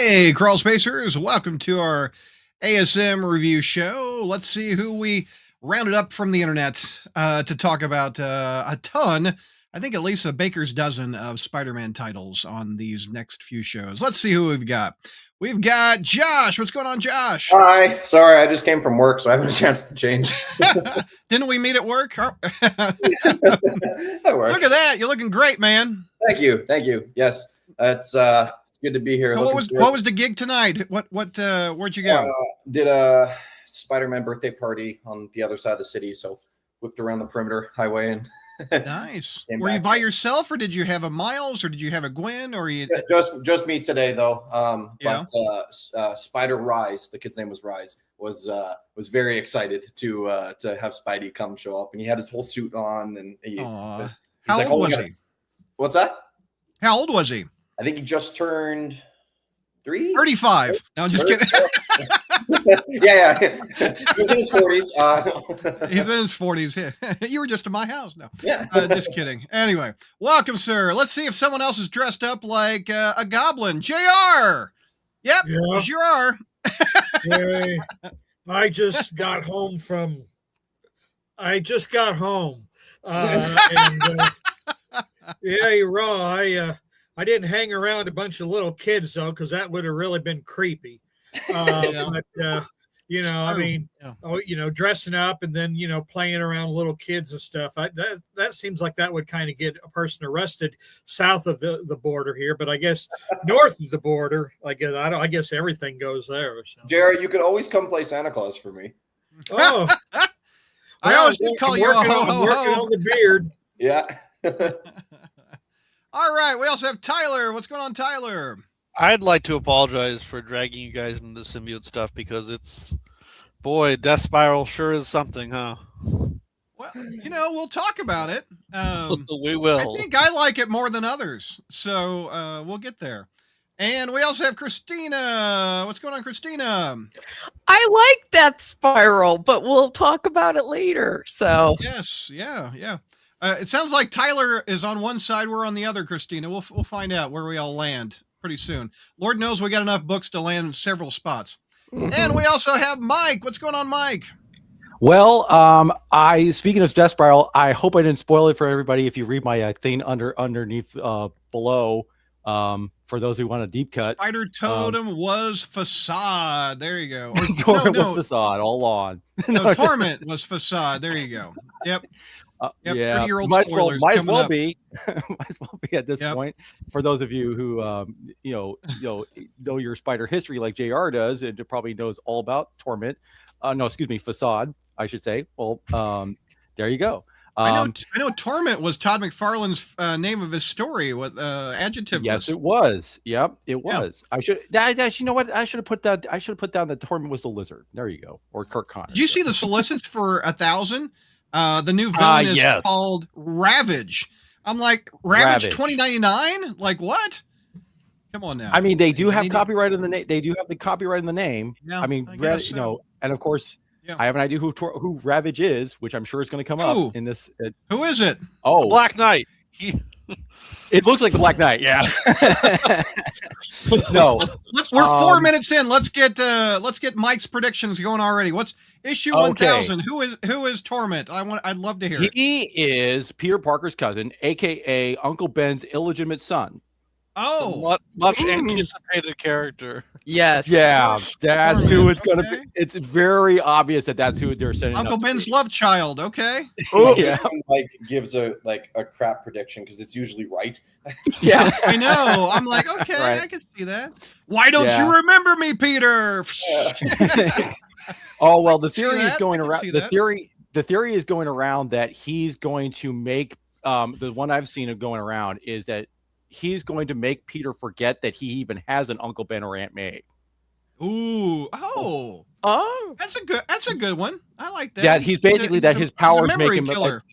Hey, Crawlspacers, welcome to our ASM review show. Let's see who we rounded up from the internet to talk about a ton, I think at least a baker's dozen of Spider-Man titles on these next few shows. Let's see who we've got. We've got Josh. What's going on, Josh? Hi. Sorry, I just came from work, so I haven't a chance to change. Didn't we meet at work? That works. Look at that. You're looking great, man. Thank you. Thank you. Yes. It's good to be here. So what was the gig tonight? Where'd you go? Did a Spider-Man birthday party on the other side of the city, so whipped around the perimeter highway and nice. Were you by yourself, or did you have a Miles, or did you have a Gwen, or you? Yeah, just me today though. Yeah. But Spider Rise, the kid's name was Rise, was very excited to have Spidey come show up, and he had his whole suit on, and How like, old was he? What's that? How old was he? I think he just turned 35. No, I'm just kidding. yeah. He's in his 40s. He's in his 40s. You were just in my house. No. Yeah. Just kidding. Anyway, welcome, sir. Let's see if someone else is dressed up like a goblin. JR. Yep. Yeah. You are. Hey, I just got home. Yeah, you're wrong. I didn't hang around a bunch of little kids though, because that would have really been creepy. But I mean, dressing up and then playing around little kids and stuff. That seems like that would kind of get a person arrested south of the border here. But I guess north of the border, I guess everything goes there. So. Jared, you could always come play Santa Claus for me. Oh, I always did call you a working ho ho ho. on the beard. Yeah. All right. We also have Tyler. What's going on, Tyler? I'd like to apologize for dragging you guys into the symbiote stuff because Death Spiral sure is something, huh? Well, we'll talk about it. We will. I think I like it more than others, so we'll get there. And we also have Christina. What's going on, Christina? I like Death Spiral, but we'll talk about it later. So yes, yeah. It sounds like Tyler is on one side, we're on the other, Christina. We'll find out where we all land pretty soon. Lord knows we got enough books to land several spots. And we also have Mike. What's going on, Mike? Well, speaking of Death Spiral, I hope I didn't spoil it for everybody. If you read my thing underneath below, for those who want a deep cut, Spider Totem was Facade. There you go. Torment was Facade all along. No, Torment was Facade. There you go. Yep. Yep, yeah, 30-year-old might spoilers as coming well up. be at this point. For those of you who know your Spider history like JR does, and probably knows all about Torment. Facade, I should say. Well, there you go. I know Torment was Todd McFarlane's name of his story. What adjective? Yes, it was. Yep, it was. Yeah. You know what? I should have put down that Torment was the Lizard. There you go. Or Kirk Connors. Did you see the solicits for 1,000? The new villain is called Ravage. I'm like, Ravage 2099? Like what? Come on now. I mean, they do have copyright in the name. They do have the copyright in the name. Yeah, I mean, and of course, I have an idea who Ravage is, which I'm sure is going to come up in this. Who is it? Oh, Black Knight. It looks like the Black Knight. Yeah. No. We're 4 minutes in. Let's get Mike's predictions going already. What's issue 1000? Who is Torment? I'd love to hear it. He is Peter Parker's cousin, aka Uncle Ben's illegitimate son. Oh, much anticipated character. Yes. Yeah, that's who it's going to be. It's very obvious that's who they're sending. Uncle Ben's love child. Okay. Yeah. Like gives a crap prediction because it's usually right. Yeah, I know. I'm like, okay, right. I can see that. Why don't you remember me, Peter? Oh well, the theory is going around. The theory is going around that he's going to make the one I've seen of going around is that he's going to make Peter forget that he even has an Uncle Ben or Aunt May. Ooh, oh, that's a good one. I like that. Yeah, he's basically his powers make him killer.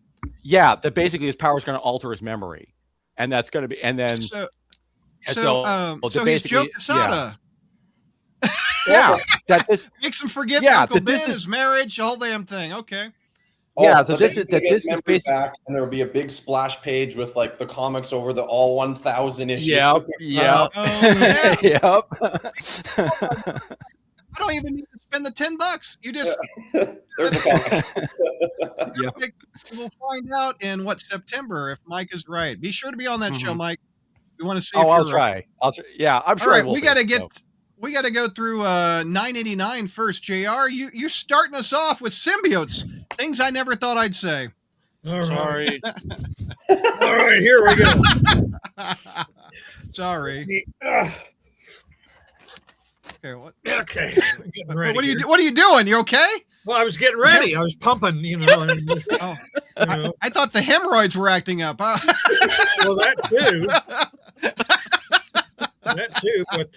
That basically his power is going to alter his memory, and that's going to be he's Joe Quesada. Yeah, that makes him forget Uncle Ben, his marriage, the whole damn thing. Okay. Yeah, so but this then is you that. get This is memory basically. back, and there will be a big splash page with like the comics over the all 1,000 issues. Yep. Yep. Oh, yeah. Yep. I don't even need to spend the $10. You just There's the comic. Yep. we'll find out in September if Mike is right. Be sure to be on that show, Mhm. Mike. We want to see. Oh, if I'll you're right. try. I'll try. Yeah, I'm All sure. I right, will we be, got to so. get. We got to go through 989 first, JR. You're starting us off with symbiotes. Things I never thought I'd say. All right. Sorry. All right, here we go. Sorry. Okay, what? Okay, I'm getting ready. What are you doing? You okay? Well, I was getting ready. I was pumping, you know. And, Oh, you know. I thought the hemorrhoids were acting up. Huh? Well, that too. But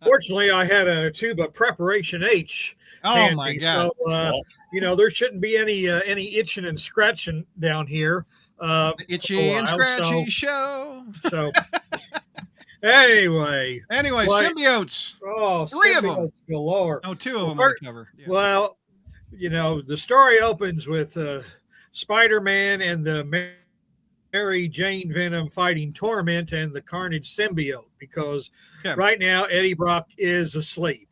fortunately, I had a tube of Preparation H. Oh handy, my God! So you know, there shouldn't be any itching and scratching down here. The itchy and while, scratchy show. So anyway, like, symbiotes. oh, 3 of them. symbiotes galore. Oh, 2 of them Well, on the cover. Yeah. Well, you know, the story opens with Spider-Man and the Mary Jane Venom fighting Torment and the Carnage symbiote because right now Eddie Brock is asleep.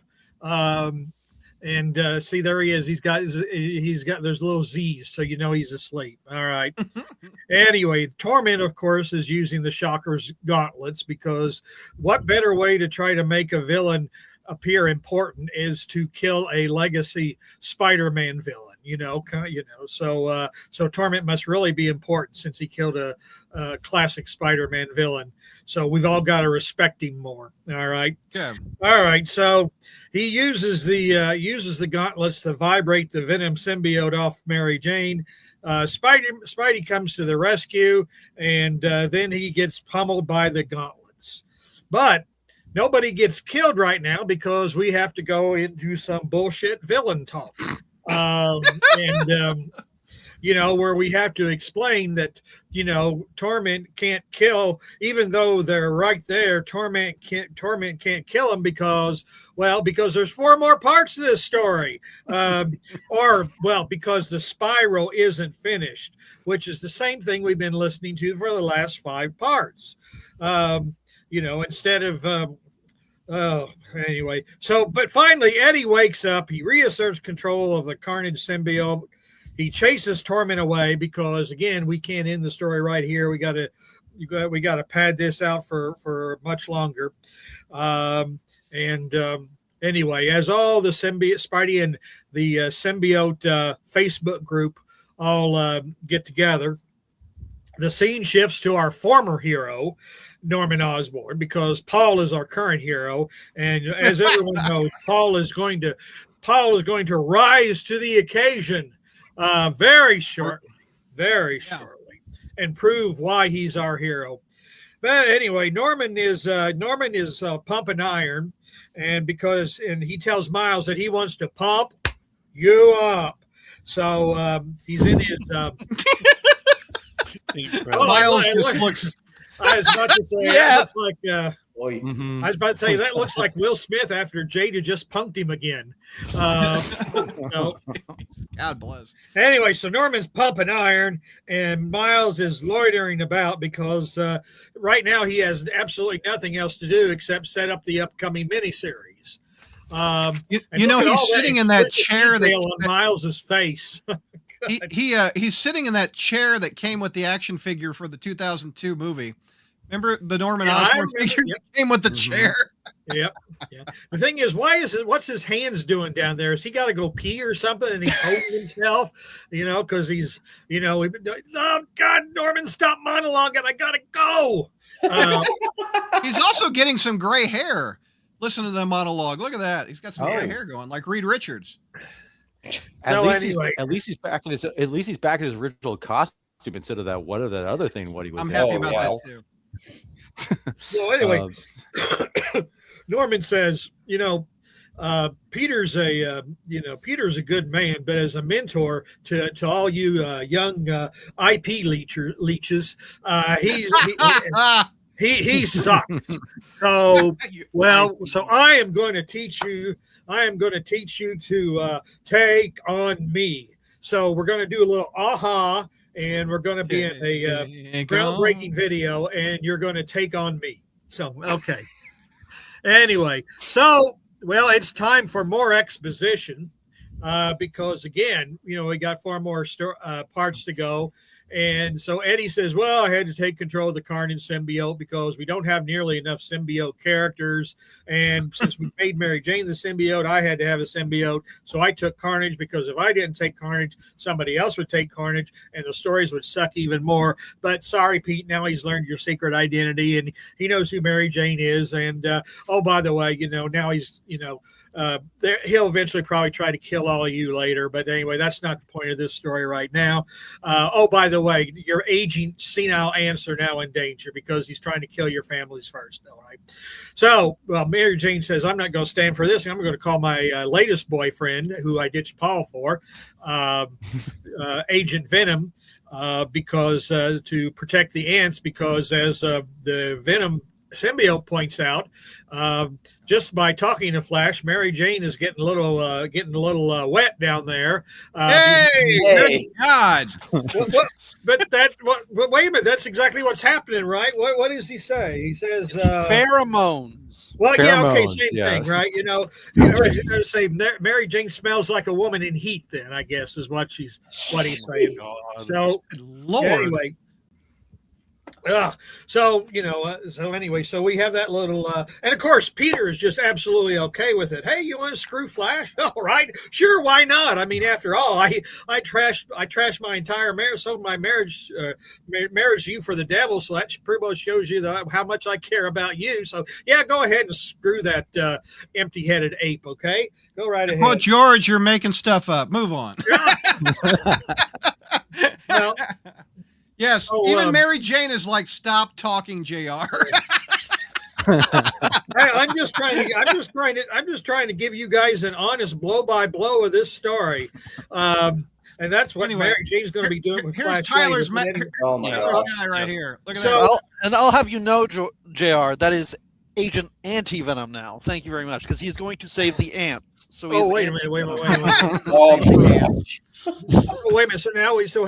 And see, there he is. He's got there's little Z's, so you know he's asleep. All right. Anyway, Torment, of course, is using the Shocker's gauntlets because what better way to try to make a villain appear important is to kill a legacy Spider-Man villain. So Torment must really be important since he killed a classic Spider-Man villain. So we've all got to respect him more. All right. Yeah. All right. So he uses the gauntlets to vibrate the Venom symbiote off Mary Jane. Spidey comes to the rescue, and then he gets pummeled by the gauntlets. But nobody gets killed right now because we have to go into some bullshit villain talk. Where we have to explain that, Torment can't kill, even though they're right there. Torment can't kill him because there's 4 more parts to this story, because the spiral isn't finished, which is the same thing we've been listening to for the last 5 parts. Instead of anyway. So, but finally, Eddie wakes up. He reasserts control of the Carnage symbiote. He chases Torment away because, again, we can't end the story right here. We got to pad this out for much longer. Anyway, as all the Spidey and the symbiote Facebook group all get together, the scene shifts to our former hero, Norman Osborn, because Paul is our current hero, and as everyone knows, Paul is going to rise to the occasion very shortly, and prove why he's our hero. But anyway, Norman is pumping iron, and he tells Miles that he wants to pump you up. So he's in his. Miles just looks. I was about to say, that looks like. Mm-hmm. I was about to say that looks like Will Smith after Jada just punked him again. God bless. Anyway, so Norman's pumping iron, and Miles is loitering about because right now he has absolutely nothing else to do except set up the upcoming miniseries. He's sitting in that chair on Miles's face. He's sitting in that chair that came with the action figure for the 2002 movie. Remember the Norman Osborn figure that came with the chair? Yep. Yeah. The thing is, what's his hands doing down there? Has he got to go pee or something? And he's holding himself, because he's, oh God, Norman, stop monologuing. I gotta go. He's also getting some gray hair. Listen to the monologue. Look at that. He's got some gray hair going, like Reed Richards. At least he's back in his original costume instead of that other thing. What he was. I'm happy about that too. So anyway, Norman says, Peter's a good man, but as a mentor to all you young IP leeches, he sucks. So I am going to teach you to take on me. So we're going to do a little aha, and we're going to be in a groundbreaking video, and you're going to take on me. So, okay. Anyway, so, well, it's time for more exposition because, again, we got far more parts to go. And so Eddie says, well, I had to take control of the Carnage symbiote because we don't have nearly enough symbiote characters. And since we made Mary Jane the symbiote, I had to have a symbiote. So I took Carnage because if I didn't take Carnage, somebody else would take Carnage and the stories would suck even more. But sorry, Pete, now he's learned your secret identity and he knows who Mary Jane is. And, oh, by the way, now he's, he'll eventually probably try to kill all of you later. But anyway, that's not the point of this story right now. Oh, by the way, your aging senile aunts are now in danger because he's trying to kill your families first. All right. So, well, Mary Jane says, I'm not going to stand for this. I'm going to call my latest boyfriend, who I ditched Paul for, Agent Venom, because to protect the ants, because as the Venom symbiote points out, just by talking to Flash, Mary Jane is getting a little wet down there. Good God! Wait a minute, that's exactly what's happening, right? What does he say? He says pheromones. Well, yeah, okay, Pheromones, same yeah. thing, right? To say Mary Jane smells like a woman in heat. Then I guess is what he's saying. So, Lord. anyway. So anyway, so we have that little, and of course, Peter is just absolutely okay with it. Hey, you want to screw Flash? All right, sure, why not? I mean, after all, I trashed my entire marriage, sold my marriage to you for the devil. So that pretty much shows you how much I care about you. So yeah, go ahead and screw that empty-headed ape. Okay, go right ahead. Well, George, you're making stuff up. Move on. Well. Yes, So, even Mary Jane is like, stop talking, JR. I'm just trying to give you guys an honest blow by blow of this story, and that's what Anyway, Mary Jane's going to be doing with Here's Flash. Tyler's Oh my Tyler's God. guy right here. Look at So- that. I'll have you know, JR, that is Agent Anti-Venom now. Thank you very much, because he's going to save the ants. So he's Wait a minute. Oh my gosh. Wait a minute. So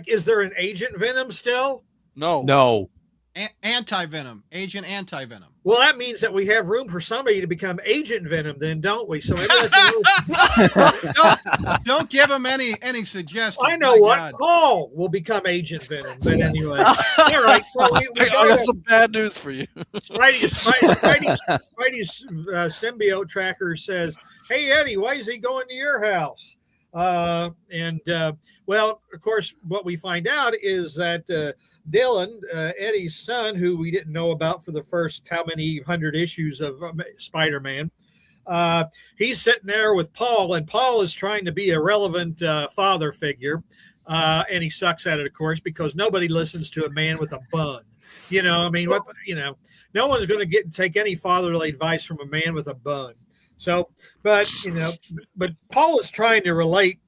is there an Agent Venom still? No. Anti-Venom. Agent Anti-Venom. Well, that means that we have room for somebody to become Agent Venom, then, don't we? So maybe that's a little... Don't give him any suggestions. I know My what. God. Paul will become Agent Venom. But anyway, all right. So we I got some bad news for you. Spidey's symbiote tracker says, "Hey Eddie, why is he going to your house?" Well, of course, what we find out is that Dylan, Eddie's son, who we didn't know about for the first how many hundred issues of Spider-Man, he's sitting there with Paul, and Paul is trying to be a relevant father figure, and he sucks at it, of course, because nobody listens to a man with a bun. I mean, no one's going to take any fatherly advice from a man with a bun. So, but Paul is trying to relate.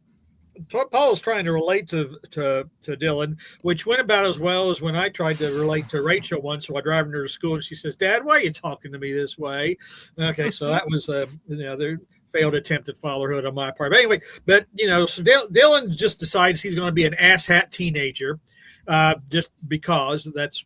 Paul is trying to relate to Dylan, which went about as well as when I tried to relate to Rachel once while driving her to school, and she says, "Dad, why are you talking to me this way?" Okay, so that was their failed attempt at fatherhood on my part. But anyway, so Dylan just decides he's going to be an asshat teenager. Just because that's,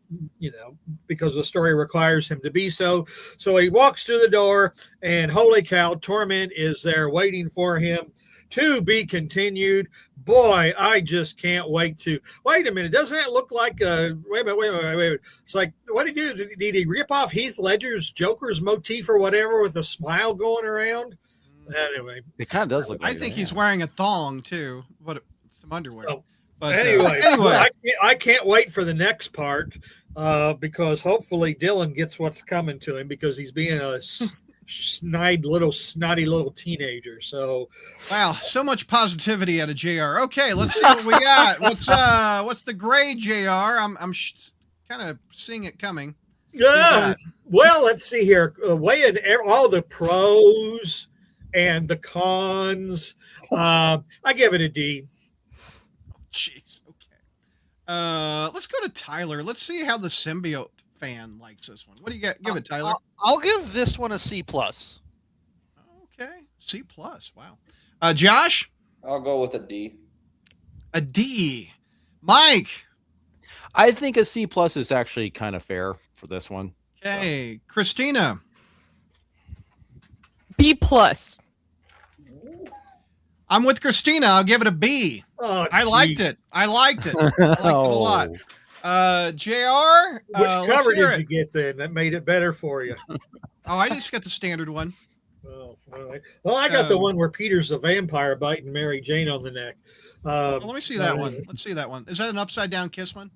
because the story requires him to be so. So he walks to the door, and holy cow, Torment is there waiting for him. To be continued. Boy, I just can't wait to. Wait a minute, doesn't that look like wait a minute. It's like, what did he do? Did he rip off Heath Ledger's Joker's motif or whatever with a smile going around? Anyway. It kind of does look like I think he's wearing a thong too. Some underwear. So, But anyway, anyway. I can't wait for the next part because hopefully Dylan gets what's coming to him because he's being a snotty little teenager. So, Wow, so much positivity out of JR. Okay, let's see what we got. What's the grade, JR? I'm kind of seeing it coming. well, let's see here. Weighing all the pros and the cons, I give it a D. Jeez. Okay. Let's go to Tyler. Let's see how the symbiote fan likes this one. What do you got? Give it, Tyler. I'll give this one a C+. Okay. C+. Wow. Josh? I'll go with a D. A D. Mike. I think a C+ is actually kind of fair for this one. Okay, so. Christina. B+. I'm with Christina. I'll give it a B. Oh, I liked it. I liked it a lot. JR. Which cover did you get then that made it better for you? Oh, I just got the standard one. Oh, all right. Well, I got the one where Peter's a vampire biting Mary Jane on the neck. Let me see that one. Let's see that one. Is that an upside down kiss one?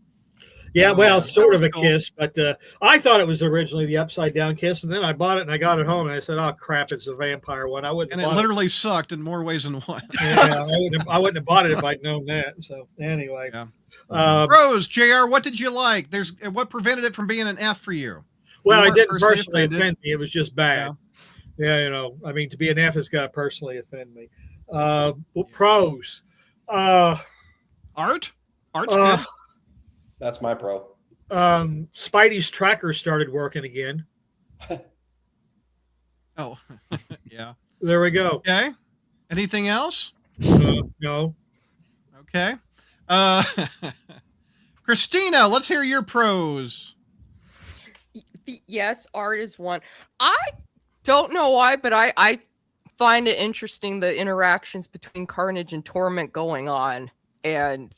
Yeah, well, sort of a kiss, but I thought it was originally the upside down kiss, and then I bought it and I got it home and I said, "Oh crap, it's a vampire one." I wouldn't. And it literally sucked in more ways than one. Yeah, I wouldn't have bought it if I'd known that. So anyway, Rose, JR, what did you like? What prevented it from being an F for you? Well, I didn't personally offend me. It was just bad. Yeah, I mean, to be an F has got to personally offend me. Pros. Art's good. That's my pro. Spidey's tracker started working again. Oh, yeah. There we go. Okay. Anything else? No. Okay. Christina, let's hear your pros. Yes, art is one. I don't know why, but I find it interesting the interactions between Carnage and Torment going on, and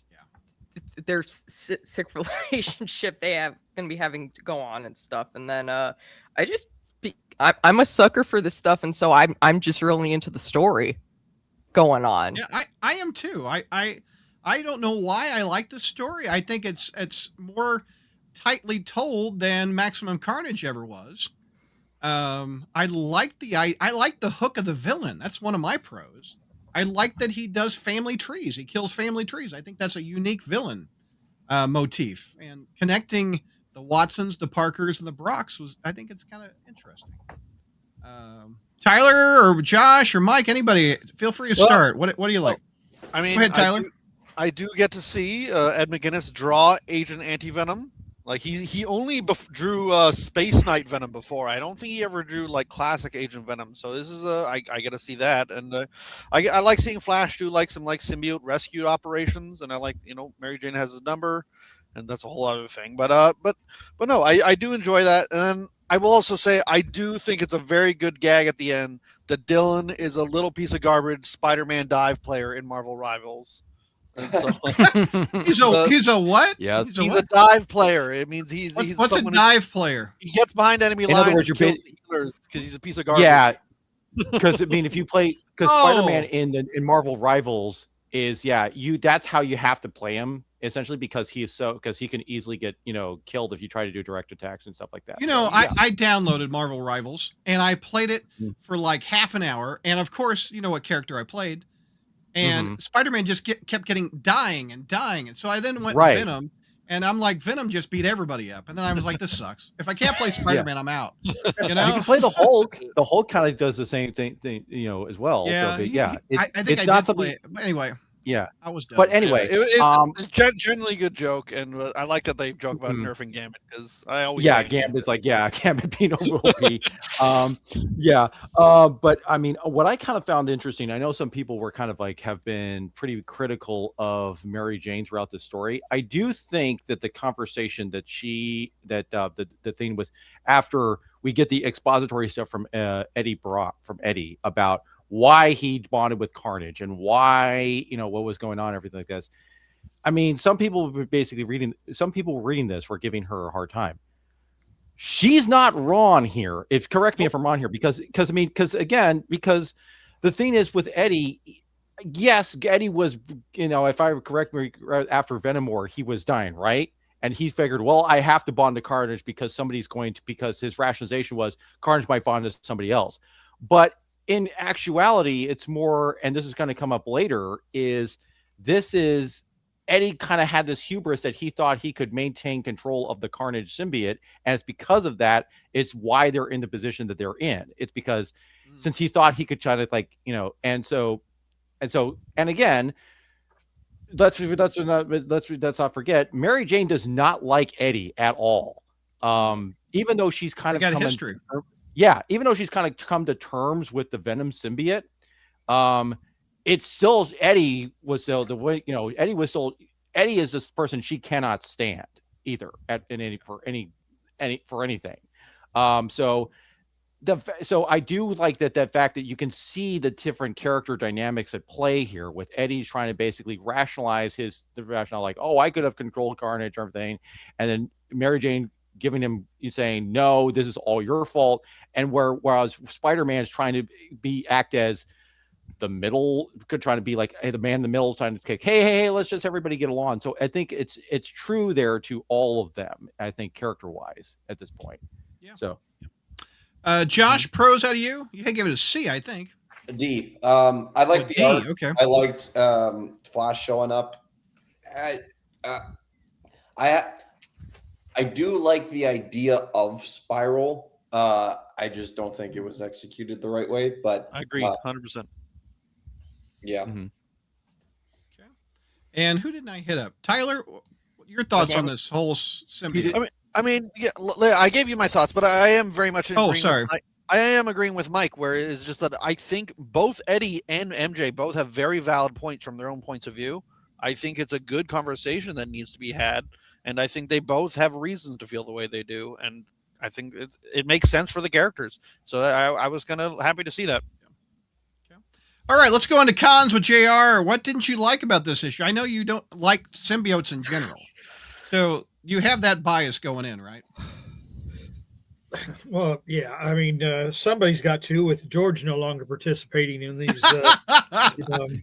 their sick relationship they have going to be having to go on and stuff. And then I'm a sucker for this stuff, and so I'm just really into the story going on. Yeah, I am too. I don't know why I like this story. I think it's more tightly told than Maximum Carnage ever was. I like the hook of the villain. That's one of my pros. I like that he does family trees. He kills family trees. I think that's a unique villain motif. And connecting the Watsons, the Parkers, and the Brocks I think it's kind of interesting. Tyler or Josh or Mike, anybody, feel free to start. What do you like? I mean, go ahead, Tyler. I do get to see Ed McGuinness draw Agent Anti-Venom. Like he only drew Space Knight Venom before. I don't think he ever drew like classic Agent Venom. So this is I get to see that, and I like seeing Flash do like some symbiote rescue operations, and I like Mary Jane has his number, and that's a whole other thing. But no, I do enjoy that, and then I will also say I do think it's a very good gag at the end that Dylan is a little piece of garbage Spider-Man dive player in Marvel Rivals. So, he's a what? Yeah, he's a dive player. It means he's what's a dive player? He gets behind enemy lines. In other words, you're because he's a piece of garbage. Yeah, because I mean, if you play Spider-Man in Marvel Rivals is that's how you have to play him essentially because he can easily get killed if you try to do direct attacks and stuff like that. I downloaded Marvel Rivals and I played it for like half an hour, and of course, you know what character I played. And Spider-Man just kept dying, and so I then went to Venom, and I'm like, Venom just beat everybody up, and then I was like, this sucks. If I can't play Spider-Man, I'm out. You can play the Hulk. The Hulk kind of does the same thing, as well. Yeah, so, I think I did play it. But anyway, yeah, I was done. But anyway, it's generally a good joke, and I like that they joke about nerfing Gambit because I always Gambit's like Gambit being over OP. But I mean, what I kind of found interesting, I know some people were kind of have been pretty critical of Mary Jane throughout the story. I do think that the conversation that the thing was after we get the expository stuff from Eddie about why he bonded with Carnage and why, what was going on, everything like this. I mean, some people were reading this were giving her a hard time. She's not wrong here. Correct me if I'm wrong here, because the thing is with Eddie, yes, Eddie was, if I correct me, right after Venom War, he was dying, right? And he figured, well, I have to bond to Carnage because because his rationalization was Carnage might bond to somebody else. But in actuality, it's more, and this is going to come up later, Eddie kind of had this hubris that he thought he could maintain control of the Carnage symbiote. And it's because of that, it's why they're in the position that they're in. It's because since he thought he could try to and again, let's not forget, Mary Jane does not like Eddie at all. Even though she's kind of got a history. Yeah, even though she's kind of come to terms with the Venom symbiote, it's still Eddie was still the way, Eddie is this person she cannot stand either for anything. So I do like that fact that you can see the different character dynamics at play here, with Eddie's trying to basically rationalize the rationale, like, oh, I could have controlled Carnage and everything, and then Mary Jane giving him, saying, no, this is all your fault. And whereas Spider-Man is trying to act as the middle, trying to be like, hey, the man in the middle is trying to kick, hey, let's just everybody get along. So I think it's true there to all of them, I think, character wise at this point. Yeah. So Josh, pros out of you? You can give it a C, I think. A D. I like the art. Okay. I liked Flash showing up. I do like the idea of Spiral. I just don't think it was executed the right way. But I agree, 100%. Yeah. Mm-hmm. Okay. And who didn't I hit up? Tyler, your thoughts on this whole symbiote? I mean, yeah, I gave you my thoughts, but I am very much. Sorry. I am agreeing with Mike, where it's just that I think both Eddie and MJ both have very valid points from their own points of view. I think it's a good conversation that needs to be had, and I think they both have reasons to feel the way they do, and I think it makes sense for the characters. So I was kind of happy to see that. Okay. All right, let's go on to cons with JR. What didn't you like about this issue? I know you don't like symbiotes in general, so you have that bias going in, right? Well, yeah. I mean, somebody's got to, with George no longer participating in these.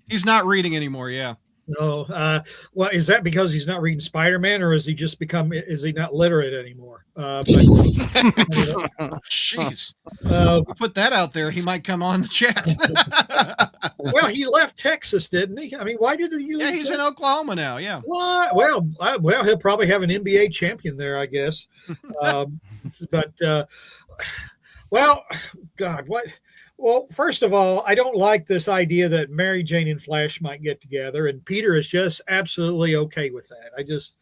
He's not reading anymore. Yeah. No. Well, is that because he's not reading Spider-Man, or is he just is he not literate anymore? Jeez. We put that out there, he might come on the chat. Well, he left Texas, didn't he? I mean, why did he leave? Yeah, he's in Oklahoma now. Yeah. What? Well, he'll probably have an NBA champion there, I guess. Well, God, what? Well, first of all, I don't like this idea that Mary Jane and Flash might get together, and Peter is just absolutely okay with that. I just,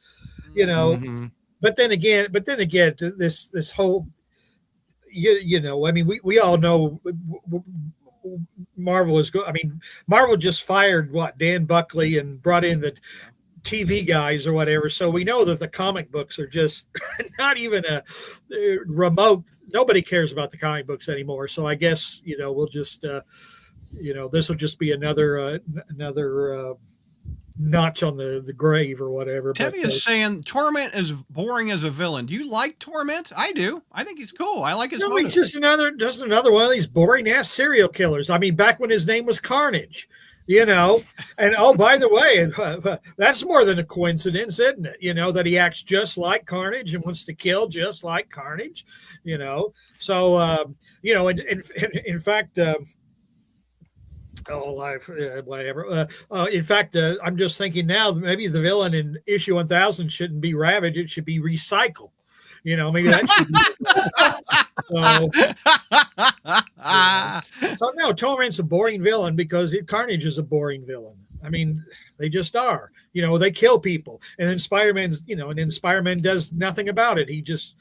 Mm-hmm. But then again, this whole, I mean, we all know Marvel is good. I mean, Marvel just fired Dan Buckley and brought in the TV guys or whatever. So we know that the comic books are just not even a remote. Nobody cares about the comic books anymore. So I guess, we'll just, this will just be another notch on the grave or whatever. Tevye is saying Torment is boring as a villain. Do you like Torment? I do. I think he's cool. I like his motive. He's just another one of these boring ass serial killers. I mean, back when his name was Carnage. And oh, by the way, that's more than a coincidence, isn't it? That he acts just like Carnage and wants to kill just like Carnage, So, in fact, whatever. In fact, I'm just thinking now that maybe the villain in issue 1000 shouldn't be Ravage; it should be Recycle. Maybe that should be. So no, Torment's a boring villain because Carnage is a boring villain. I mean, they just are. They kill people, and then Spider-Man does nothing about it. He just,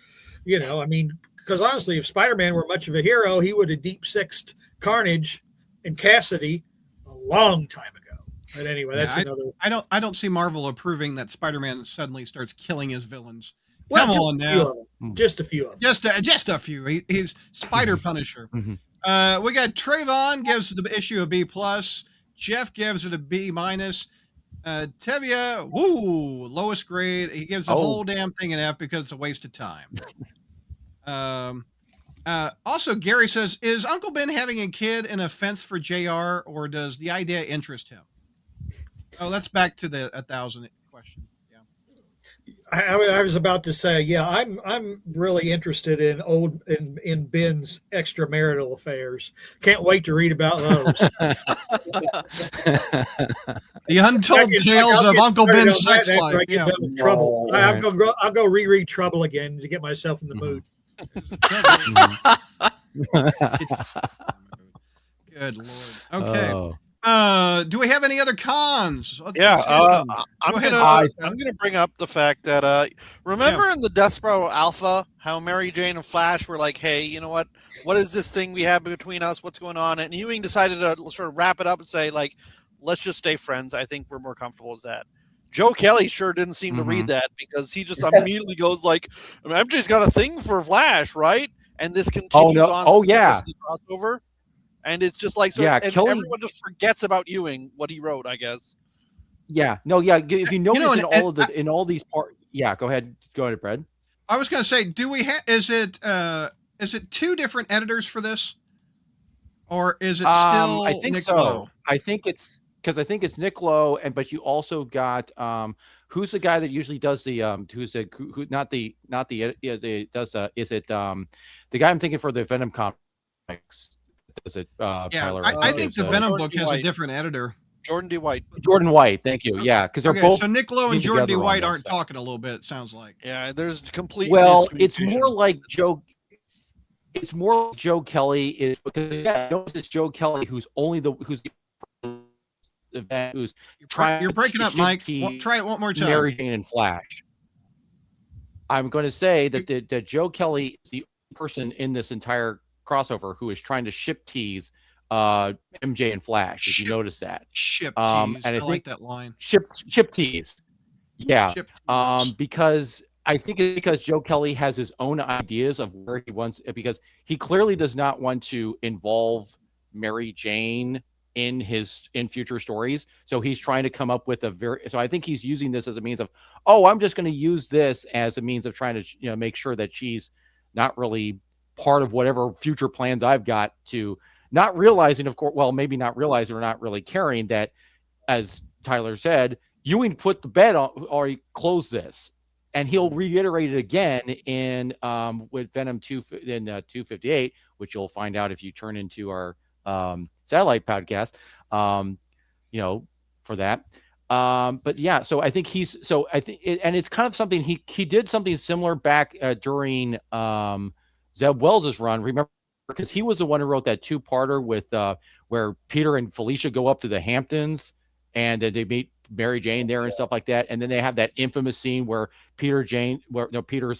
I mean, because honestly, if Spider-Man were much of a hero, he would have deep sixed Carnage and Cassidy a long time ago. But anyway, that's another. I don't see Marvel approving that Spider-Man suddenly starts killing his villains. Well, Come on now. Just a few of them. Just a few. He's Spider Punisher. Mm-hmm. We got Trayvon gives the issue a B+. Jeff gives it a B-. Tevye, lowest grade. He gives the whole damn thing an F because it's a waste of time. Also, Gary says, is Uncle Ben having a kid an offense for JR, or does the idea interest him? Oh, that's back to the 1000 question. I was about to say, yeah, I'm really interested in Ben's extramarital affairs. Can't wait to read about those. The untold tales of Uncle Ben's sex life. Yeah. Trouble. I'll go reread Trouble again to get myself in the mood. Good Lord. Okay. Do we have any other cons? I'm gonna bring up the fact that remember in the Despero Alpha how Mary Jane and Flash were like, hey, you know what is this thing we have between us, what's going on? And Ewing decided to sort of wrap it up and say, like, let's just stay friends. I think we're more comfortable as that. Joe Kelly sure didn't seem to read that, because he just immediately goes like, MJ's got a thing for Flash, right? And this continues on. Oh yeah, the crossover, and it's just like, so, yeah, and Kelly, everyone just forgets about Ewing, what he wrote, I guess. Yeah, no, yeah. If you notice in all these parts, yeah. Go ahead, Brad. I was going to say, do we have? Is it 2 different editors for this, or is it still? I think Nick so. Lowe? I think it's Nick Lowe, but you also got who's the guy that usually does the is it the guy I'm thinking for the Venom comics? Does it? Tyler, I think the Venom book has White. a different editor. Jordan D. White. Thank you. Yeah, because they're both. So Nick Lowe and Jordan D. White aren't stuff. talking a little bit. It sounds like. Yeah, there's complete. Well, it's more like Joe. It's more like Joe Kelly is, because notice it's Joe Kelly who's trying. You're breaking up, Mike. Try it one more time. Mary Jane and Flash. I'm going to say that Joe Kelly is the person in this entire crossover who is trying to ship tease MJ and Flash. If you notice that, ship tease. And I like that line. Ship tease. Yeah. Ship tease. Because I think it's because Joe Kelly has his own ideas of where he wants, because he clearly does not want to involve Mary Jane in future stories. So he's trying to come up with so I think he's using this as a means of, I'm just going to use this as a means of trying to, make sure that she's not really part of whatever future plans I've got, to not realizing, of course, well, maybe not realizing or not really caring that, as Tyler said, Ewing put the bed on, or he closed this. And he'll reiterate it again in with Venom 2 in 258, which you'll find out if you turn into our satellite podcast, for that. But yeah, so I think and it's kind of something he did something similar back during Zeb Wells' run. Remember, because he was the one who wrote that 2-parter with where Peter and Felicia go up to the Hamptons and they meet Mary Jane there and stuff like that. And then they have that infamous scene where Peter's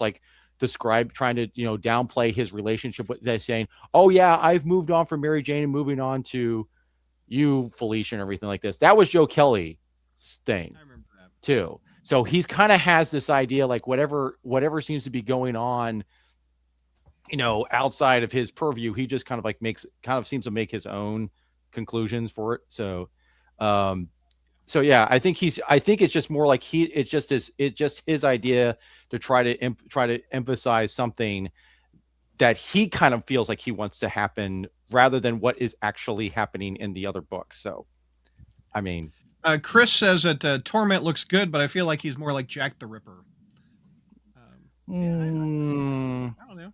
like trying to, downplay his relationship with, they're saying, oh yeah, I've moved on from Mary Jane and moving on to you, Felicia, and everything like this. That was Joe Kelly's thing. I remember that too. So he's kind of has this idea, like whatever seems to be going on, outside of his purview, he just kind of seems to make his own conclusions for it. So, so yeah, I think it's just more like it's just his idea to try to emphasize something that he kind of feels like he wants to happen rather than what is actually happening in the other books. So, I mean, Chris says that Torment looks good, but I feel like he's more like Jack the Ripper. I don't know.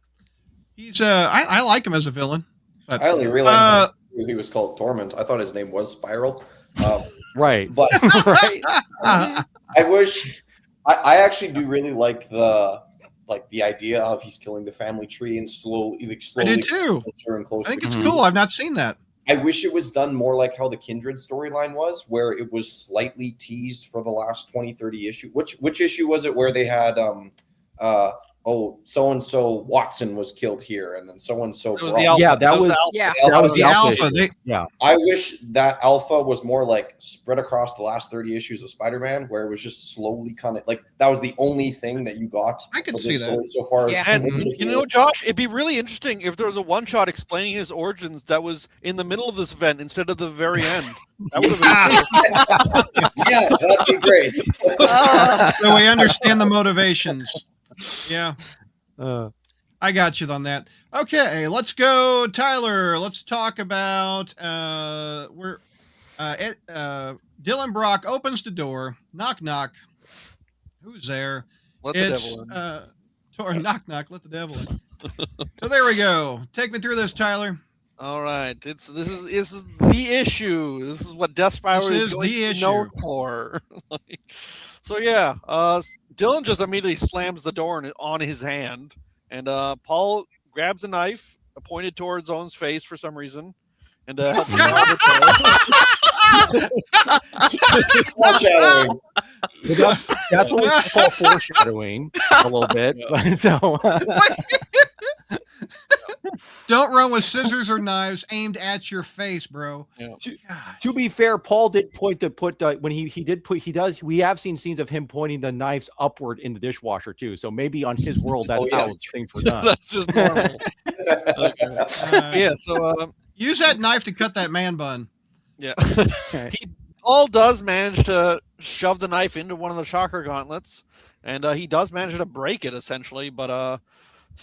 He's I like him as a villain. But, I only realized he was called Torment. I thought his name was Spiral. Right. But I actually do really like the idea of he's killing the family tree and slowly I did too. Closer and closer. I think it's cool. I've not seen that. I wish it was done more like how the Kindred storyline was, where it was slightly teased for the last 20-30 issue. Which issue was it where they had so-and-so Watson was killed here, and then so-and-so. That was the Alpha. Yeah, that was the Alpha. Yeah. I wish that Alpha was more like spread across the last 30 issues of Spider-Man, where it was just slowly kind of like that was the only thing that you got. I could see that so far. Yeah. And Josh, it'd be really interesting if there was a one-shot explaining his origins that was in the middle of this event instead of the very end. That would have been yeah, that'd be great. So we understand the motivations. Yeah. I got you on that. Okay, let's go, Tyler. Let's talk about Dylan Brock opens the door. Knock knock. Who's there? Let the devil in. Knock knock. Let the devil in. So there we go. Take me through this, Tyler. All right. This is the issue. This is what Death Spiral is going to be known for. So yeah, Dylan just immediately slams the door on his hand, and Paul grabs a knife pointed towards Owen's face for some reason, and helps him out with Foreshadowing. That's what we call foreshadowing a little bit. So, Don't run with scissors or knives aimed at your face, bro. Yeah. To be fair, Paul did when we have seen scenes of him pointing the knives upward in the dishwasher too. So maybe on his world, that's how things were done. That's just normal. Okay. So use that knife to cut that man bun. Yeah. Paul does manage to shove the knife into one of the shocker gauntlets, and he does manage to break it essentially, but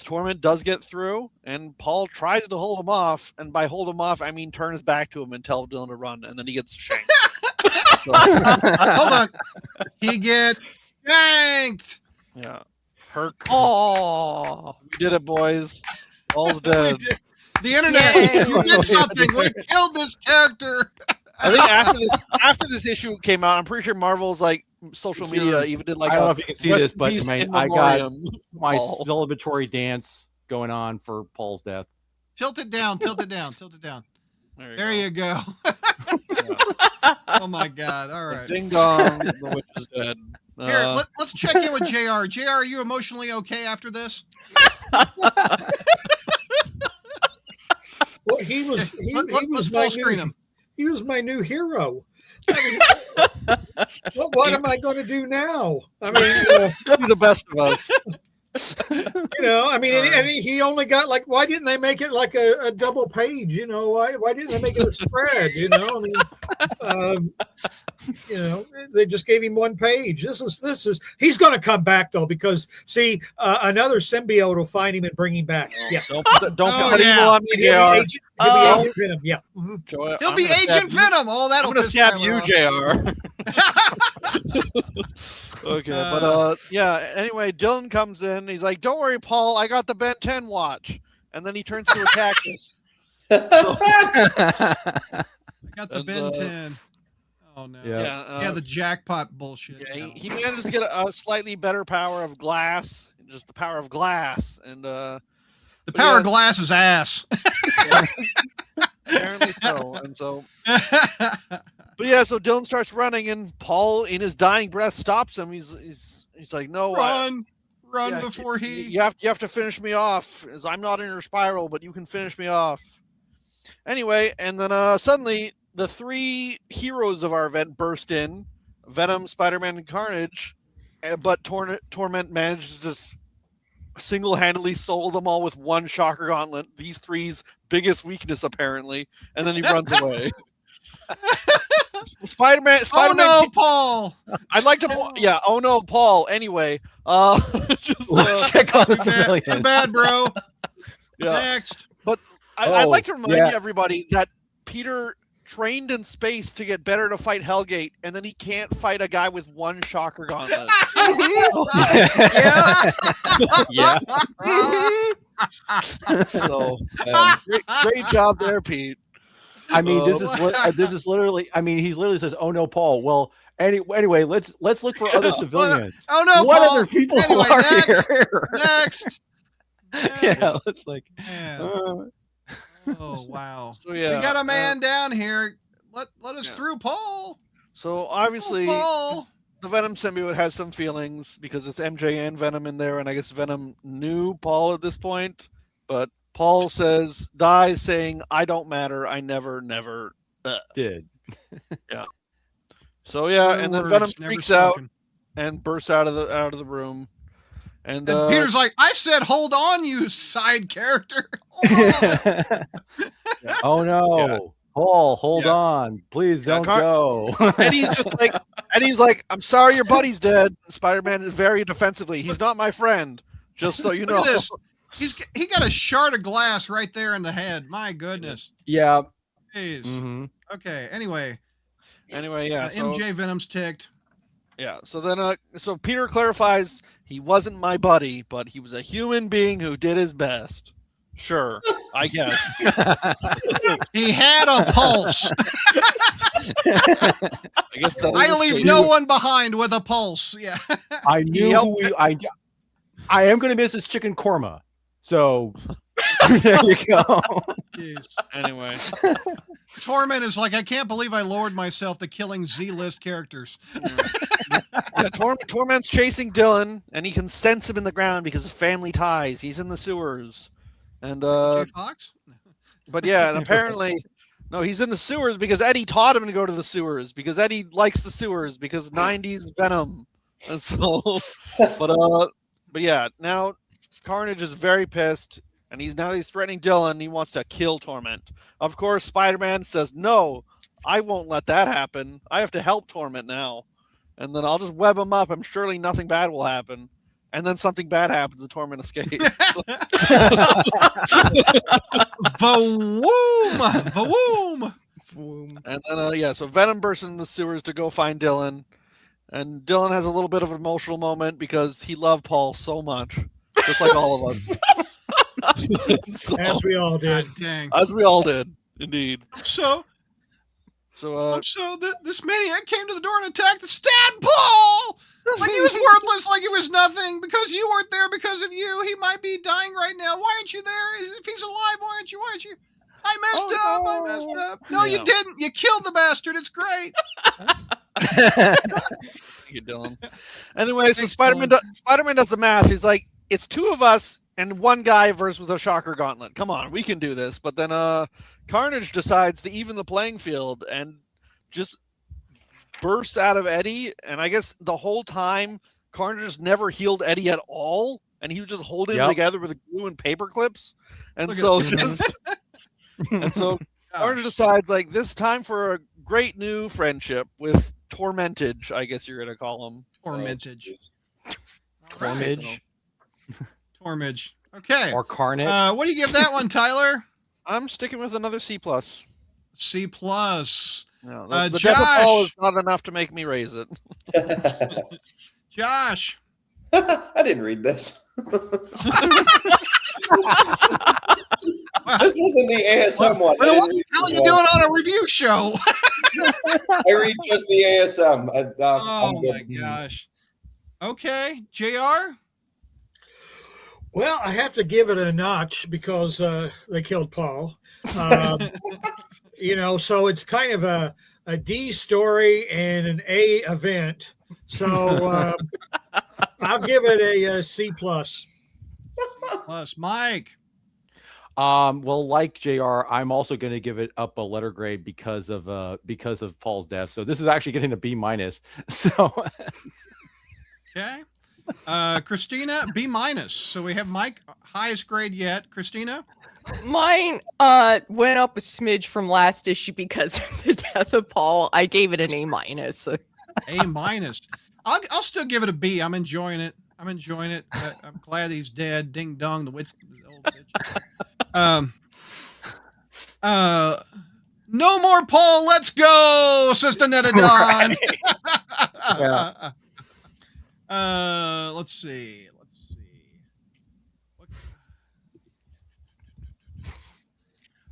Torment does get through, and Paul tries to hold him off, and by hold him off, I mean turn his back to him and tell Dylan to run, and then he gets shanked. Hold on. He gets shanked. Yeah. Herc. Oh, We did it, boys. Paul's dead. The internet, Yay. you did something. We killed this character. I think after this issue came out, I'm pretty sure Marvel's like social media even did like I don't know if you can see this, but peace I in got memoriam. my Paul. celebratory dance going on for Paul's death. Tilt it down. Tilt it down. Tilt it down. There go. you go. Yeah. Oh my God. All right. Ding dong, the witch is dead. Here, let's check in with JR. JR, are you emotionally okay after this? Well, he was Let's full screen him. He was my new hero. I mean, what am I going to do now? I mean, Be the best of us. I mean, and he only got like, why didn't they make it like a double page? Why didn't they make it a spread? I mean, they just gave him one page. This is. He's going to come back though, because see, another symbiote will find him and bring him back. Yeah, Don't put yeah. evil on me, JR. He'll be Agent Venom. Yeah. Mhm. He'll be Agent Venom. Oh, that'll I'm gonna piss stab Tyler you, off. JR. Okay, but yeah. Anyway, Dylan comes in. He's like, "Don't worry, Paul. I got the Ben 10 watch." And then he turns to a cactus. Got the Ben 10. Oh no. Yeah. The jackpot bullshit. Yeah, he manages to get a slightly better power of glass, just the power of glass, and The power of glass is ass. apparently so. And so, but yeah, so Dylan starts running, and Paul, in his dying breath, stops him. He's like, "No, Run yeah, before he. you have to finish me off. As I'm not in your spiral, but you can finish me off." Anyway, and then suddenly the three heroes of our event burst in: Venom, Spider-Man, and Carnage. But Torment manages to single-handedly solo them all with one shocker gauntlet. These three's biggest weakness, apparently, and then he runs away. Spider-Man. Oh no, Paul! I'd like to. Yeah. Oh no, Paul. Anyway, Let's check on the Too civilians. bad, bro. yeah. Next. I'd like to remind yeah. everybody that Peter trained in space to get better to fight Hellgate, and then he can't fight a guy with one shocker gauntlet. yeah. Yeah. So great job there, Pete. I mean, this is literally. I mean, he literally says, "Oh no, Paul." Well, anyway, let's look for other civilians. Oh no, What Paul. other people Anyway, are next. here? Next. Yeah, it's like. Man. Oh wow. So yeah, We got a man down here. Let us yeah. through, Paul. So obviously, Paul. the Venom symbiote has some feelings because it's MJ and Venom in there, and I guess Venom knew Paul at this point. But Paul dies saying, "I don't matter. I never Did. So yeah, and then Venom Words never freaks out spoken. and bursts out of the room. And And Peter's like, I said, hold on, you side character. Hold on. Oh no, Yeah. Paul, hold Yeah. on, please Yeah, don't go. and he's like, I'm sorry, your buddy's dead. Spider-Man is very defensively. He's not my friend. Just so you know. Look at this. He got a shard of glass right there in the head. My goodness. Yeah. Jeez. Mhm. Okay. Anyway, Yeah. So, MJ Venom's ticked. yeah. So then, so Peter clarifies he wasn't my buddy, but he was a human being who did his best. Sure, I guess. He had a pulse. I guess that I leave no one behind with a pulse. Yeah. I knew helped who I am going to miss his chicken korma. So there you go. Jeez. Anyway. Torment is like, I can't believe I lowered myself to killing Z-list characters. Yeah, Torment's chasing Dylan, and he can sense him in the ground because of family ties. He's in the sewers. And Jay Fox? but yeah, and apparently no, he's in the sewers because Eddie taught him to go to the sewers because Eddie likes the sewers because 90s Venom. And so but yeah, now Carnage is very pissed and he's threatening Dylan. He wants to kill Torment. Of course, Spider-Man says, "No, I won't let that happen. I have to help Torment now. And then I'll just web him up. I'm surely nothing bad will happen." And then something bad happens and Torment escapes. Vawoom! And then, so Venom bursts into the sewers to go find Dylan. And Dylan has a little bit of an emotional moment because he loved Paul so much. Just like all of us. So, as we all did. Dang. As we all did, indeed. So So this maniac came to the door and attacked and stabbed Paul! Like he was worthless, like he was nothing, because you weren't there because of you. He might be dying right now. Why aren't you there? If he's alive, why aren't you? I messed up. No, you didn't. You killed the bastard. It's great. Thank you, Dylan. Anyway, so Spider-Man does the math. He's like, it's two of us and one guy versus with a shocker gauntlet. Come on, we can do this. But then Carnage decides to even the playing field and just bursts out of Eddie. And I guess the whole time, Carnage just never healed Eddie at all. And he would just hold him together with glue and paper clips. And so Carnage decides, like, this time for a great new friendship with Tormentage, I guess you're going to call him. Tormentage. Tormage. Okay. Or Carnage. What do you give that one, Tyler? I'm sticking with another C+. C+. No, the death of Paul is not enough to make me raise it. Josh. I didn't read this. This wasn't the ASM one. What the hell are you doing on a review show? I read just the ASM. Oh my gosh. Okay, JR? Well, I have to give it a notch because they killed Paul. So it's kind of a D story and an A event. So I'll give it a C+. Plus, Mike. Well, like JR, I'm also going to give it up a letter grade because of Paul's death. So this is actually getting a B-. So okay. Christina, B-. So we have Mike, highest grade yet. Christina? Mine went up a smidge from last issue because of the death of Paul. I gave it an A-. A-. I'll still give it a B. I'm enjoying it. I'm glad he's dead. Ding dong, the witch, the old bitch. No more Paul. Let's go, Sister Netadon. yeah. Let's see.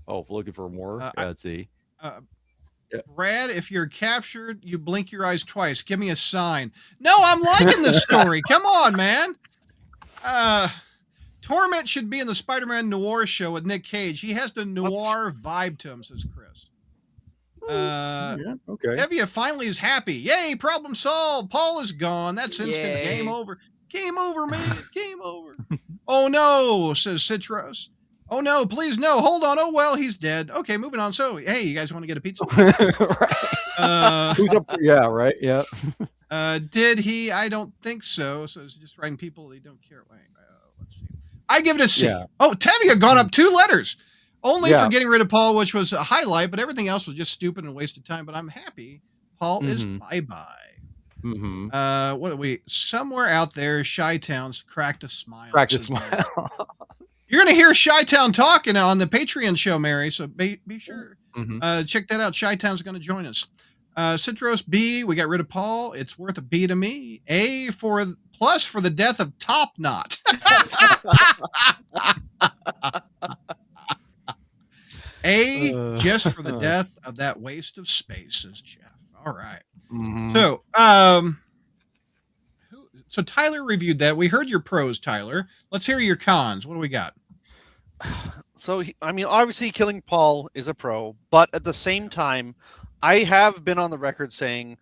Oh, looking for more. Let's see. Brad, if you're captured, you blink your eyes twice. Give me a sign. No, I'm liking this story. Come on, man. Torment should be in the Spider-Man Noir show with Nick Cage. He has the noir vibe to him, says Chris. Okay. Tevia finally is happy. Yay, problem solved. Paul is gone. That's instant. Yay. Game over. Game over, man. Game over. Oh, no, says Citros. Oh, no, please, no. Hold on. Oh, well, he's dead. Okay, moving on. So, hey, you guys want to get a pizza? Right. Who's up? Yeah, right. Yeah. Did he? I don't think so. So it's just writing people they don't care. Wait, let's see. I give it a C. Yeah. Oh, Tevia gone up 2 letters. Only for getting rid of Paul, which was a highlight, but everything else was just stupid and a waste of time. But I'm happy. Paul is bye-bye. Mm-hmm. What are we? Somewhere out there, Chi-Town's cracked a smile. Cracked a smile. You're going to hear Chi-Town talking on the Patreon show, Mary, so be sure. Check that out. Chi-Town's going to join us. Citros, B, we got rid of Paul. It's worth a B to me. A for plus for the death of Top Knot. A just for the death of that waste of space, says Jeff. All right. So Tyler reviewed that. We heard your pros, Tyler. Let's hear your cons. What do we got? So, obviously killing Paul is a pro, but at the same time, I have been on the record saying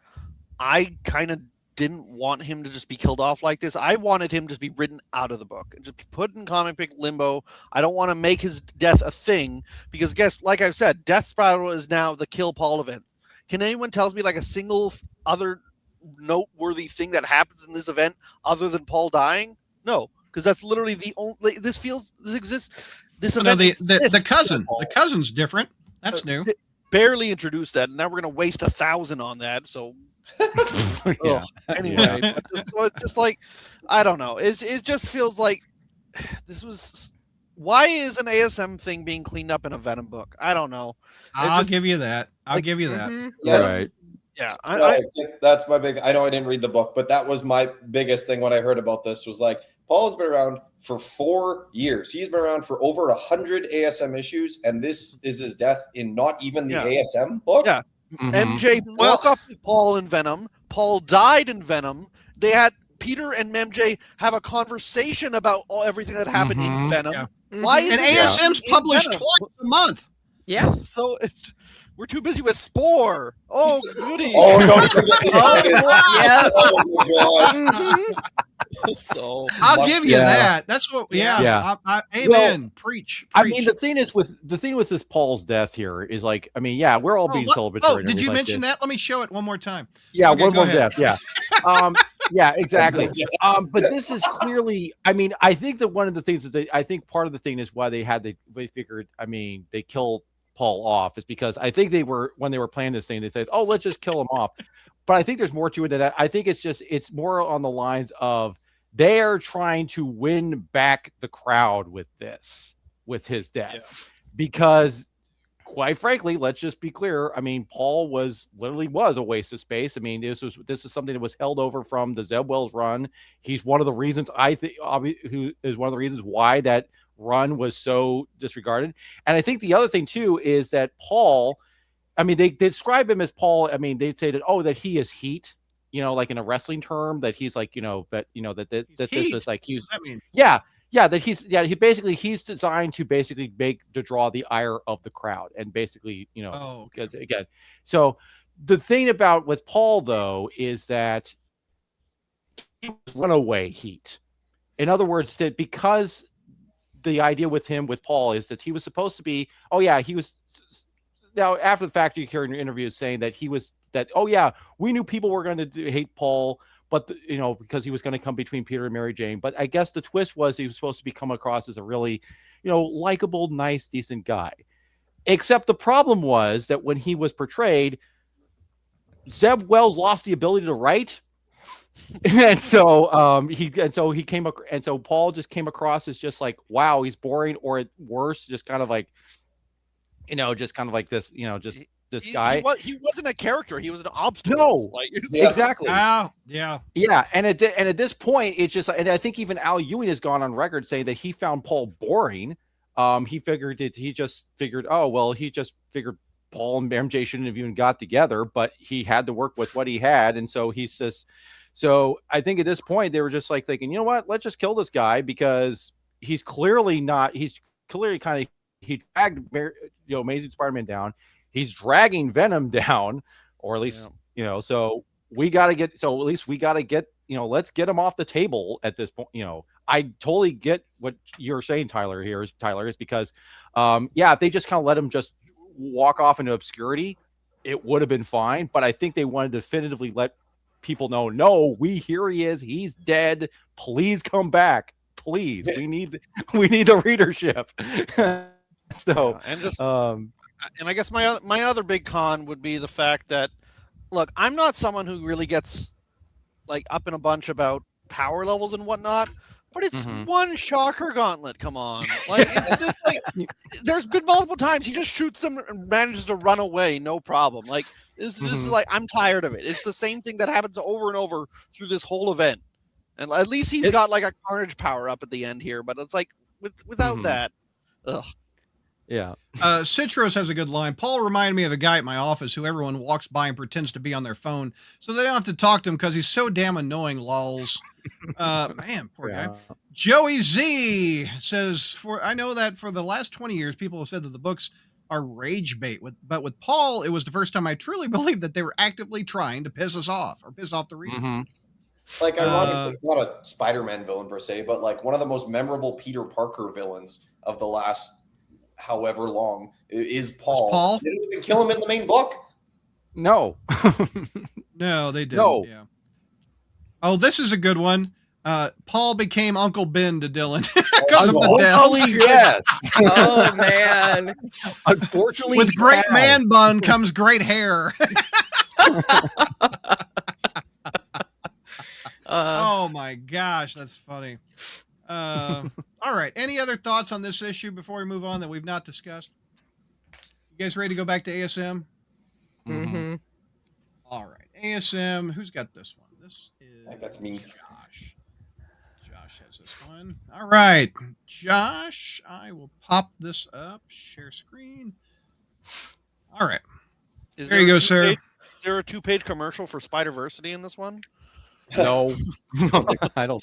I kind of didn't want him to just be killed off like this. I wanted him to just be written out of the book and just be put in comic book limbo. I don't want to make his death a thing because like I've said, Death Spiral is now the kill Paul event. Can anyone tell me like a single other noteworthy thing that happens in this event other than Paul dying? No, because that's literally the only. This exists. This event the cousin's different. That's new. Barely introduced that, and now we're going to waste 1,000 on that. So, Yeah. anyway, it's just like I don't know. It just feels like this was. Why is an ASM thing being cleaned up in a Venom book? I don't know. I'll give you that. I'll give you that. Yes. Right. Yeah, that's my big. I know I didn't read the book, but that was my biggest thing when I heard about this. Was like Paul's been around for 4 years. He's been around for over 100 ASM issues, and this is his death in not even the ASM book. Yeah, MJ broke up with Paul in Venom. Paul died in Venom. They had Peter and MJ have a conversation about everything that happened in Venom. Yeah. Why is and ASM's published twice a month? Yeah. So we're too busy with Spore. Oh, goody. Oh, don't forget Yeah. Oh my God. So I'll give you that. That's what. Yeah. Amen. Preach. I mean, the thing with this Paul's death here is like, I mean, yeah, we're all being celebratory. Oh, did you mention that? Let me show it one more time. Yeah, Okay, one more ahead. death. Yeah. Yeah, exactly. But this is clearly, I mean, I think that one of the things that I think part of the thing is why they figured, I mean, they killed Paul off is because I think when they were planning this thing, they said, oh, let's just kill him off. But I think there's more to it than that. I think it's more on the lines of they're trying to win back the crowd with his death, because quite frankly, let's just be clear. I mean, Paul was a waste of space. I mean, this is something that was held over from the Zeb Wells run. He's one of the reasons who is one of the reasons why that run was so disregarded. And I think the other thing too is that Paul, I mean, they describe him as Paul. I mean, they say that he is heat, like in a wrestling term, that he's like, that this is like he's. He's designed to basically to draw the ire of the crowd, and basically, because again, so the thing about with Paul though is that he was runaway heat. In other words, that because the idea with Paul is that he was supposed to be, he was. Now after the fact, you hear in your interviews saying that we knew people were going to hate Paul, but because he was going to come between Peter and Mary Jane. But I guess the twist was he was supposed to be come across as a really, likable, nice, decent guy. Except the problem was that when he was portrayed, Zeb Wells lost the ability to write. and so Paul just came across as just like, wow, he's boring, or at worst, just kind of like, this, this guy. He wasn't a character. He was an obstacle. No, exactly. Yeah. And at this point, it's just, and I think even Al Ewing has gone on record saying that he found Paul boring. He just figured Paul and MJ shouldn't have even got together, but he had to work with what he had. And so I think at this point they were just like thinking, you know what, let's just kill this guy, because he dragged Amazing Spider-Man down. He's dragging Venom down, or at least, so at least we got to get, let's get him off the table at this point. I totally get what you're saying, Tyler, is because, if they just kind of let him just walk off into obscurity, it would have been fine. But I think they wanted to definitively let people know, no, here he is. He's dead. Please come back. Please. We need the readership. And I guess my other big con would be the fact that, look, I'm not someone who really gets like up in a bunch about power levels and whatnot, but it's one shocker gauntlet. Come on, like it's just like there's been multiple times he just shoots them and manages to run away, no problem. Like this is like, I'm tired of it. It's the same thing that happens over and over through this whole event, and at least he's got like a Carnage power up at the end here, but it's like without that, ugh. Yeah. Citros has a good line. Paul reminded me of a guy at my office who everyone walks by and pretends to be on their phone, so they don't have to talk to him because he's so damn annoying. Lols. Man, poor guy. Joey Z says, I know that for the last 20 years, people have said that the books are rage bait, but with Paul, it was the first time I truly believed that they were actively trying to piss us off or piss off the reader. Like, ironically, not a Spider-Man villain per se, but like one of the most memorable Peter Parker villains of the last however long is Paul. Paul? They didn't even kill him in the main book. No. No, they didn't. No. Yeah. Oh, this is a good one. Paul became Uncle Ben to Dylan because of the death. Unfortunately, yes. Oh man. Unfortunately, With great yeah. man bun comes great hair. Oh my gosh, that's funny. All right. Any other thoughts on this issue before we move on that we've not discussed? You guys ready to go back to ASM? Mm-hmm. All right. ASM, who's got this one? This is I think that's me. Josh. Josh has this one. All right. Josh, I will pop this up. Share screen. All right. There you go, sir. Is there a 2-page commercial for Spider-Versity in this one? No. I don't.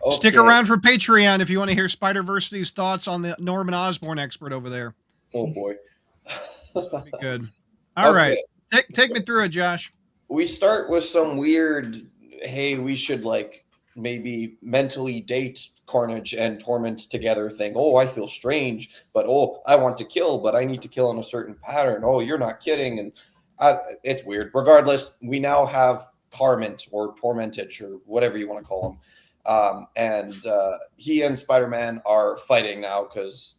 Stick around for Patreon if you want to hear Spider-Versity's thoughts on the Norman Osborn expert over there. Oh boy. That'd be good. All right. Take me through it, Josh. We start with some weird, hey, we should like maybe mentally date Carnage and Torment together thing. Oh, I feel strange, but oh, I want to kill, but I need to kill in a certain pattern. Oh, you're not kidding. And it's weird. Regardless, we now have Torment or Tormentage or whatever you want to call him. And he and Spider-Man are fighting now because,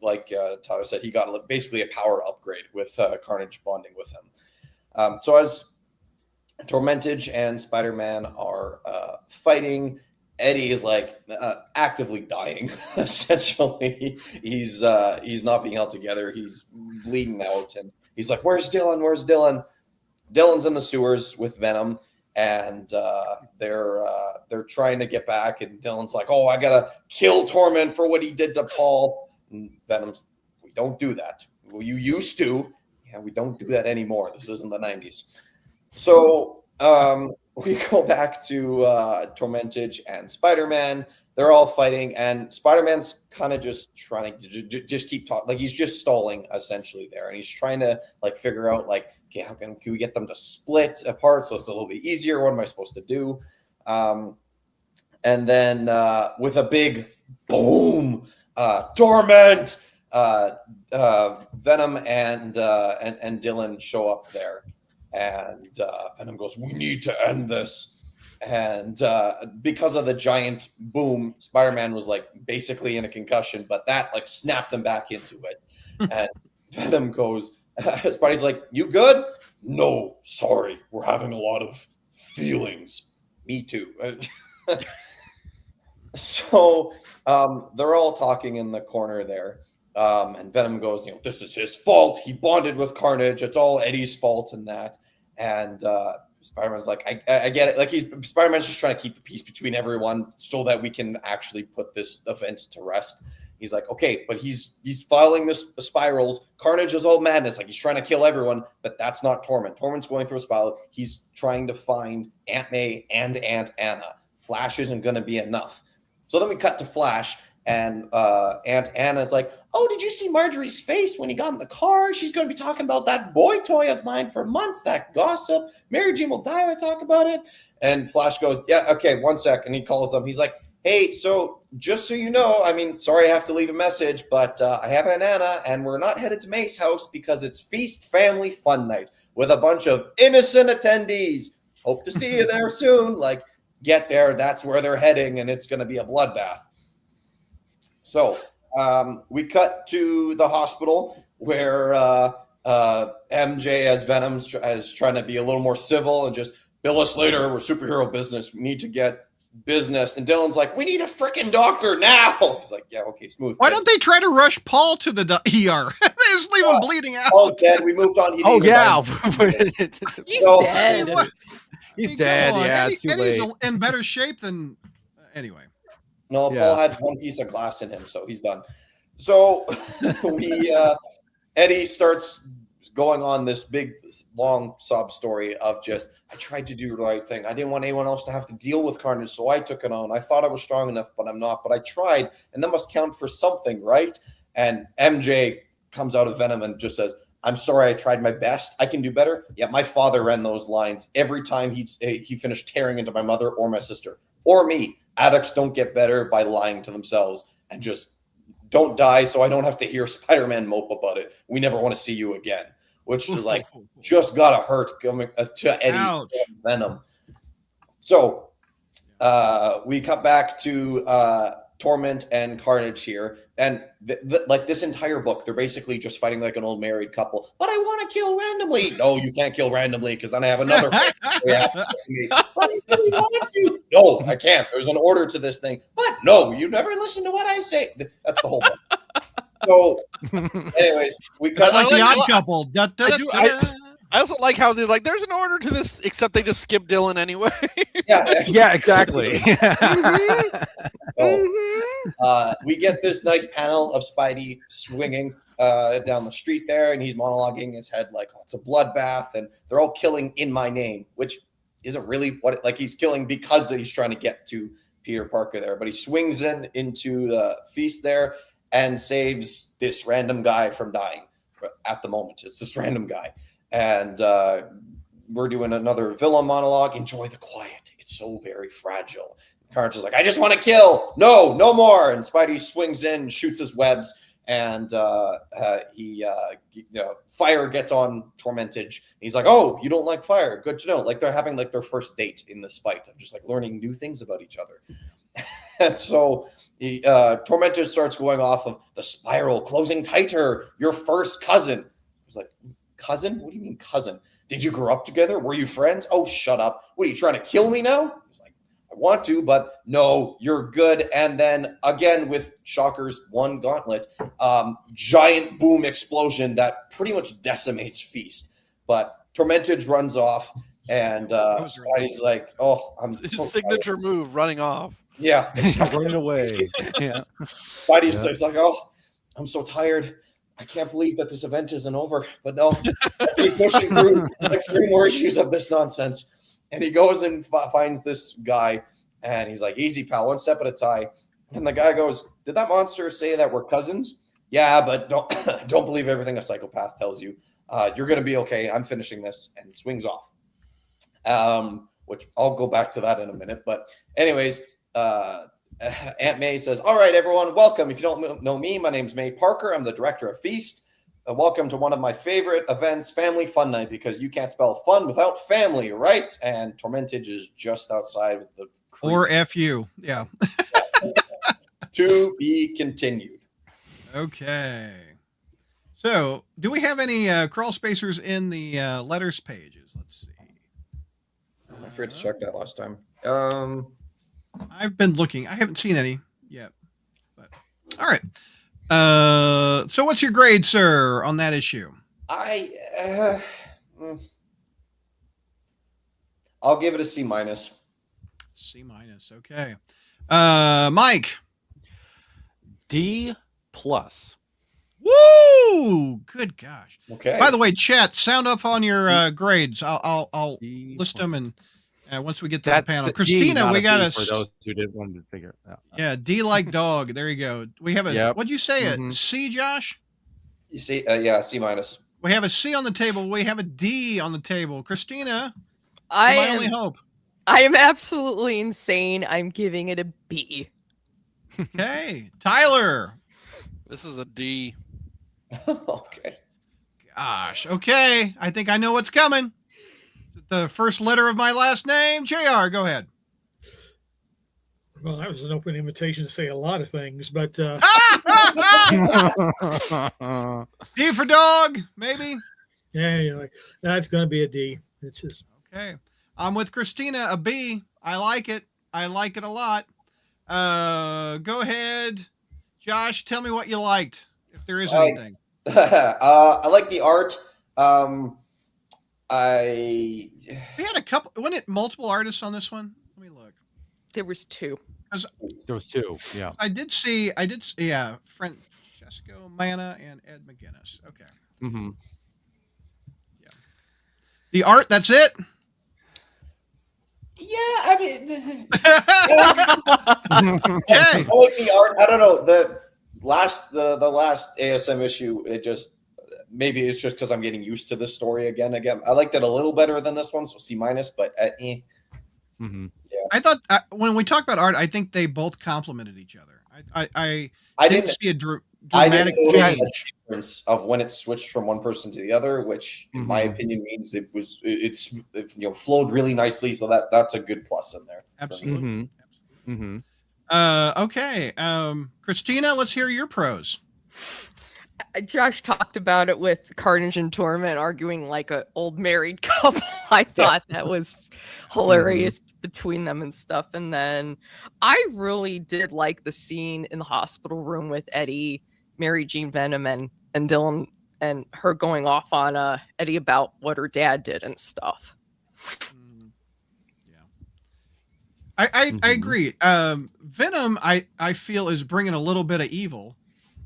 like Tyler said, he got basically a power upgrade with Carnage bonding with him. So as Tormentage and Spider-Man are fighting, Eddie is like actively dying. Essentially, he's not being held together. He's bleeding out, and he's like, "Where's Dylan? Where's Dylan?" Dylan's in the sewers with Venom, and they're trying to get back. And Dylan's like, "Oh, I gotta kill Torment for what he did to Paul." And Venom's, "We don't do that. Well, you used to. Yeah, we don't do that anymore. This isn't the 90s." So we go back to Tormentage and Spider-Man. They're all fighting, and Spider-Man's kind of just trying to just keep talking. Like, he's just stalling essentially there, and he's trying to like figure out like, okay, how can we get them to split apart so it's a little bit easier? What am I supposed to do? And then with a big boom, Torment, Venom and Dylan show up there. And Venom goes, "We need to end this." And because of the giant boom, Spider-Man was like basically in a concussion, but that like snapped him back into it. And Venom goes, Spidey's like, "You good?" "No, sorry. We're having a lot of feelings." "Me too." So they're all talking in the corner there. And Venom goes, "This is his fault. He bonded with Carnage. It's all Eddie's fault and that." And Spider-Man's like, I get it. Like, Spider-Man's just trying to keep the peace between everyone so that we can actually put this event to rest. He's like, okay, but he's following this spirals. Carnage is all madness. Like, he's trying to kill everyone, but that's not Torment. Torment's going through a spiral. He's trying to find Aunt May and Aunt Anna. Flash isn't going to be enough. So then we cut to Flash. And Aunt Anna's like, "Oh, did you see Marjorie's face when he got in the car? She's going to be talking about that boy toy of mine for months, that gossip. Mary Jane will die when I talk about it." And Flash goes, "Yeah, okay, one sec." And he calls them. He's like, "Hey, so just so you know, I mean, sorry I have to leave a message, but I have Aunt Anna, and we're not headed to May's house because it's Feast Family Fun Night with a bunch of innocent attendees. Hope to see you there soon." Like, get there. That's where they're heading, and it's going to be a bloodbath. So we cut to the hospital where MJ as Venom is trying to be a little more civil and just, "Bill us later. We're superhero business. We need to get business." And Dylan's like, "We need a freaking doctor now." He's like, "Yeah, okay, smooth." Why don't they try to rush Paul to the ER? They just leave him bleeding out. Paul's dead. We moved on. Oh, yeah. He's So- dead. He's dead. Yeah, it's too Eddie's late. in better shape than anyway. No, Yeah. Paul had one piece of glass in him, so he's done. So Eddie starts going on this big, long sob story of just, "I tried to do the right thing. I didn't want anyone else to have to deal with Carnage, so I took it on. I thought I was strong enough, but I'm not. But I tried, and that must count for something, right?" And MJ comes out of Venom and just says, I'm sorry, I tried my best. I can do better. Yeah, my father ran those lines every time he finished tearing into my mother or my sister or me. Addicts don't get better by lying to themselves, and just don't die so I don't have to hear Spider-Man mope about it. We never want to see you again, which is like just gotta hurt coming to Eddie Venom. So we cut back to Torment and Carnage here, and like this entire book, they're basically just fighting like an old married couple. But I want to kill randomly. No, you can't kill randomly because then I have another. But I really want to. No, I can't. There's an order to this thing. But no, you never listen to what I say. That's the whole book. So, anyways, we cut like the Odd Couple. I also like how they're like, there's an order to this, except they just skip Dylan anyway. Yeah, exactly. We get this nice panel of Spidey swinging down the street there, and he's monologuing his head like, oh, it's a bloodbath, and they're all killing in my name, which isn't really what like he's killing because he's trying to get to Peter Parker there. But he swings into the feast there and saves this random guy from dying at the moment. It's this random guy. And we're doing another villain monologue. Enjoy the quiet. It's so very fragile. Carnage is like, I just want to kill. No, no more. And Spidey swings in, shoots his webs, and fire gets on Tormented. He's like, oh, you don't like fire. Good to know. Like they're having like their first date in this fight. I'm just like learning new things about each other. And so Tormented starts going off of the spiral closing tighter. Your first cousin. He's like, cousin? What do you mean cousin? Did you grow up together? Were you friends? Oh, shut up. What, are you trying to kill me now? He's like, I want to, but no, you're good. And then again with Shocker's one gauntlet, giant boom explosion that pretty much decimates Feast. But Tormented runs off, and Spidey's like, oh, I'm his so signature tired. move, running off. Yeah. Running away. Yeah. Spidey's like, oh, I'm so tired. I can't believe that this event isn't over, but no, keep pushing through like 3 more issues of this nonsense. And he goes and finds this guy, and he's like, easy, pal, one step at a time. And the guy goes, did that monster say that we're cousins? Yeah, but don't believe everything a psychopath tells you. You're going to be okay. I'm finishing this, and swings off. Which I'll go back to that in a minute. But anyways, Aunt May says, all right, everyone, welcome. If you don't know me, my name's May Parker. I'm the director of Feast. Welcome to one of my favorite events, Family Fun Night, because you can't spell fun without family, right? And Tormented is just outside with the creep. Or FU. Yeah. To be continued. Okay. So, do we have any crawl spacers in the letters pages? Let's see. I forgot to check that last time. I've been looking. I haven't seen any yet. But all right. So what's your grade, sir, on that issue? I'll give it a C minus. C minus. Okay. Mike. D plus. Woo! Good gosh. Okay. By the way, chat, sound up on your grades. I'll list them and once we get to the panel. Christina, we got a... For those who didn't want to figure it out. Yeah, D like dog. There you go. We have a... Yep. What'd you say? A C, Josh? You see, yeah, C minus. We have a C on the table. We have a D on the table. Christina, my only hope. I am absolutely insane. I'm giving it a B. Okay. Tyler. This is a D. Okay. Gosh. Okay. I think I know what's coming. The first letter of my last name. JR, go ahead. Well, that was an open invitation to say a lot of things, but D for dog, maybe. yeah, like, that's going to be a D. It's just okay. I'm with Christina, a B. I like it. I like it a lot. Go ahead, Josh. Tell me what you liked, if there is anything. I like the art. We had a couple. Wasn't it multiple artists on this one? Let me look. There was 2. There was 2. Yeah. I did see. Yeah, Francesco Manna and Ed McGuinness. Okay. Mm-hmm. Yeah. The art. That's it. Yeah, I mean, Okay. I like the art. I don't know the last ASM issue. It just maybe it's just because I'm getting used to this story again. I liked it a little better than this one, so C-, but Mm-hmm. yeah. I thought when we talk about art, I think they both complemented each other. I didn't see a dramatic change difference of when it switched from one person to the other, which in my opinion means it's flowed really nicely. So that's a good plus in there. Absolutely. Okay. Christina, let's hear your pros. Josh talked about it with Carnage and Torment arguing like an old married couple. I thought that was hilarious between them and stuff. And then I really did like the scene in the hospital room with Eddie, Mary Jane Venom, and Dylan, and her going off on Eddie about what her dad did and stuff. I agree. Venom, I feel, is bringing a little bit of evil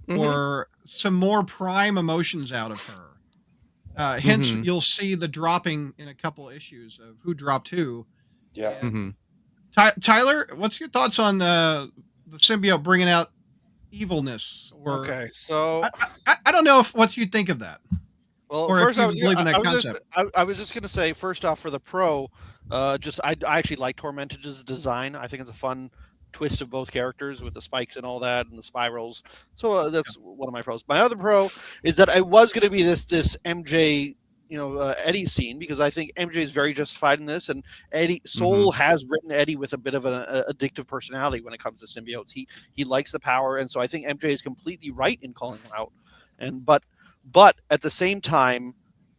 or some more prime emotions out of her. Hence, you'll see the dropping in a couple issues of who dropped who. Yeah. Tyler, what's your thoughts on the symbiote bringing out evilness? Okay, so I don't know what you think of that. Well, or first if you believe in that concept. I was just going to say, first off, for the pro, I actually like Tormentage's design. I think it's a fun twist of both characters with the spikes and all that and the spirals. So that's one of my pros. My other pro is that I was going to be this MJ, Eddie scene, because I think MJ is very justified in this, and Eddie Soul has written Eddie with a bit of an addictive personality when it comes to symbiotes. He likes the power, and so I think MJ is completely right in calling him out. But at the same time,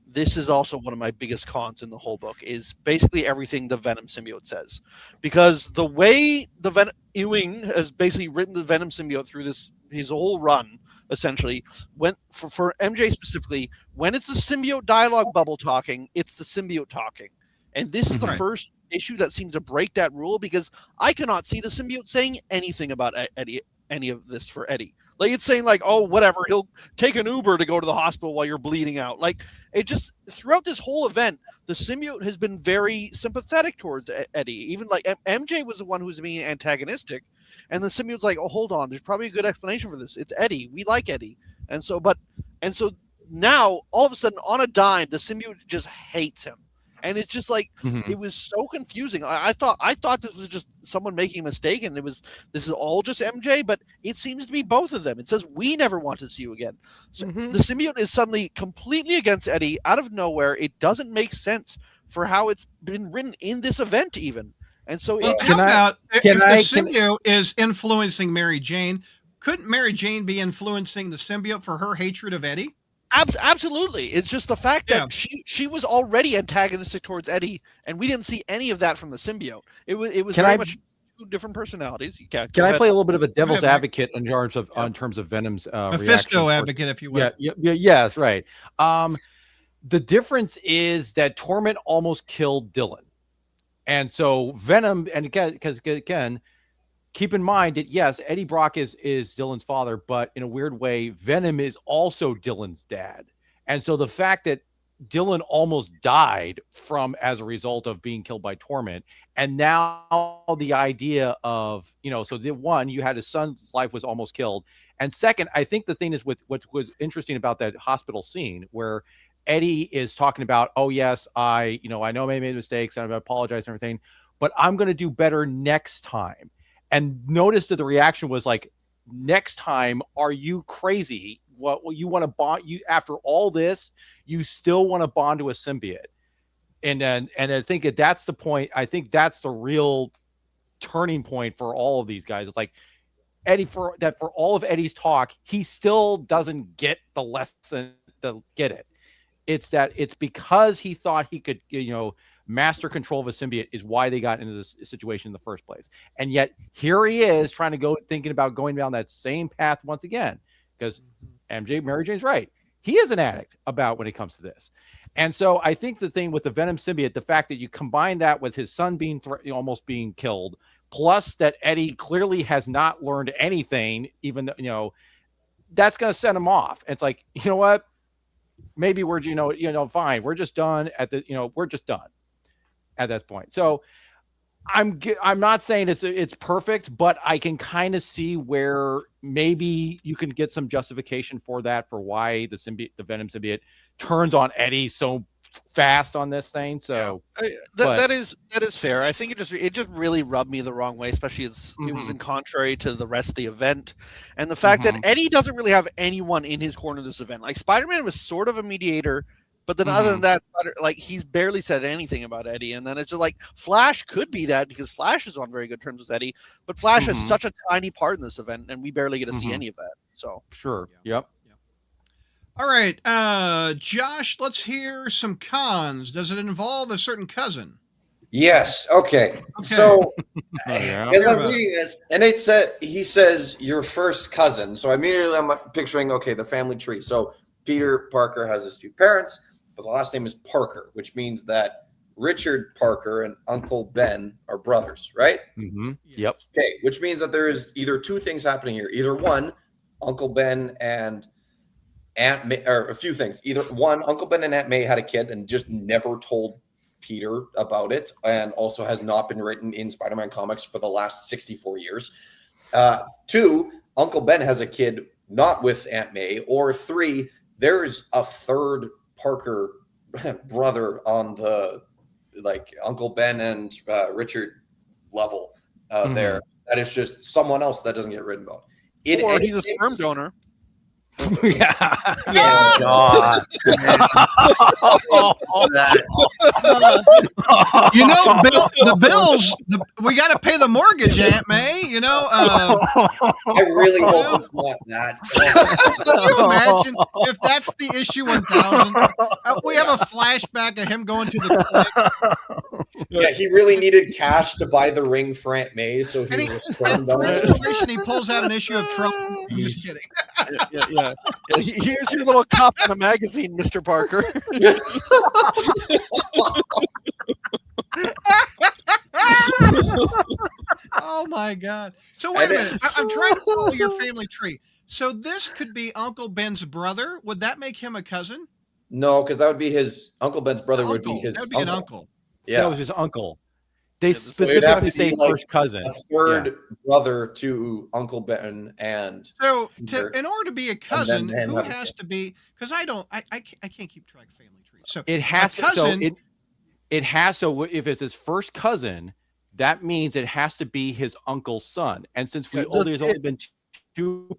this is also one of my biggest cons in the whole book, is basically everything the Venom symbiote says. Because the way Ewing has basically written the Venom symbiote through his whole run, essentially, for MJ specifically, when it's the symbiote dialogue bubble talking, it's the symbiote talking. And this is the first issue that seems to break that rule, because I cannot see the symbiote saying anything about Eddie, any of this for Eddie. Like, it's saying like, oh, whatever, he'll take an Uber to go to the hospital while you're bleeding out. Like, it just, throughout this whole event, the symbiote has been very sympathetic towards Eddie. Even like MJ was the one who was being antagonistic, and the symbiote's like, oh, hold on, there's probably a good explanation for this. It's Eddie. We like Eddie. And so now all of a sudden, on a dime, the symbiote just hates him. And it's just like, it was so confusing. I thought this was just someone making a mistake, and this is all just MJ, but it seems to be both of them. It says, we never want to see you again. So the symbiote is suddenly completely against Eddie out of nowhere. It doesn't make sense for how it's been written in this event even. And so if the symbiote is influencing Mary Jane, couldn't Mary Jane be influencing the symbiote for her hatred of Eddie? Absolutely. It's just the fact that she was already antagonistic towards Eddie, and we didn't see any of that from the symbiote. It was very much two different personalities. Can I play a little bit of a devil's advocate in terms of Venom's Mephisto advocate, if you will? Yes, right. The difference is that Torment almost killed Dylan, and so Venom, and again, keep in mind that yes, Eddie Brock is Dylan's father, but in a weird way, Venom is also Dylan's dad. And so the fact that Dylan almost died as a result of being killed by Torment, and now the idea of, so the one, you had his son's life was almost killed. And second, I think the thing is what was interesting about that hospital scene where Eddie is talking about, oh yes, I know I made mistakes and I apologize and everything, but I'm going to do better next time. And notice that the reaction was like, next time, are you crazy? What you want to bond? You after all this, you still want to bond to a symbiote? And I think that's the point. I think that's the real turning point for all of these guys. It's like Eddie, for all of Eddie's talk, he still doesn't get the lesson to get it. It's because he thought he could, master control of a symbiote is why they got into this situation in the first place. And yet here he is thinking about going down that same path once again, because Mary Jane's right. He is an addict when it comes to this. And so I think the thing with the Venom symbiote, the fact that you combine that with his son being almost being killed, plus that Eddie clearly has not learned anything, even though, that's going to set him off. It's like, you know what? Maybe we're, fine. We're just done we're just done at this point. So I'm not saying it's perfect, but I can kind of see where maybe you can get some justification for that, for why the Venom symbiote turns on Eddie so fast on this thing. So that is fair. I think it just really rubbed me the wrong way, especially as it was in contrary to the rest of the event, and the fact that Eddie doesn't really have anyone in his corner of this event. Like Spider-Man was sort of a mediator, but then other than that, like he's barely said anything about Eddie. And then it's just like Flash could be that, because Flash is on very good terms with Eddie, but Flash has such a tiny part in this event, and we barely get to see any of that. So sure, yep. All right, Josh, let's hear some cons. Does it involve a certain cousin? Yes. Okay. So, as I'm reading this, and he says your first cousin. So immediately I'm picturing, okay, the family tree. So Peter Parker has his two parents, but the last name is Parker, which means that Richard Parker and Uncle Ben are brothers, right? Yep. Okay, which means that there is either two things happening here. Either one, Uncle Ben and Aunt May, or a few things. Either one, Uncle Ben and Aunt May had a kid and just never told Peter about it, and also has not been written in Spider-Man comics for the last 64 years. Two, Uncle Ben has a kid not with Aunt May. Or three, there's a third Parker brother on the Uncle Ben and Richard level there. That is just someone else that doesn't get written about. Or he's a sperm donor. Yeah. Oh, God. You know, the bills, we got to pay the mortgage, Aunt May. You know, I really hope it's not that. Can you imagine if that's the issue 1000? We have a flashback of him going to the clinic. Yeah, he really needed cash to buy the ring for Aunt May, so he was sperm For donor. inspiration, he pulls out an issue of Trump. I'm just kidding. Yeah. Here's your little cop in a magazine, Mr. Parker. Oh my God! So wait a minute. I'm trying to follow your family tree. So this could be Uncle Ben's brother. Would that make him a cousin? No, because that would be his Uncle Ben's brother. Would be his. That would be an uncle. Yeah, That was his uncle. They so it'd have specifically to say be like first cousin. a third brother to Uncle Ben, and So Peter. in order to be a cousin, then who have a has kid. to be? Because I can't keep track of family trees. So It has a cousin. to. So it has. So if it's his first cousin, that means it has to be his uncle's son. And since there's only been two,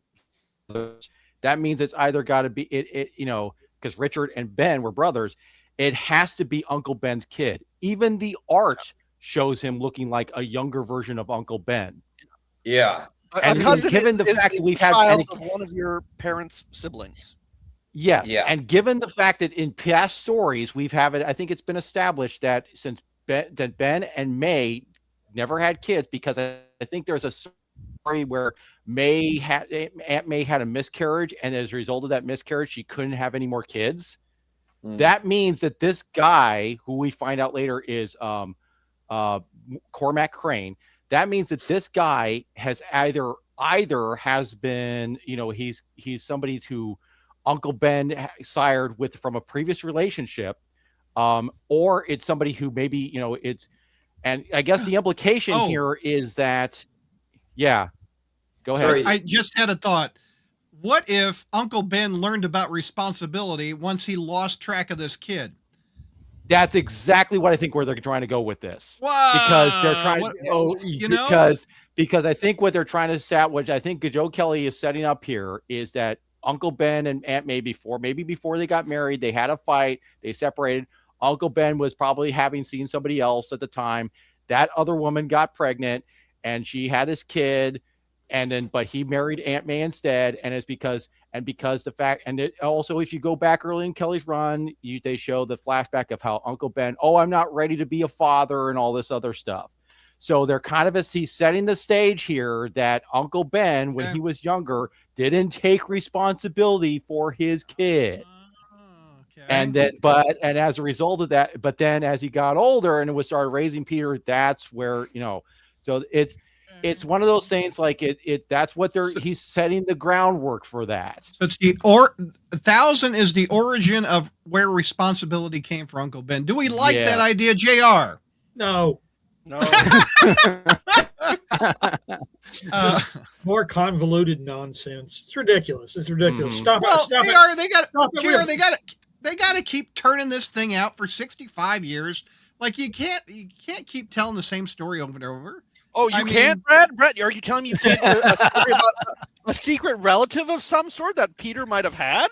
that means it's either got to be it. You know, because Richard and Ben were brothers, it has to be Uncle Ben's kid. Even the art shows him looking like a younger version of Uncle Ben. Yeah. A cousin given is the fact a that we've had child of one of your parents' siblings. Yes. Yeah. And given the fact that in past stories we've had it, I think it's been established that since Ben and May never had kids, because I think there's a story where Aunt May had a miscarriage, and as a result of that miscarriage, she couldn't have any more kids. That means that this guy, who we find out later is Cormac Crane, that means that this guy has either has been, you know, he's somebody who Uncle Ben sired with from a previous relationship, or it's somebody who maybe, you know, it's, and I guess the implication here is that, yeah, go ahead. Sorry. I just had a thought. What if Uncle Ben learned about responsibility once he lost track of this kid? That's exactly what I think where they're trying to go with this. Wow. Because they're trying because I think what they're trying to set, which I think Joe Kelly is setting up here, is that Uncle Ben and Aunt May maybe before they got married, they had a fight, they separated. Uncle Ben was probably having seen somebody else at the time. That other woman got pregnant and she had this kid, but he married Aunt May instead. And it's because the fact, and it also, if you go back early in Kelly's run, they show the flashback of how Uncle Ben, I'm not ready to be a father and all this other stuff. So they're kind of he's setting the stage here that Uncle Ben, when he was younger, didn't take responsibility for his kid. And as a result of that, but then as he got older and started raising Peter, that's where, you know, so it's one of those things like that's what he's setting the groundwork for that. So it's 1000 is the origin of where responsibility came for Uncle Ben. Do we like that idea, JR? No. No. More convoluted nonsense. It's ridiculous. It's ridiculous. Stop well, it. Stop they it. are. They got. Stop it. JR, they got to keep turning this thing out for 65 years. Like you can't keep telling the same story over and over. Oh, you can't, Brad? Brett, are you telling me you can't do a story about a secret relative of some sort that Peter might have had?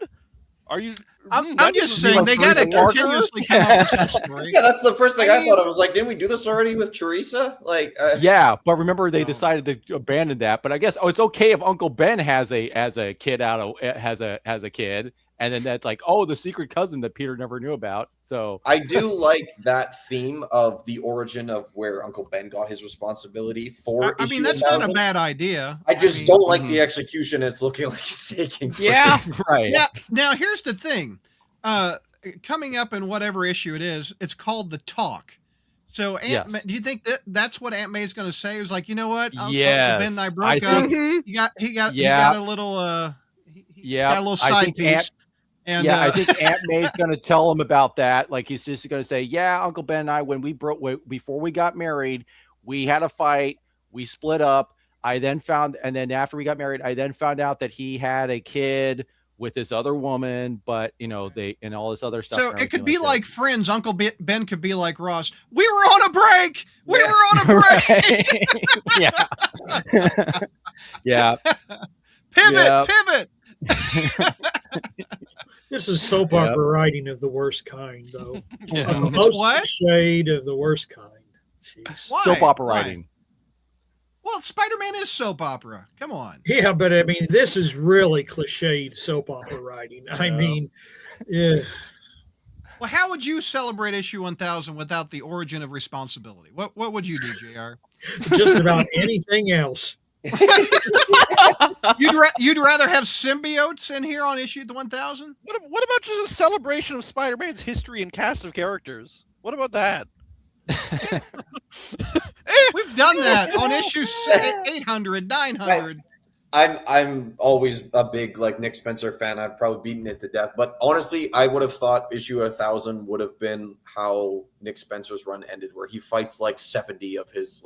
Are you? I'm just saying they got to continuously come up with some story. Yeah, that's the first thing I thought. I was like, didn't we do this already with Teresa? Like, yeah, but remember they decided to abandon that. But I guess it's okay if Uncle Ben has a kid has a kid, and then that's like, oh, the secret cousin that Peter never knew about. So I do like that theme of the origin of where Uncle Ben got his responsibility for. I mean, that's not a bad idea. I just don't like the execution. It's looking like he's taking. Yeah, right. Yeah. Now here's the thing. Coming up in whatever issue it is, it's called The Talk. So Aunt May, do you think that's what Aunt May is going to say? It was like, you know what? Uncle Ben and I broke up. He got a little he got a little side piece. I think Aunt May's going to tell him about that. Like he's just going to say, yeah, Uncle Ben and I, before we got married, we had a fight. We split up. And then after we got married, I then found out that he had a kid with this other woman, but and all this other stuff. So it could be like Friends. Uncle Ben could be like Ross. We were on a break. We were on a break. Yeah. Yeah. Pivot. This is soap opera writing of the worst kind, though. Yeah. Most shade of the worst kind. Jeez. Why? Soap opera writing. Well, Spider-Man is soap opera. Come on. Yeah, but I mean, this is really cliched soap opera writing. I mean, yeah. Well, how would you celebrate issue 1000 without the origin of responsibility? What would you do, JR? Just about anything else. You'd rather have symbiotes in here on issue 1000? What about just a celebration of Spider-Man's history and cast of characters? What about that? We've done that on issue 800, 900. I'm always a big Nick Spencer fan. I've probably beaten it to death, but honestly, I would have thought issue 1000 would have been how Nick Spencer's run ended, where he fights 70 of his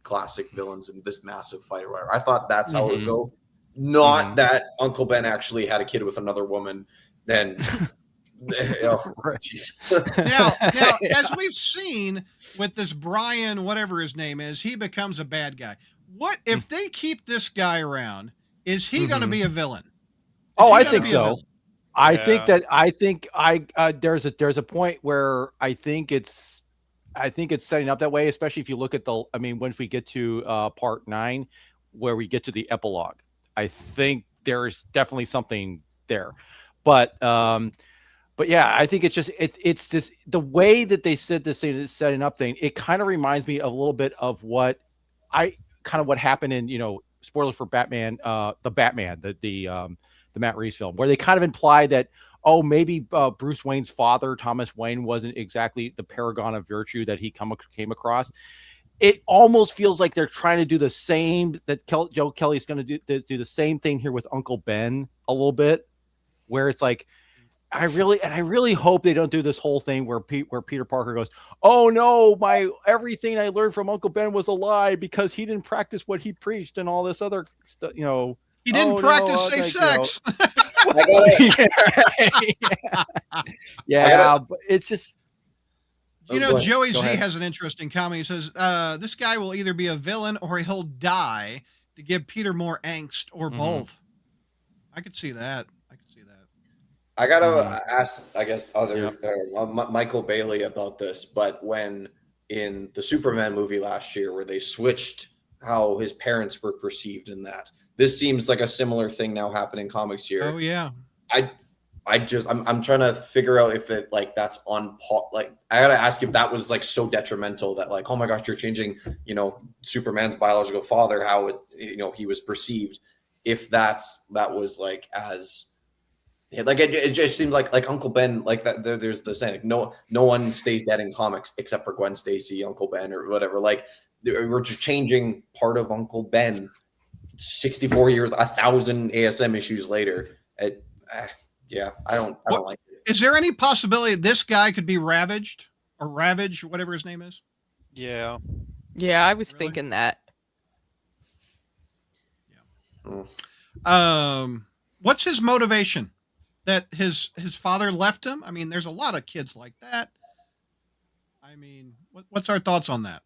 classic villains in this massive fight or whatever. I thought that's how it would go. Not that Uncle Ben actually had a kid with another woman. Then, now, as we've seen with this Brian, whatever his name is, he becomes a bad guy. What if they keep this guy around? Is he going to be a villain? I think so. I think there's a point where I think it's setting up that way, especially if you look at once we get to part 9, where we get to the epilogue, I think there's definitely something there. But yeah, I think it's just the way that they said this setting up thing. It kind of reminds me a little bit of what happened in spoilers for Batman, the Matt Reeves film, where they kind of imply that maybe Bruce Wayne's father, Thomas Wayne, wasn't exactly the paragon of virtue that he came across. It almost feels like they're trying to do the same that Joe Kelly's going to do the same thing here with Uncle Ben a little bit, where it's like, I really hope they don't do this whole thing where Peter Parker goes, oh no, everything I learned from Uncle Ben was a lie because he didn't practice what he preached and all this other stuff, He didn't practice safe sex. Yeah, but it's just. Joey Z has an interesting comment. He says, this guy will either be a villain or he'll die to give Peter more angst or both. I could see that. I gotta ask, I guess, Michael Bailey about this, but when in the Superman movie last year, where they switched how his parents were perceived in that, this seems like a similar thing now happening in comics here. Oh yeah. I'm trying to figure out if it that's on par. I gotta ask if that was so detrimental that oh my gosh, you're changing Superman's biological father, how it he was perceived. If that was as it just seemed like Uncle Ben that there's the saying no one stays dead in comics except for Gwen Stacy, Uncle Ben, or whatever. We're just changing part of Uncle Ben 64 years, 1,000 ASM issues later. Yeah, I don't like it. Is there any possibility this guy could be Ravaged or Ravage, whatever his name is? Yeah. Yeah, I was Really? thinking that. What's his motivation? That his father left him? I mean, there's a lot of kids like that. I mean, what's our thoughts on that?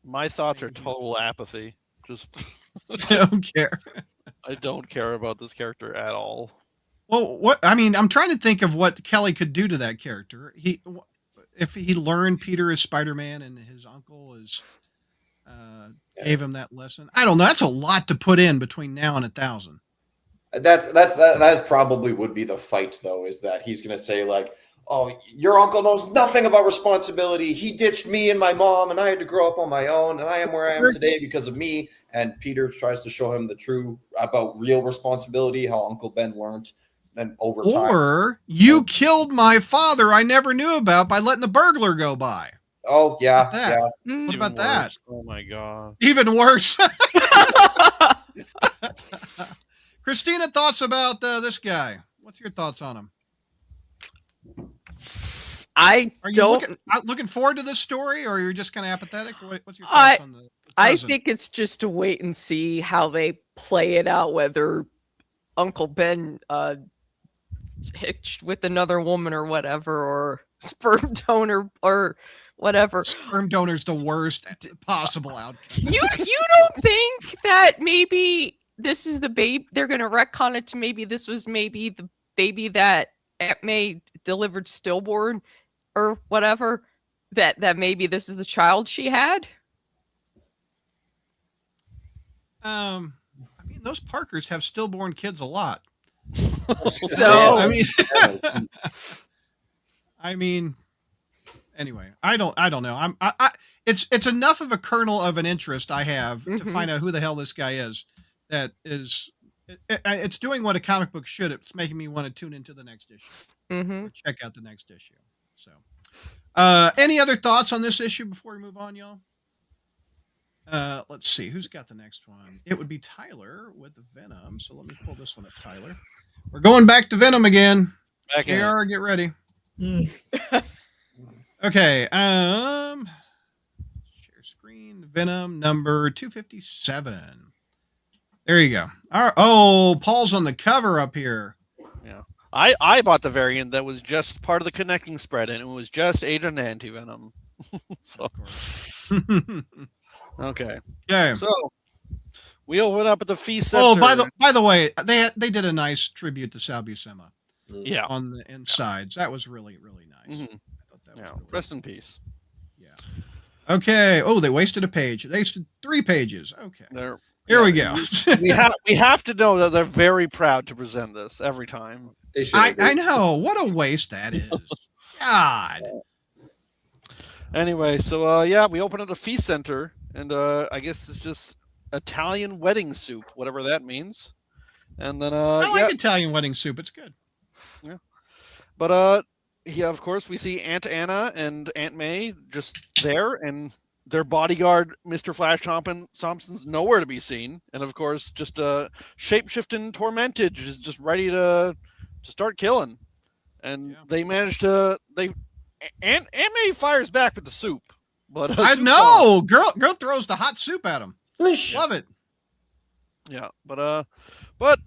My thoughts are total apathy. Just I don't care. I don't care about this character at all. Well, I mean, I'm trying to think of what Kelly could do to that character. If he learned Peter is Spider-Man and his uncle is gave him that lesson. I don't know. That's a lot to put in between now and 1,000. That probably would be the fight, though, is that he's going to say, like, oh, your uncle knows nothing about responsibility. He ditched me and my mom, and I had to grow up on my own, and I am where I am today because of me. And Peter tries to show him the true about real responsibility, how Uncle Ben learned, and over time. Or you killed my father I never knew about by letting the burglar go by. Oh, yeah, yeah. Mm. What about that? Oh my god. Even worse. Christina, thoughts about this guy? What's your thoughts on him? I Are you don't. looking forward to this story, or you're just kind of apathetic? What's your thoughts on the I cousin? think it's just to wait and see how they play it out, whether Uncle Ben hitched with another woman or whatever, or sperm donor or whatever. Sperm donor's the worst possible outcome. You don't think that maybe this is the baby? They're going to retcon it to maybe this was maybe the baby that Aunt May delivered stillborn or whatever, that maybe this is the child she had? I mean, those Parkers have stillborn kids a lot. So I mean, anyway, I don't know. It's enough of a kernel of an interest I have to find out who the hell this guy is. That is, it's doing what a comic book should. It's making me want to tune into the next issue. Or check out the next issue. So, any other thoughts on this issue before we move on, y'all? Let's see who's got the next one. It would be Tyler with the Venom. So let me pull this one up, Tyler. We're going back to Venom again. Back in. JR, get ready. Okay. Share screen. Venom number 257. There you go. All right. Oh, Paul's on the cover up here. Yeah. I bought the variant that was just part of the connecting spread, and it was just Agent Anti-Venom. So, okay. Okay. So we open up at the Fee Center. Oh, by the way, they did a nice tribute to Sal Buscema. Yeah. On the insides. That was really, really nice. Mm-hmm. I thought that was Yeah. really Rest in peace. Yeah. Okay. Oh, they wasted a page. They wasted 3 pages. Okay. Here we go. we have to know that they're very proud to present this every time. I know. What a waste that is. God. Anyway, so yeah, we open up the Fee Center, and I guess it's just Italian wedding soup, whatever that means. And then I like Italian wedding soup. It's good. Yeah. But yeah, of course, we see Aunt Anna and Aunt May just there, and their bodyguard, Mr. Flash Thompson's nowhere to be seen. And of course, just shape-shifting Tormented is just ready to start killing. And they manage to Aunt May fires back with the soup. But I know. Girl throws the hot soup at him. Love it. Yeah, but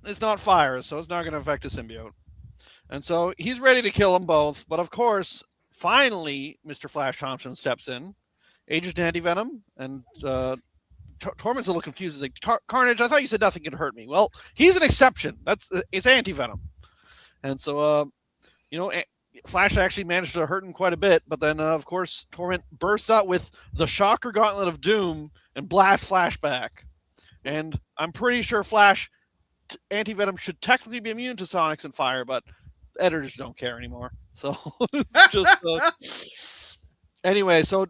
it's not fire, so it's not going to affect the symbiote. And so he's ready to kill them both. But of course, finally, Mr. Flash Thompson steps in. Agent Anti-Venom, and Torment's a little confused. He's like, Carnage, I thought you said nothing could hurt me. Well, he's an exception. It's Anti-Venom. And so, Flash actually managed to hurt him quite a bit. But then, of course, Torment bursts out with the Shocker Gauntlet of Doom and blasts Flash back. And I'm pretty sure Flash Anti-Venom should technically be immune to sonics and fire, but editors don't care anymore. So it's just... Anyway, so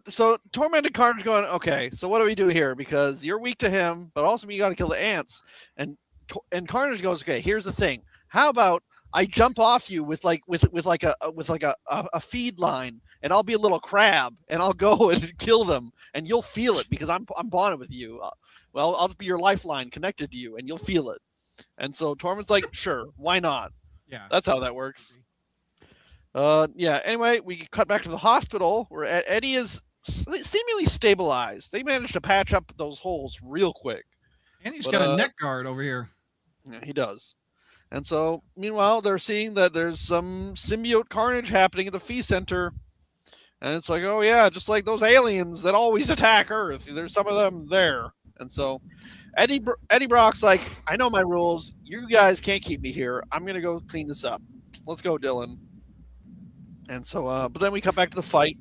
Torment and Carnage going, okay, so what do we do here? Because you're weak to him, but also you got to kill the ants. And Carnage goes, okay, here's the thing. How about I jump off you with a feed line, and I'll be a little crab, and I'll go and kill them, and you'll feel it because I'm bonded with you. Well, I'll just be your lifeline connected to you, and you'll feel it. And so Torment's like, sure, why not? Yeah, that's how that works. Yeah. Anyway, we cut back to the hospital where Eddie is seemingly stabilized. They managed to patch up those holes real quick. And he's got a neck guard over here. Yeah, he does. And so, meanwhile, they're seeing that there's some symbiote carnage happening at the Fee Center. And it's like, oh, yeah, just like those aliens that always attack Earth. There's some of them there. And so Eddie Brock's like, I know my rules. You guys can't keep me here. I'm going to go clean this up. Let's go, Dylan. And so, but then we come back to the fight.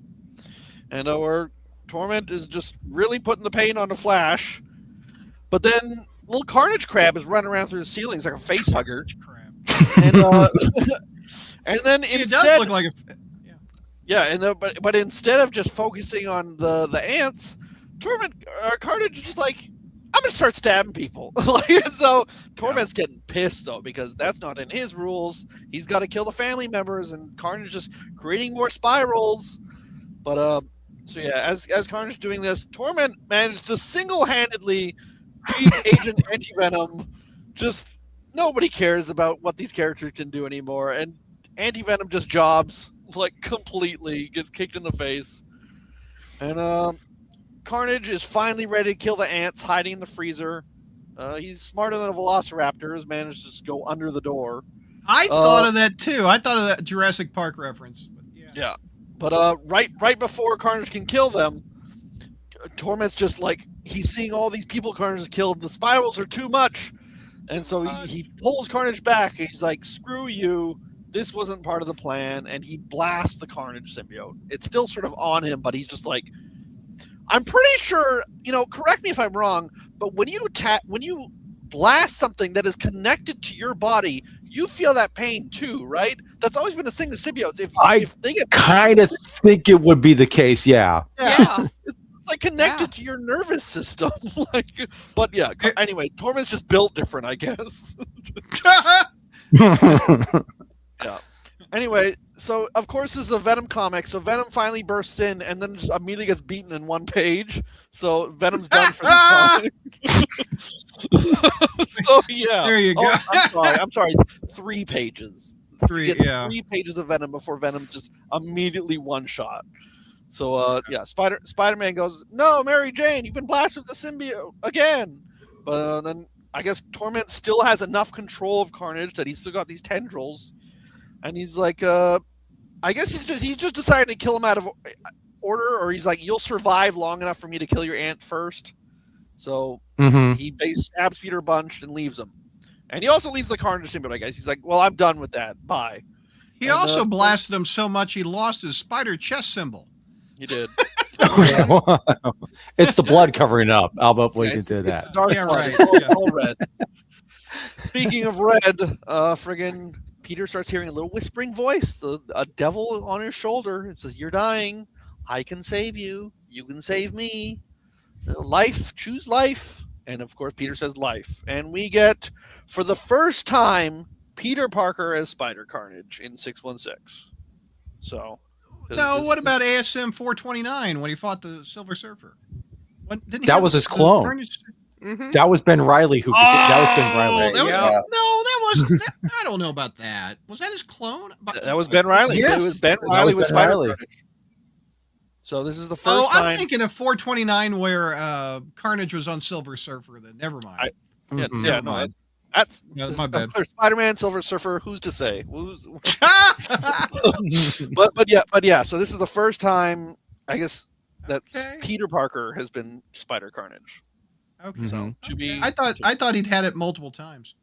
And our Torment is just really putting the pain on the Flash. But then little Carnage Crab is running around through the ceilings like a face hugger. And, and then it does look like a... Yeah, and but instead of just focusing on the ants, Carnage is just like, I'm gonna start stabbing people. So Torment's getting pissed though, because that's not in his rules. He's got to kill the family members, and Carnage just creating more spirals. But so yeah, as Carnage doing this, Torment managed to single-handedly beat Agent Anti-Venom. Just nobody cares about what these characters can do anymore, and Anti-Venom just jobs. Like completely gets kicked in the face, and Carnage is finally ready to kill the ants hiding in the freezer. He's smarter than a velociraptor, has managed to just go under the door. I thought of that too. I thought of that Jurassic Park reference. Yeah, but right before Carnage can kill them, Torment's just like, he's seeing all these people Carnage has killed. The spirals are too much, and so he pulls Carnage back. And he's like, screw you. This wasn't part of the plan, and he blasts the Carnage symbiote. It's still sort of on him, but he's just like, I'm pretty sure, correct me if I'm wrong, but when you blast something that is connected to your body, you feel that pain too, right? That's always been a thing with symbiotes. If they get kind of think it would be the case, yeah. It's like connected to your nervous system. But yeah, anyway, Torment's just built different, I guess. Yeah. Anyway, so of course this is a Venom comic, so Venom finally bursts in and then just immediately gets beaten in one page. So Venom's done for this comic. So yeah. There you go. I'm sorry. 3 pages. 3 pages of Venom before Venom just immediately one shot. So yeah, Spider-Man goes, "No, Mary Jane, you've been blasted with the symbiote again." But then I guess Torment still has enough control of Carnage that he's still got these tendrils. And he's like, I guess he's just decided to kill him out of order, or he's like, you'll survive long enough for me to kill your aunt first. So he stabs Peter a bunch and leaves him. And he also leaves the Carnage symbiote, I guess. He's like, well, I'm done with that. Bye. He also blasted him so much he lost his spider chest symbol. He did. It's the blood covering up. I'll we can do that. Dark right. All red. Speaking of red, friggin' Peter starts hearing a little whispering voice, a devil on his shoulder. It says, "You're dying. I can save you. You can save me. Life, choose life." And of course, Peter says life. And we get, for the first time, Peter Parker as Spider Carnage in 616. So, no, what about ASM 429 when he fought the Silver Surfer? That was his clone. That was Ben Reilly who. That was Ben Reilly. I don't know about that. Was that his clone? That was Ben Reilly. Yes. It was Ben Reilly with Spider Carnage. So this is the first time. I'm thinking of 429 where Carnage was on Silver Surfer. Then never mind. That's my bad. Spider-Man, Silver Surfer. Who's to say? but yeah. So this is the first time, I guess, that Peter Parker has been Spider Carnage. Okay. So to be, I thought he'd had it multiple times.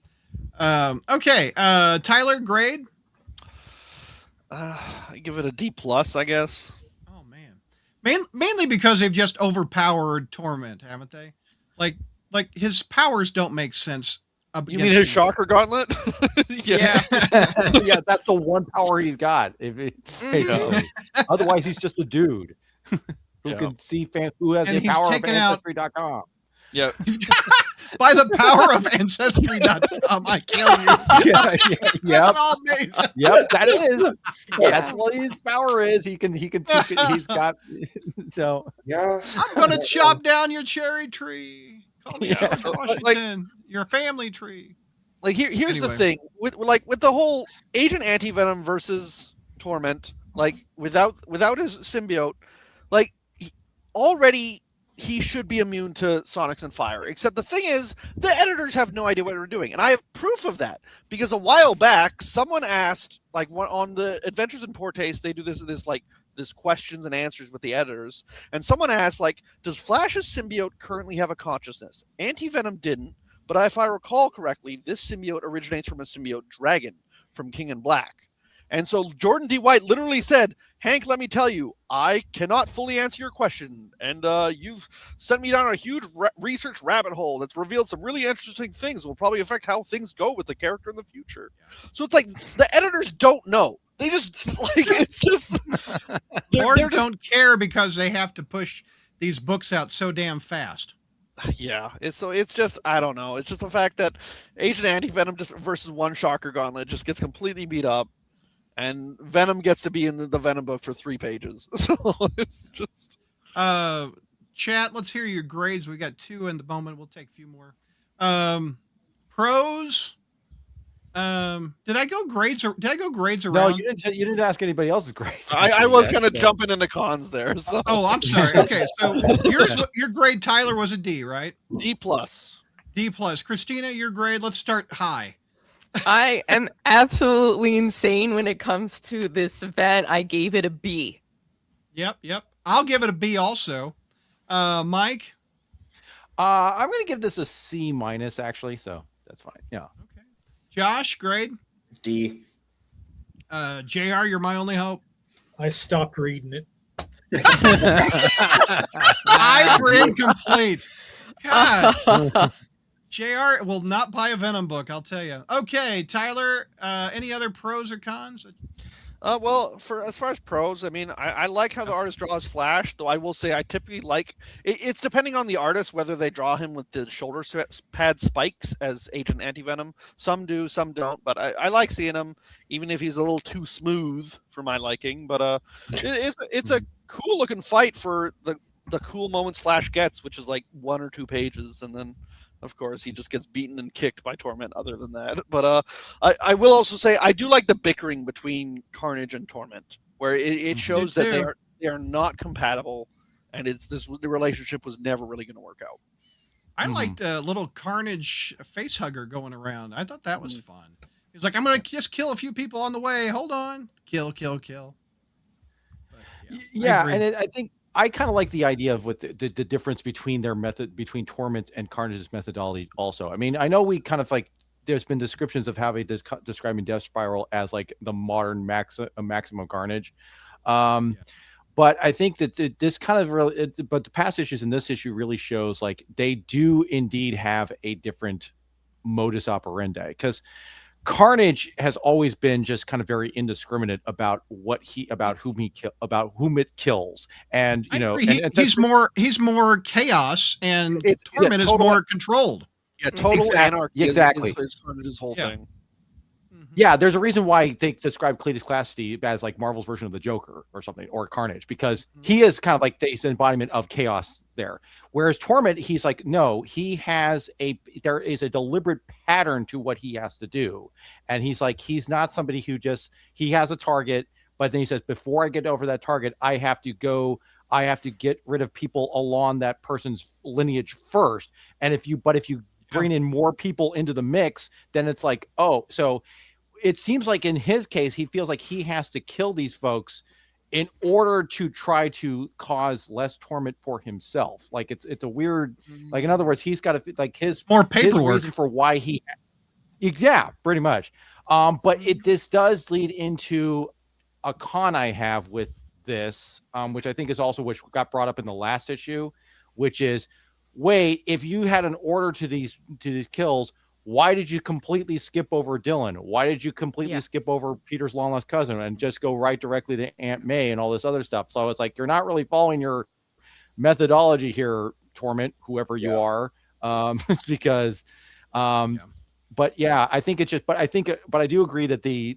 Okay. Tyler, grade? I give it a D+, I guess. Oh man. Mainly because they've just overpowered Torment, haven't they? Like his powers don't make sense. You mean his shocker gauntlet? Yeah. Yeah, that's the one power he's got. Otherwise, he's just a dude who can see who has the power of Ancestry.com. Yeah. By the power of Ancestry.com, I kill you. Yeah. That's all amazing. Yep, that is. That's what his power is. He's got. So. Yeah. I'm gonna chop down your cherry tree. Call me George Washington. Your family tree. Like here's the thing with the whole Agent Anti-Venom versus Torment. Like without his symbiote, like already he should be immune to sonics and fire. Except the thing is, the editors have no idea what they're doing, and I have proof of that because a while back, someone asked, like, on the Adventures in Poor Taste, they do this questions and answers with the editors, and someone asked, like, does Flash's symbiote currently have a consciousness? Anti-Venom didn't, but if I recall correctly, this symbiote originates from a symbiote dragon from King in Black. And so Jordan D. White literally said, Hank, let me tell you, I cannot fully answer your question. And you've sent me down a huge research rabbit hole that's revealed some really interesting things that will probably affect how things go with the character in the future. So it's like the editors don't know. They just, like, it's just... Or don't care because they have to push these books out so damn fast. Yeah, it's just, I don't know. It's just the fact that Agent Anti-Venom just versus one Shocker Gauntlet just gets completely beat up. And Venom gets to be in the Venom book for 3 pages. So it's just... Chat, let's hear your grades. We got 2 in the moment. We'll take a few more. Pros. Did I go grades around? No, you didn't ask anybody else's grades. I was kind of jumping into cons there. So. Oh, I'm sorry. Okay, so your grade, Tyler, was a D, right? D+. D+. Christina, your grade, let's start high. I am absolutely insane when it comes to this event. I gave it a B. Yep. I'll give it a B also. Mike? I'm going to give this a C- actually, so that's fine. Yeah. Okay. Josh, grade? D. JR, you're my only hope. I stopped reading it. I for incomplete. God. JR will not buy a Venom book, I'll tell you. Okay, Tyler, any other pros or cons? Well, as far as pros, I mean, I like how the artist draws Flash, though I will say I typically like... It's depending on the artist, whether they draw him with the shoulder pad spikes as Agent Anti-Venom. Some do, some don't, but I like seeing him, even if he's a little too smooth for my liking. But it's a cool-looking fight for the cool moments Flash gets, which is like 1 or 2 pages, and then... Of course, he just gets beaten and kicked by Torment other than that. But I will also say I do like the bickering between Carnage and Torment, where it shows that they are not compatible, and the relationship was never really going to work out. I liked a little Carnage face hugger going around. I thought that was fun. He's like, I'm going to just kill a few people on the way. Hold on. Kill. But, yeah, and I think I kind of like the idea of what the difference between between Torment and Carnage's methodology also. I mean, I know we kind of like, there's been descriptions of how describing Death Spiral as like the modern Maximum Carnage. But I think that this kind of but the past issues in this issue really shows like they do indeed have a different modus operandi, because Carnage has always been just kind of very indiscriminate about whom it kills, and he's more chaos, and Torment is more controlled. Yeah, total anarchy. Exactly, is Carnage's whole thing. Yeah, there's a reason why they describe Cletus Cassidy as like Marvel's version of the Joker or something, or Carnage, because he is kind of like the embodiment of chaos there. Whereas Torment, he's like, no, there is a deliberate pattern to what he has to do. And he's like, he's not somebody who he has a target, but then he says, before I get over that target, I have to get rid of people along that person's lineage first. And if you bring in more people into the mix, then it's like, oh, so it seems like in his case, he feels like he has to kill these folks in order to try to cause less torment for himself. Like it's a weird, like, in other words, he's got to like his more paperwork his reason for why yeah, pretty much. But this does lead into a con I have with this, which I think is also which got brought up in the last issue, which is, wait, if you had an order to these kills, why did you completely skip over Dylan? Why did you completely skip over Peter's long lost cousin and just go right directly to Aunt May and all this other stuff? So it's like, you're not really following your methodology here, Torment, whoever you are, because, but yeah, I think it's just, but I do agree that the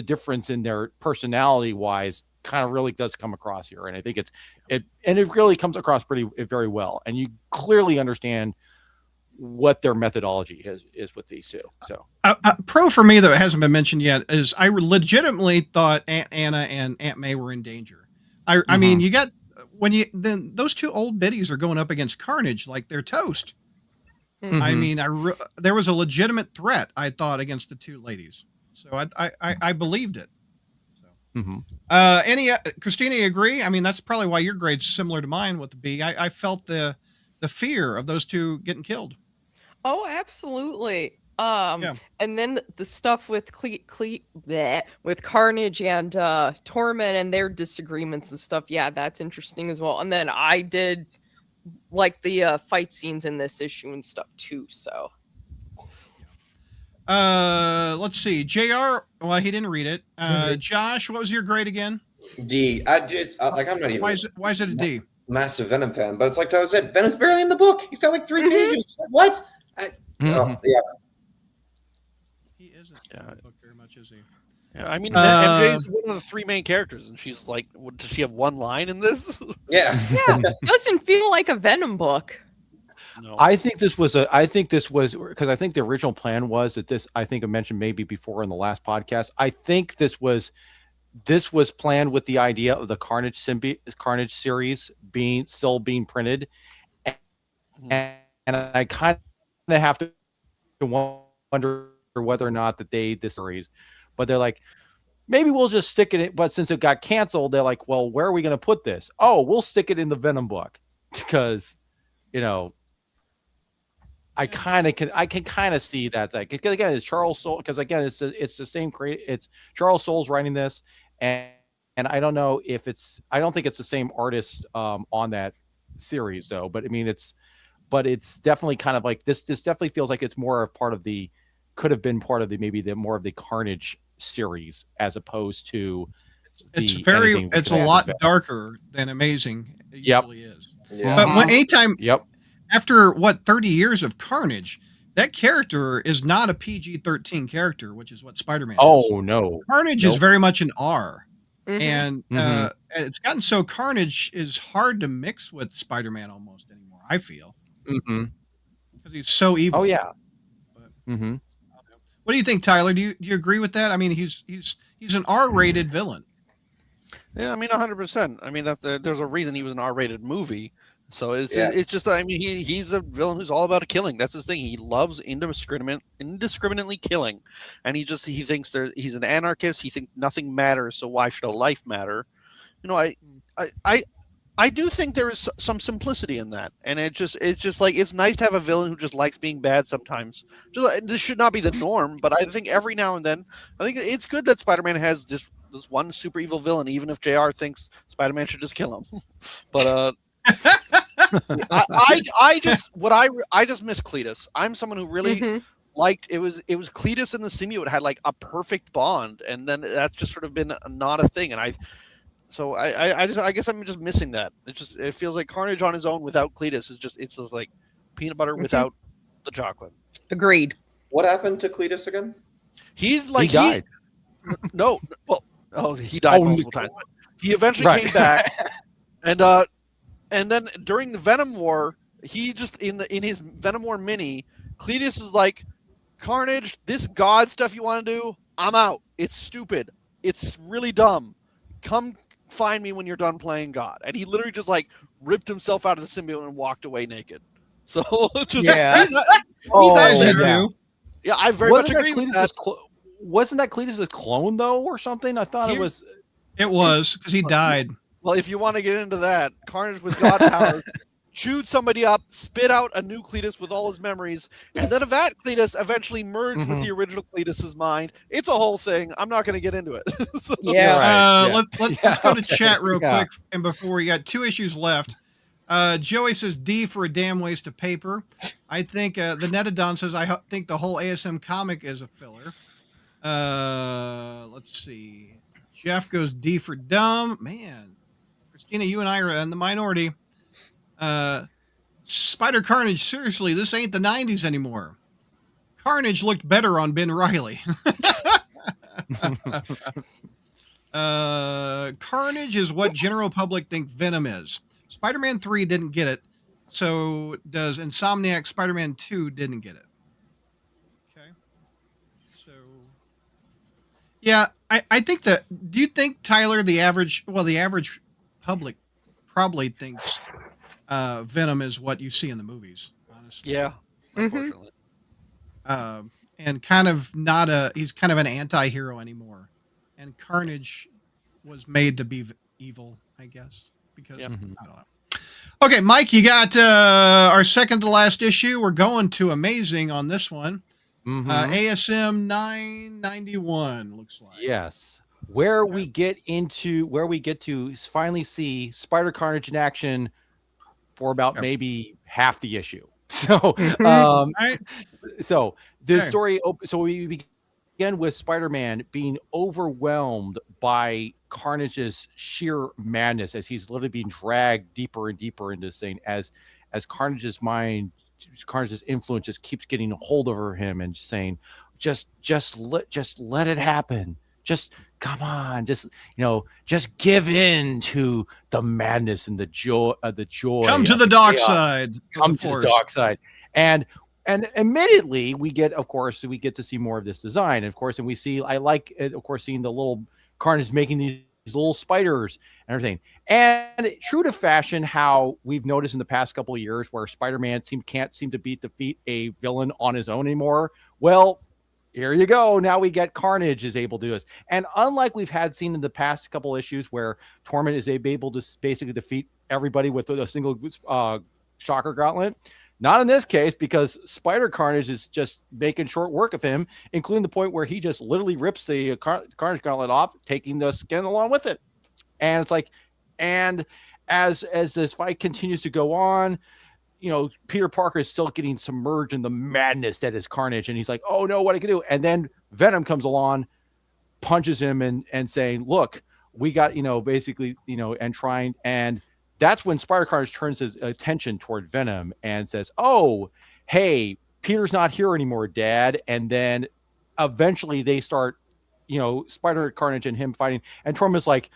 difference in their personality wise kind of really does come across here, and I think it really comes across very well, and you clearly understand what their methodology is with these two. So pro for me, though, it hasn't been mentioned yet, is I legitimately thought Aunt Anna and Aunt May were in danger. I mean, you got then those two old biddies are going up against Carnage like they're toast. Mhm. I mean, there was a legitimate threat, I thought, against the two ladies, so I believed it. So, Christina, you agree? I mean, that's probably why your grade's similar to mine with the B. I felt the fear of those two getting killed. Oh, absolutely. Yeah. And then the stuff with with Carnage and Torment and their disagreements and stuff. Yeah, that's interesting as well. And then I did like the fight scenes in this issue and stuff too. So, let's see. JR, well, he didn't read it. Josh, what was your grade again? D. I just like I'm not even. Why is it a D? Massive Venom fan, but it's like Tyler said, Venom's barely in the book. He's got like 3 pages. What? Oh, yeah. He isn't in the book very much, is he? Yeah, I mean, MJ's one of the 3 main characters, and she's like, does she have 1 line in this? Yeah. yeah, doesn't feel like a Venom book. No. I think this was because I think the original plan was that this, I think I mentioned maybe before in the last podcast, I think this was planned with the idea of the Carnage series still being printed, and I kind of have to wonder whether or not that this series, but they're like, maybe we'll just stick it in. But since it got canceled, they're like, well, where are we going to put this? Oh, we'll stick it in the Venom book because, I can kind of see that. Like, again, it's Charles Soule, because again, it's the same it's Charles Soule's writing this, and I don't know if I don't think it's the same artist on that series though. But I mean, it's definitely kind of like this. This definitely feels like it's more of part of could have been part of more of the Carnage series as opposed to. It's a lot darker than Amazing. It usually is. Yeah. But anytime. Yep. After 30 years of Carnage, that character is not a PG-13 character, which is what Spider-Man is. Oh no. Carnage is very much an R. Mhm. And it's gotten so Carnage is hard to mix with Spider-Man almost anymore, I feel. Because he's so evil. Oh yeah. But, what do you think, Tyler? Do you agree with that? I mean, he's an R-rated villain. Yeah, I mean, 100%. I mean, there's a reason he was an R-rated movie. So it's just, I mean, he's a villain who's all about killing. That's his thing. He loves indiscriminately killing, and he thinks he's an anarchist. He thinks nothing matters, so why should a life matter? I do think there is some simplicity in that, and it's just like it's nice to have a villain who just likes being bad sometimes. This should not be the norm, but I think every now and then, I think it's good that Spider-Man has this one super evil villain, even if JR thinks Spider-Man should just kill him. But I just miss Cletus. I'm someone who really liked it was Cletus and the symbiote had like a perfect bond, and then that's just sort of been not a thing. And I guess I'm just missing that. It feels like Carnage on his own without Cletus is just like peanut butter without the chocolate. Agreed. What happened to Cletus again? He's like he died. He died multiple times. But he eventually came back, and then during the Venom War, he just in his Venom War mini, Cletus is like, Carnage, this God stuff you want to do, I'm out. It's stupid. It's really dumb. Come find me when you're done playing God. And he literally just like ripped himself out of the symbiote and walked away naked. So just he's actually yeah, I very much agree with that. Wasn't that Cletus' clone though, or something? I thought it was. It was because he died. Well, if you want to get into that, Carnage with God powers chewed somebody up, spit out a new Cletus with all his memories, and then that Cletus eventually merged with the original Cletus's mind. It's a whole thing. I'm not going to get into it. Let's go to chat real quick, and before we got 2 issues left. Joey says D for a damn waste of paper. I think the Netadon says I think the whole ASM comic is a filler. Let's see. Jeff goes D for dumb. Man, Christina, you and I are in the minority. Spider Carnage, seriously, this ain't the 90s anymore. Carnage looked better on Ben Reilly. Carnage is what general public think Venom is. Spider-Man 3 didn't get it, so does Insomniac Spider-Man 2 didn't get it. Okay. So, yeah, I think that, do you think, Tyler, the average public probably thinks Venom is what you see in the movies, honestly. Yeah, unfortunately. And kind of he's kind of an anti-hero anymore. And Carnage was made to be evil, I guess, because I don't know. Okay, Mike, you got our second to last issue. We're going to Amazing on this one. ASM 991 looks like. Yes. Where we get to finally see Spider Carnage in action for about maybe half the issue. So, right. So the story. So we begin with Spider-Man being overwhelmed by Carnage's sheer madness as he's literally being dragged deeper and deeper into this thing. As Carnage's mind, Carnage's influence just keeps getting a hold over him and saying, just let it happen. Just come on, just give in to the madness and the joy. Come to the dark side. Come to the dark side. And admittedly, we get to see more of this design, of course, and we see. I like, of course, seeing the little Carnage making these little spiders and everything. And true to fashion, how we've noticed in the past couple of years, where Spider-Man can't seem to defeat a villain on his own anymore. Well, here you go. Now we get Carnage is able to do this. And unlike we've seen in the past couple issues where Torment is able to basically defeat everybody with a single shocker gauntlet, not in this case, because Spider Carnage is just making short work of him, including the point where he just literally rips the Carnage gauntlet off, taking the skin along with it. And it's like, and as this fight continues to go on, Peter Parker is still getting submerged in the madness that is Carnage. And he's like, oh no, what I can do. And then Venom comes along, punches him and saying, look, we got, basically, and trying. And that's when Spider Carnage turns his attention toward Venom and says, oh, hey, Peter's not here anymore, Dad. And then eventually they start, Spider Carnage and him fighting. And Torment's like,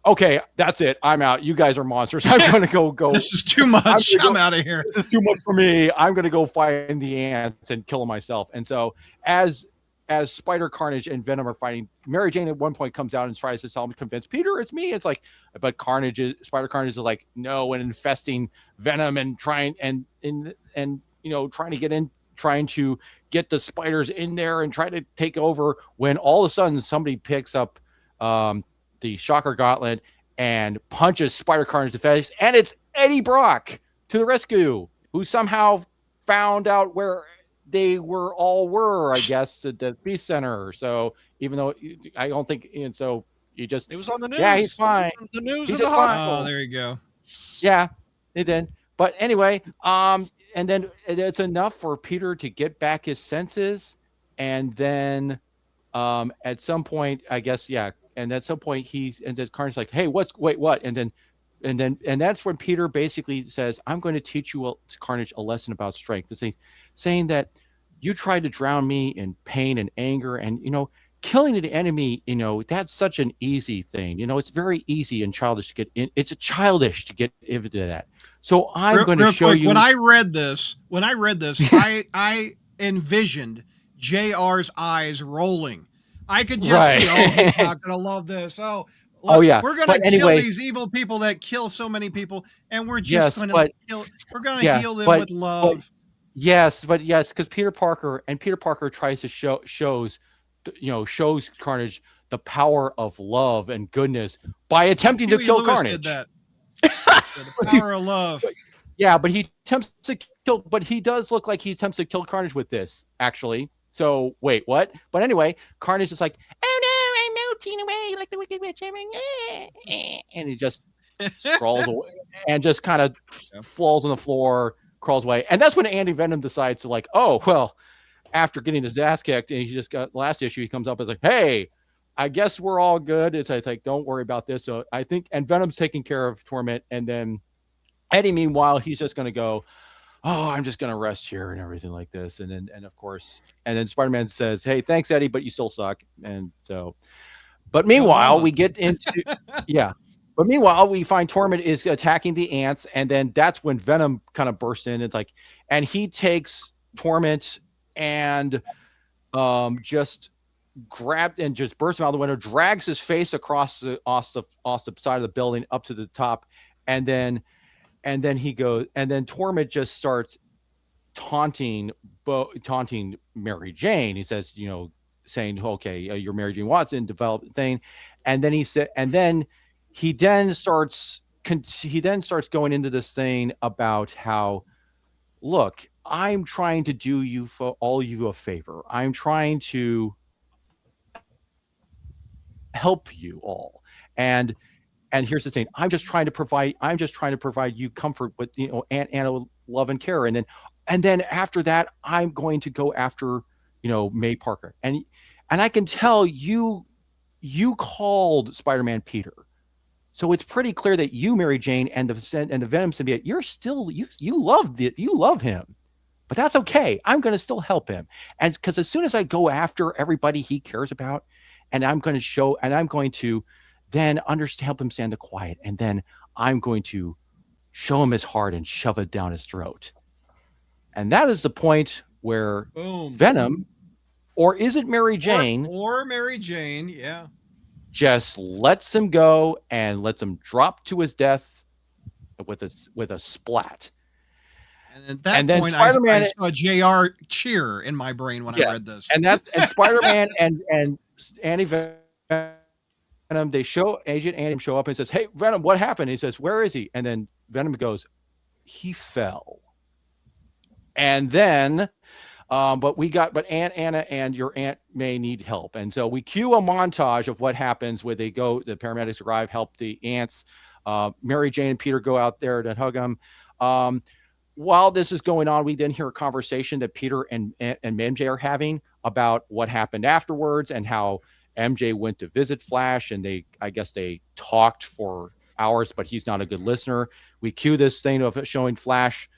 okay, that's it. I'm out. You guys are monsters. I'm going to go. This is too much. I'm out of here. This is too much for me. I'm going to go find the ants and kill them myself. And so as Spider Carnage and Venom are fighting, Mary Jane at one point comes out and tries to convince Peter it's me. It's like, but Spider Carnage is like, no, and infesting Venom and trying to get the spiders in there and try to take over, when all of a sudden somebody picks up the shocker gauntlet and punches Spider Carnage to the face, and it's Eddie Brock to the rescue, who somehow found out where they were, I guess, at the Beast Center. So even though I don't think, and so he just, it was on the news. Yeah, he's fine. The news he's in the hospital. Oh, there you go. Yeah, it did. But anyway, and then it's enough for Peter to get back his senses, and then at some point, I guess, yeah. And at some point then Carnage's like, hey, what? And that's when Peter basically says, I'm going to teach you, Carnage, a lesson about strength. Saying that you tried to drown me in pain and anger, and, killing an enemy, that's such an easy thing. It's very easy and childish to get in. It's childish to get into that. So I'm going to show you. When I read this, I envisioned JR's eyes rolling. I could just see, he's not going to love this. Oh, look, yeah. We're going to kill these evil people that kill so many people, and we're just going to kill. We're going to heal them with love. Because Peter Parker tries to shows Carnage the power of love and goodness by attempting to kill Carnage. Did that. The power of love. Yeah, but he attempts to kill. But he does look like he attempts to kill Carnage with this, actually. So wait, what? But anyway, Carnage is like, oh no, I'm melting away like the Wicked Witch. And he just crawls away and just kind of falls on the floor, crawls away. And that's when Andy Venom decides to like, oh, well, after getting his ass kicked, and he just got last issue, he comes up and is like, hey, I guess we're all good. It's like, don't worry about this. So I think, and Venom's taking care of Torment. And then Eddie, meanwhile, he's just going to go, oh, I'm just going to rest here and everything like this. And then Spider-Man says, hey, thanks, Eddie, but you still suck. And so, but meanwhile, we get into, but meanwhile, we find Torment is attacking the ants. And then that's when Venom kind of bursts in. It's like, and he takes Torment and just grabbed and just bursts him out the window, drags his face across the side of the building up to the top. and then he goes, and then Torment just starts taunting Mary Jane. He says, saying, okay, you're Mary Jane Watson, developed thing. And then he said, and then he starts going into this thing about how, look, I'm trying to do you a favor. I'm trying to help you all. And here's the thing. I'm just trying to provide you comfort with, Anna love and care. And then after that, I'm going to go after, May Parker. And I can tell you called Spider-Man Peter. So it's pretty clear that you, Mary Jane, and the Venom symbiote, you're still, you love him, but that's okay. I'm going to still help him. And because as soon as I go after everybody he cares about, and I'm going to then help him stand the quiet. And then I'm going to show him his heart and shove it down his throat. And that is the point where Venom, or is it Mary Jane? Or Mary Jane, yeah. Just lets him go and lets him drop to his death with a splat. And at that point, I saw JR cheer in my brain when I read this. And Spider-Man and Annie Venom, they show Agent Annie show up and says, "Hey, Venom, what happened?" He says, "Where is he?" And then Venom goes, "He fell." And then, but Aunt Anna and your Aunt May need help. And so we cue a montage of what happens where the paramedics arrive, help the aunts. Mary Jane and Peter go out there to hug him. While this is going on, we then hear a conversation that Peter and MJ are having about what happened afterwards and how MJ went to visit Flash, and I guess they talked for hours, but he's not a good listener. We cue this thing of showing Flash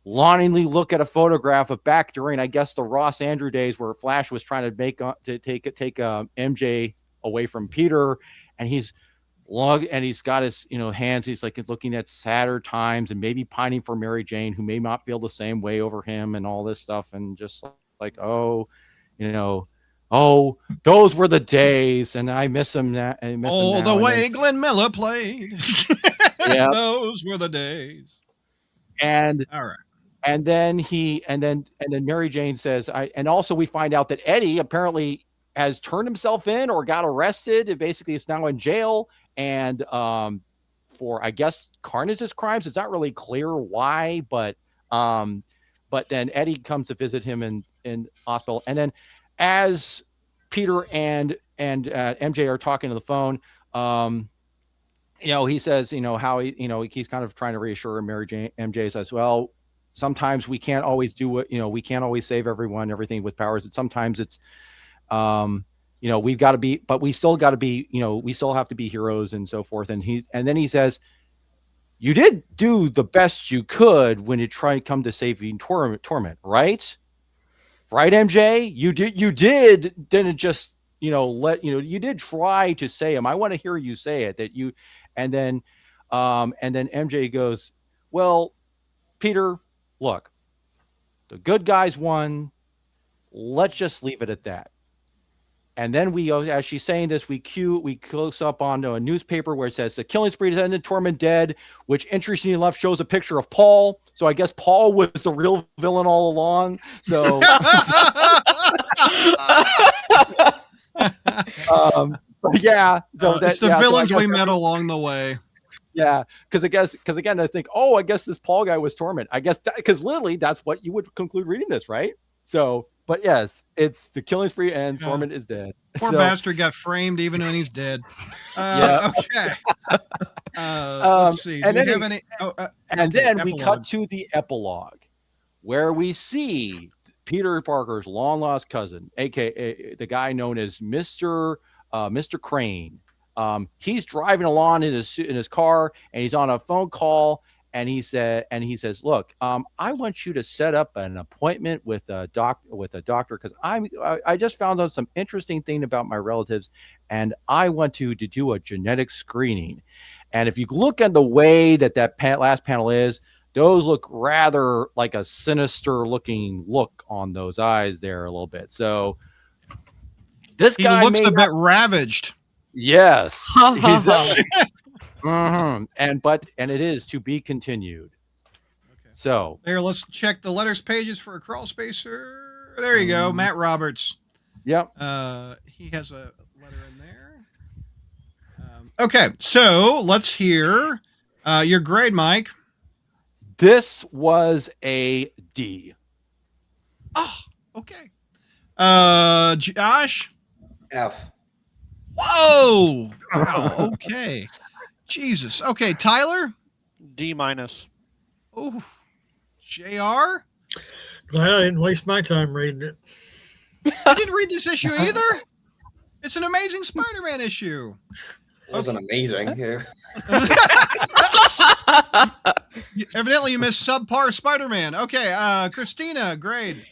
longingly look at a photograph of back during, I guess, the Ross Andrew days where Flash was trying to take MJ away from Peter, and he's got his hands. He's like looking at sadder times and maybe pining for Mary Jane, who may not feel the same way over him, and all this stuff, and just like those were the days, and I miss him. The way Glenn Miller played. Yeah, those were the days. And all right. And then Mary Jane says, and also we find out that Eddie apparently has turned himself in or got arrested. And basically is now in jail. And for, I guess, Carnage's crimes. It's not really clear why, but then Eddie comes to visit him in hospital. And then as Peter and MJ are talking to the phone, he says, how he's kind of trying to reassure Mary Jane. MJ says, well, sometimes we can't always do what, we can't always save everything with powers. Sometimes it's, we've got to be, but we still got to be, we still have to be heroes and so forth. And then he says, you did do the best you could when you tried to come to saving Torment, right? Right, MJ? You didn't just, you did try to say him. I want to hear you say it and then MJ goes, well, Peter, look, the good guys won. Let's just leave it at that. And then as she's saying this, we close up onto a newspaper where it says the killing spree has ended, Torment dead, which interestingly enough shows a picture of Paul. So I guess Paul was the real villain all along. So yeah. So it's the villains we met along the way. Yeah, because again, I think, I guess this Paul guy was Torment. I guess because literally that's what you would conclude reading this, right? So, but yes, it's the killing spree and Torment is dead. Poor bastard got framed even when he's dead. Okay. Let's see. And then we cut to the epilogue where we see Peter Parker's long lost cousin, aka the guy known as Mr. Crane. He's driving along in his car, and he's on a phone call, and he says, look, I want you to set up an appointment with a doctor because I just found out some interesting thing about my relatives, and I want to do a genetic screening. And if you look at the way that last panel is, those look rather like a sinister looking look on those eyes there a little bit. So this guy looks a bit ravaged. Yes. And it is to be continued. Okay. So there, let's check the letters pages for a Crawlspacer. There you go, Matt Roberts. Yep. He has a letter in there. Okay, so let's hear your grade, Mike. This was a D. Oh, okay. Josh? F. Whoa! Wow, okay. Jesus. Okay, Tyler? D-. Oh, JR? Glad I didn't waste my time reading it. You didn't read this issue either? It's an Amazing Spider-Man issue. It wasn't amazing. Evidently, you missed subpar Spider-Man. Okay, Christina, grade.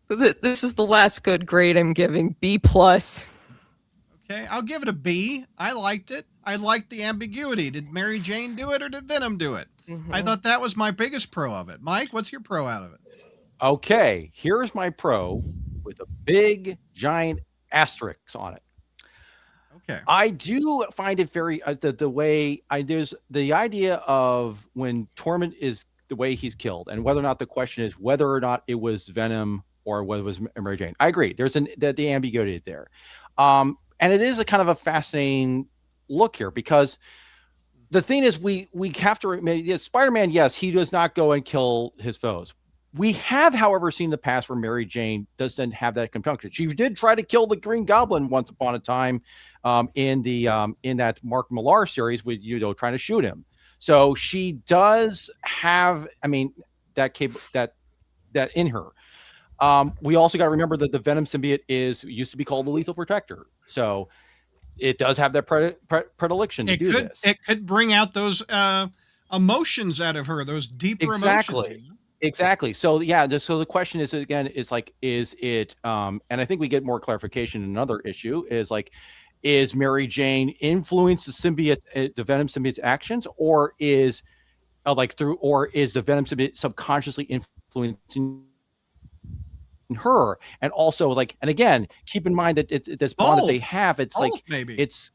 This is the last good grade I'm giving. B+. Okay, I'll give it a B. I liked it. I liked the ambiguity. Did Mary Jane do it or did Venom do it? I thought that was my biggest pro of it. Mike, what's your pro out of it? Okay, here's my pro with a big giant asterisk on it. Okay. I do find it very the way there's the idea of when Torment is the way he's killed, and whether or not the question is whether or not it was Venom or whether it was Mary Jane. I agree. There's the ambiguity there, and it is a kind of a fascinating look here because the thing is we have to Spider-Man. Yes, he does not go and kill his foes. We have, however, seen the past where Mary Jane doesn't have that compunction. She did try to kill the Green Goblin once upon a time in that Mark Millar series with trying to shoot him. So she does have, that in her. We also got to remember that the Venom symbiote used to be called the Lethal Protector. So it does have that predilection to do this. It could bring out those emotions out of her, those deeper emotions. Exactly. So so the question is again, is it and I think we get more clarification in another issue is Mary Jane influence the symbiote, the Venom symbiote's actions, or is the Venom symbiote subconsciously influencing her? And also and again, keep in mind that this bond that they have, it's maybe it's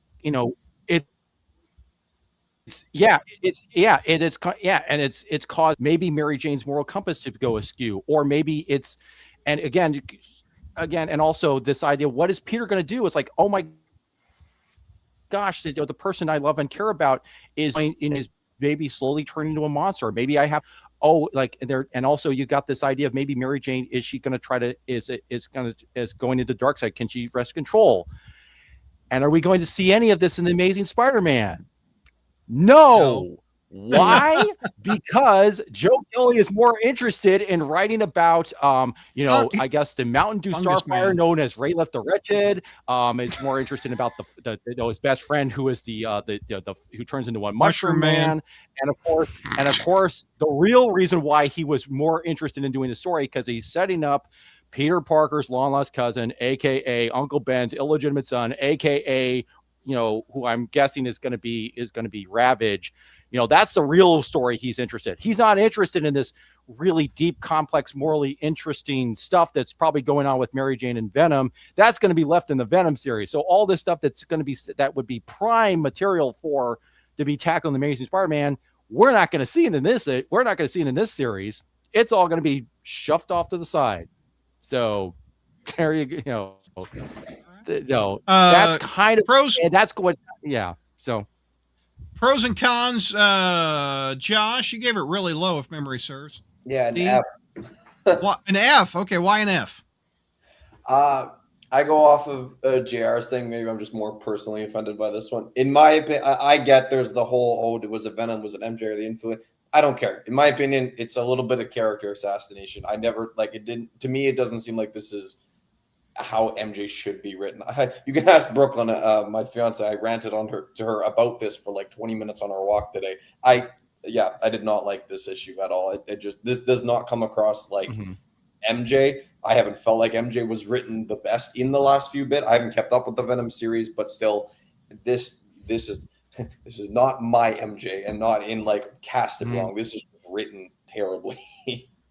it's caused maybe Mary Jane's moral compass to go askew, or maybe and also this idea, what is Peter going to do? It's oh my gosh, the person I love and care about is maybe slowly turning into a monster. Maybe I have and also you got this idea of maybe Mary Jane, is she going to try to is going into the dark side? Can she wrest control? And are we going to see any of this in the Amazing Spider-Man? No. Why? Because Joe Kelly is more interested in writing about, I guess the Mountain Dew Starfire known as Ray Left the Wretched. It's more interested about his best friend who is who turns into one Mushroom Man. And of course, the real reason why he was more interested in doing the story, because he's setting up Peter Parker's long lost cousin, aka Uncle Ben's illegitimate son, aka who I'm guessing is going to be Ravage. That's the real story he's interested. He's not interested in this really deep, complex, morally interesting stuff that's probably going on with Mary Jane and Venom. That's going to be left in the Venom series. So all this stuff that would be prime material to be tackled in the Amazing Spider-Man, we're not going to see it in this. We're not going to see it in this series. It's all going to be shoved off to the side. So there you go. That's kind of pros. That's what. Yeah. So pros and cons. Josh, you gave it really low, if memory serves. Yeah, an F. An F. Okay, why an F? I go off of JR's thing. Maybe I'm just more personally offended by this one. In my opinion, I get there's the whole, was it Venom? Was it MJ or the influence? I don't care. In my opinion, it's a little bit of character assassination. I never it didn't. To me, it doesn't seem like this is how MJ should be written. You can ask Brooklyn, my fiance. I ranted to her about this for 20 minutes on our walk today. I did not like this issue at all. This does not come across like MJ. I haven't felt like MJ was written the best in the last few bit. I haven't kept up with the Venom series, but still, this is not my MJ, and not in casted wrong. This is written terribly.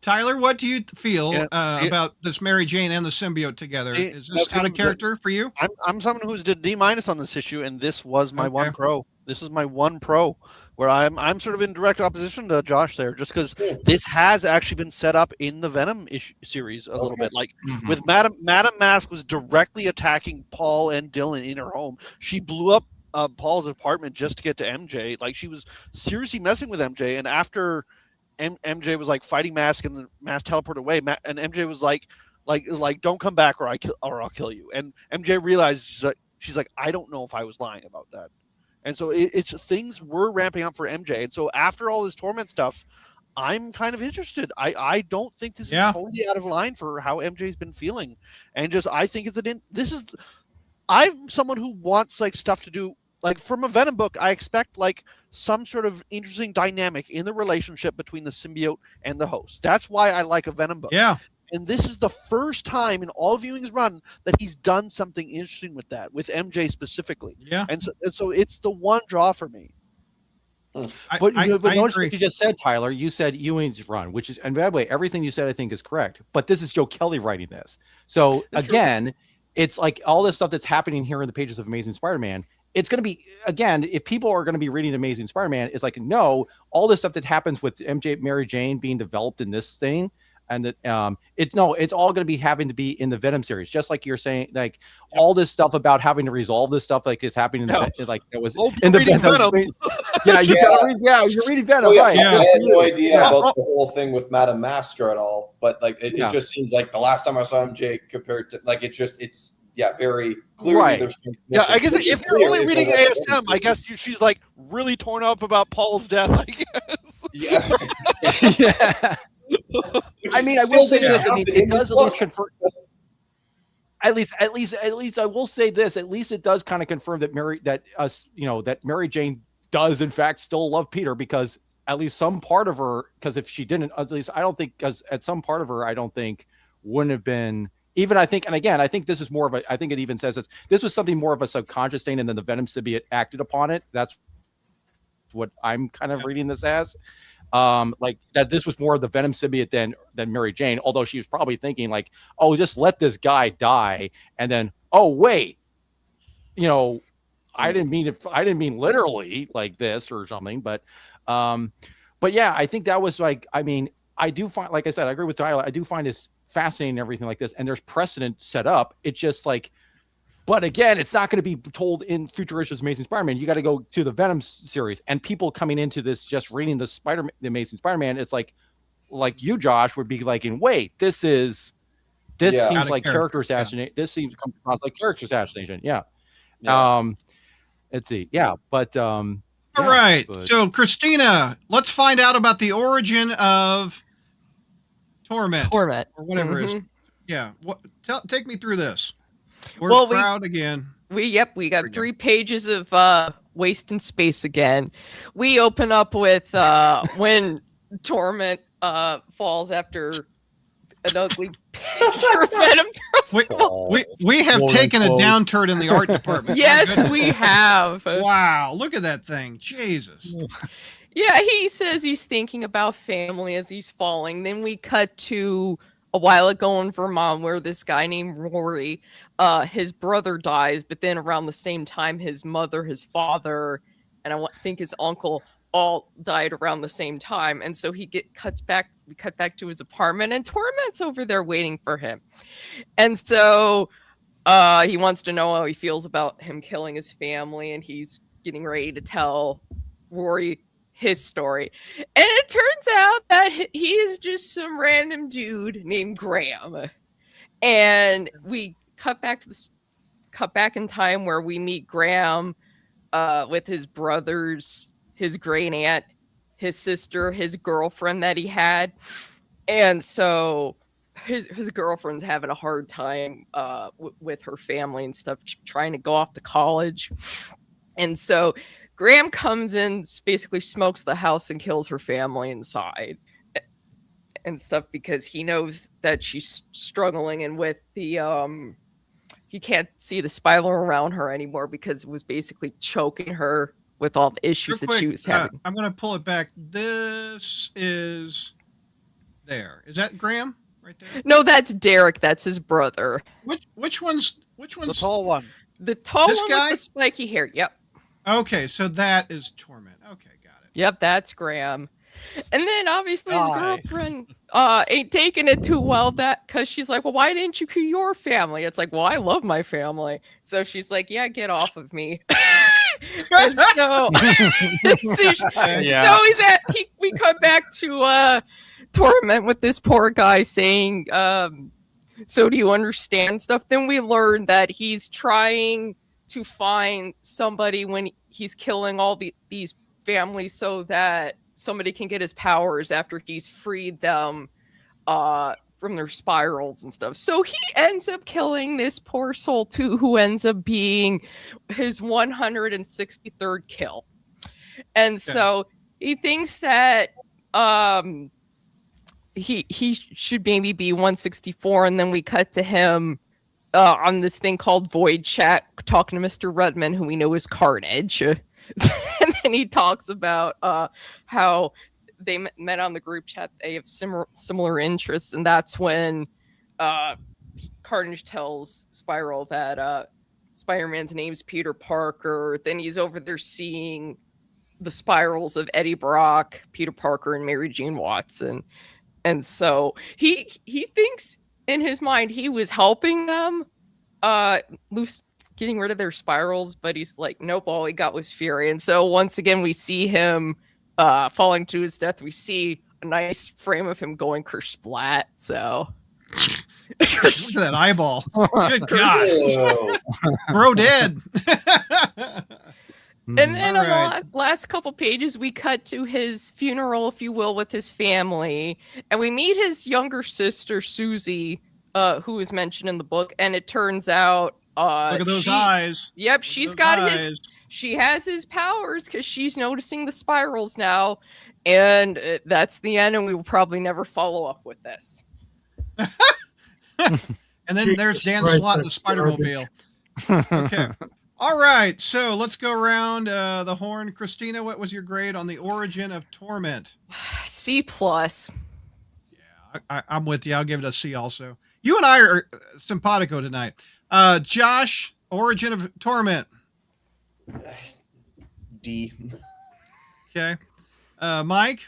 Tyler, what do you feel about this Mary Jane and the symbiote together? Is this out of character for you? I'm someone who's did D- on this issue, and this was my one pro. This is my one pro, where I'm sort of in direct opposition to Josh there, just because this has actually been set up in the Venom series a little bit. Like with Madame Mask was directly attacking Paul and Dylan in her home. She blew up Paul's apartment just to get to MJ. Like she was seriously messing with MJ, and after MJ was like fighting Mask and the Mask teleported away, and MJ was like don't come back or I'll kill you. And MJ realized she's like I don't know if I was lying about that. And so it's things were ramping up for MJ. And so after all this Torment stuff, I'm kind of interested. I don't think this is totally out of line for how MJ's been feeling. And just I think I'm someone who wants like stuff to do. Like from a Venom book, I expect like some sort of interesting dynamic in the relationship between the symbiote and the host. That's why I like a Venom book. Yeah. And this is the first time in all of Ewing's run that he's done something interesting with that, with MJ specifically. Yeah. And so it's the one draw for me. But notice what you just said, Tyler. You said Ewing's run, which is, and by the way, everything you said I think is correct. But this is Joe Kelly writing this. So that's again, true. It's like all this stuff that's happening here in the pages of Amazing Spider-Man. It's going to be, again, if people are going to be reading Amazing Spider-Man, it's like, no, all this stuff that happens with MJ, Mary Jane being developed in this thing. And that it's all going to be having to be in the Venom series, just like you're saying, like all this stuff about having to resolve this stuff, like is happening. Like it was in the Venom. Yeah, you're reading Venom, right? Yeah. I had no idea about the whole thing with Madame Mask at all, but like it just seems like the last time I saw MJ compared to like it's very clearly. Right. I guess if you're only reading ASM, I guess she's like really torn up about Paul's death. I guess. Yeah. Yeah. I mean, I will say this. I mean, it does at least confirm. At least I will say this. At least it does kind of confirm that that Mary Jane does in fact still love Peter, because at least some part of her. Because if she didn't, at least I don't think. Because at some part of her, I don't think wouldn't have been. Even I think, and again, I think this is more of a. I think it even says this was something more of a subconscious thing, and then the Venom symbiote acted upon it. That's what I'm kind of reading this as. Like that this was more of the Venom symbiote than Mary Jane, although she was probably thinking like, oh, just let this guy die, and then oh wait, I didn't mean literally like this or something, but yeah, I think that was like, I mean, I do find, like I said, I agree with Tyler, I do find this fascinating and everything like this, and there's precedent set up. It's just like, but again, it's not going to be told in future issues of Amazing Spider-Man. You got to go to the Venom series, and people coming into this just reading the Amazing Spider-Man, it's like you, Josh, would be like, wait, this seems like character assassination. This seems come across like character assassination. Yeah. Let's see. Yeah, but all right. So, Christina, let's find out about the origin of Torment, or whatever it is. Yeah. Take me through this. We're proud again. We got 3 pages of waste and space again. We open up with when Torment falls after an ugly picture of Venom. We have taken a downturn in the art department. Yes, we have. Wow, look at that thing. Jesus. Yeah, he says he's thinking about family as he's falling. Then we cut to a while ago in Vermont, where this guy named Rory, his brother dies, but then around the same time, his mother, his father, and I think his uncle all died around the same time. And so we cut back to his apartment, and Torment's over there waiting for him. And so he wants to know how he feels about him killing his family, and he's getting ready to tell Rory his story. And it turns out that he is just some random dude named Graham. And we cut back in time where we meet Graham with his brothers, his great aunt, his sister, his girlfriend that he had. And so his girlfriend's having a hard time with her family and stuff, trying to go off to college. And so Graham comes in, basically smokes the house and kills her family inside and stuff, because he knows that she's struggling, and with the he can't see the spiral around her anymore because it was basically choking her with all the issues that she was having. I'm going to pull it back. This is there. Is that Graham right there? No, that's Derek. That's his brother. Which one's the tall one? The tall this one guy? with the spiky hair. Yep. Okay, so that is Torment. Okay, got it. Yep, that's Graham. And then obviously his Hi. girlfriend ain't taking it too well, that because she's like, well, why didn't you kill your family? It's like, well, I love my family. So she's like, yeah, get off of me. And so, so we come back to Torment with this poor guy saying, so do you understand stuff? Then we learn that he's trying to find somebody when he's killing all these families so that somebody can get his powers after he's freed them from their spirals and stuff. So he ends up killing this poor soul too, who ends up being his 163rd kill. And so he thinks that he should maybe be 164, and then we cut to him on this thing called Void Chat talking to Mr. Redman, who we know is Carnage. And then he talks about how they met on the group chat. They have similar interests, and that's when Carnage tells Spiral that Spider-Man's name's Peter Parker. Then he's over there seeing the spirals of Eddie Brock, Peter Parker, and Mary Jane Watson. And so he thinks in his mind he was helping them getting rid of their spirals, but he's like, nope, all he got was fury. And so once again we see him falling to his death. We see a nice frame of him going kersplat. So look at that eyeball. Good God. Bro dead. And then on the last couple pages, we cut to his funeral, if you will, with his family. And we meet his younger sister, Susie, who is mentioned in the book. And it turns out... look at those eyes. Yep, she's got his... She has his powers because she's noticing the spirals now. And that's the end, and we will probably never follow up with this. And then there's Dan Slott in the Spider-Mobile. Okay. All right, so let's go around the horn. Christina, what was your grade on the origin of Torment? C+. Yeah, I'm with you. I'll give it a C also. You and I are simpatico tonight. Josh, origin of Torment. D. Okay. Mike?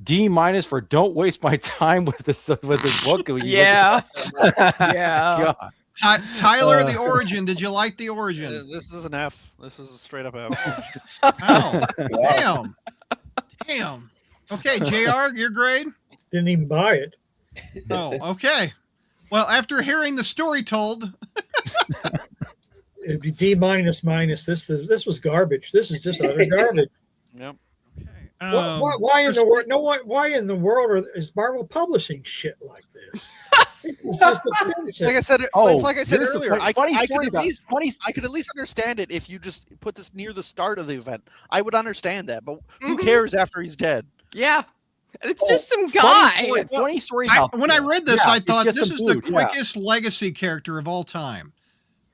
D- for don't waste my time with this book. Yeah. Yeah. God. Tyler, the origin. Did you like the origin? This is an F. This is a straight up F. Oh, damn. Okay, JR, your grade? Didn't even buy it. Oh, okay. Well, after hearing the story told, It'd be D minus. This was garbage. This is just utter garbage. Yep. okay. Why in the world? No, why in the world is Marvel publishing shit like this? It's just offensive. Like I said, it's like I said here's the earlier. funny I story about- I could at least understand it if you just put this near the start of the event. I would understand that, but who cares after he's dead? Yeah. It's just some guy. Funny story. When I read this, I thought it's this just is some the food, yeah. quickest legacy character of all time.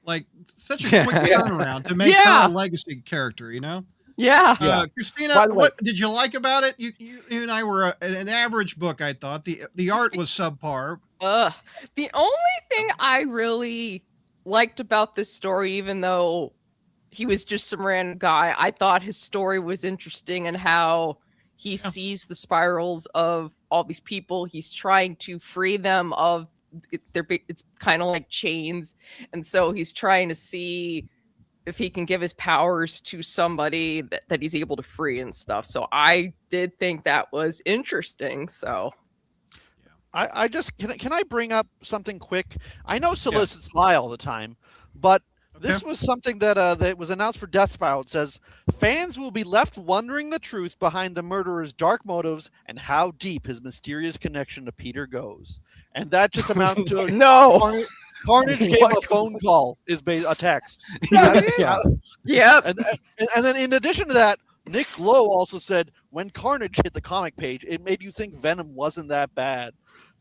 Like, such a quick turnaround to make her a legacy character, you know? Yeah. Christina, By the way- what did you like about it? You and I were an average book, I thought. The art was subpar. The only thing I really liked about this story, even though he was just some random guy, I thought his story was interesting and how he sees the spirals of all these people. He's trying to free them of it's kind of like chains, and so he's trying to see if he can give his powers to somebody that he's able to free and stuff. So I did think that was interesting. So I just can I bring up something quick? I know solicits lie all the time, but this was something that was announced for Death Spiral. It says fans will be left wondering the truth behind the murderer's dark motives and how deep his mysterious connection to Peter goes. And that just amounts to no. Carnage gave a phone call is a text. Yep. And then in addition to that, Nick Lowe also said when Carnage hit the comic page, it made you think Venom wasn't that bad.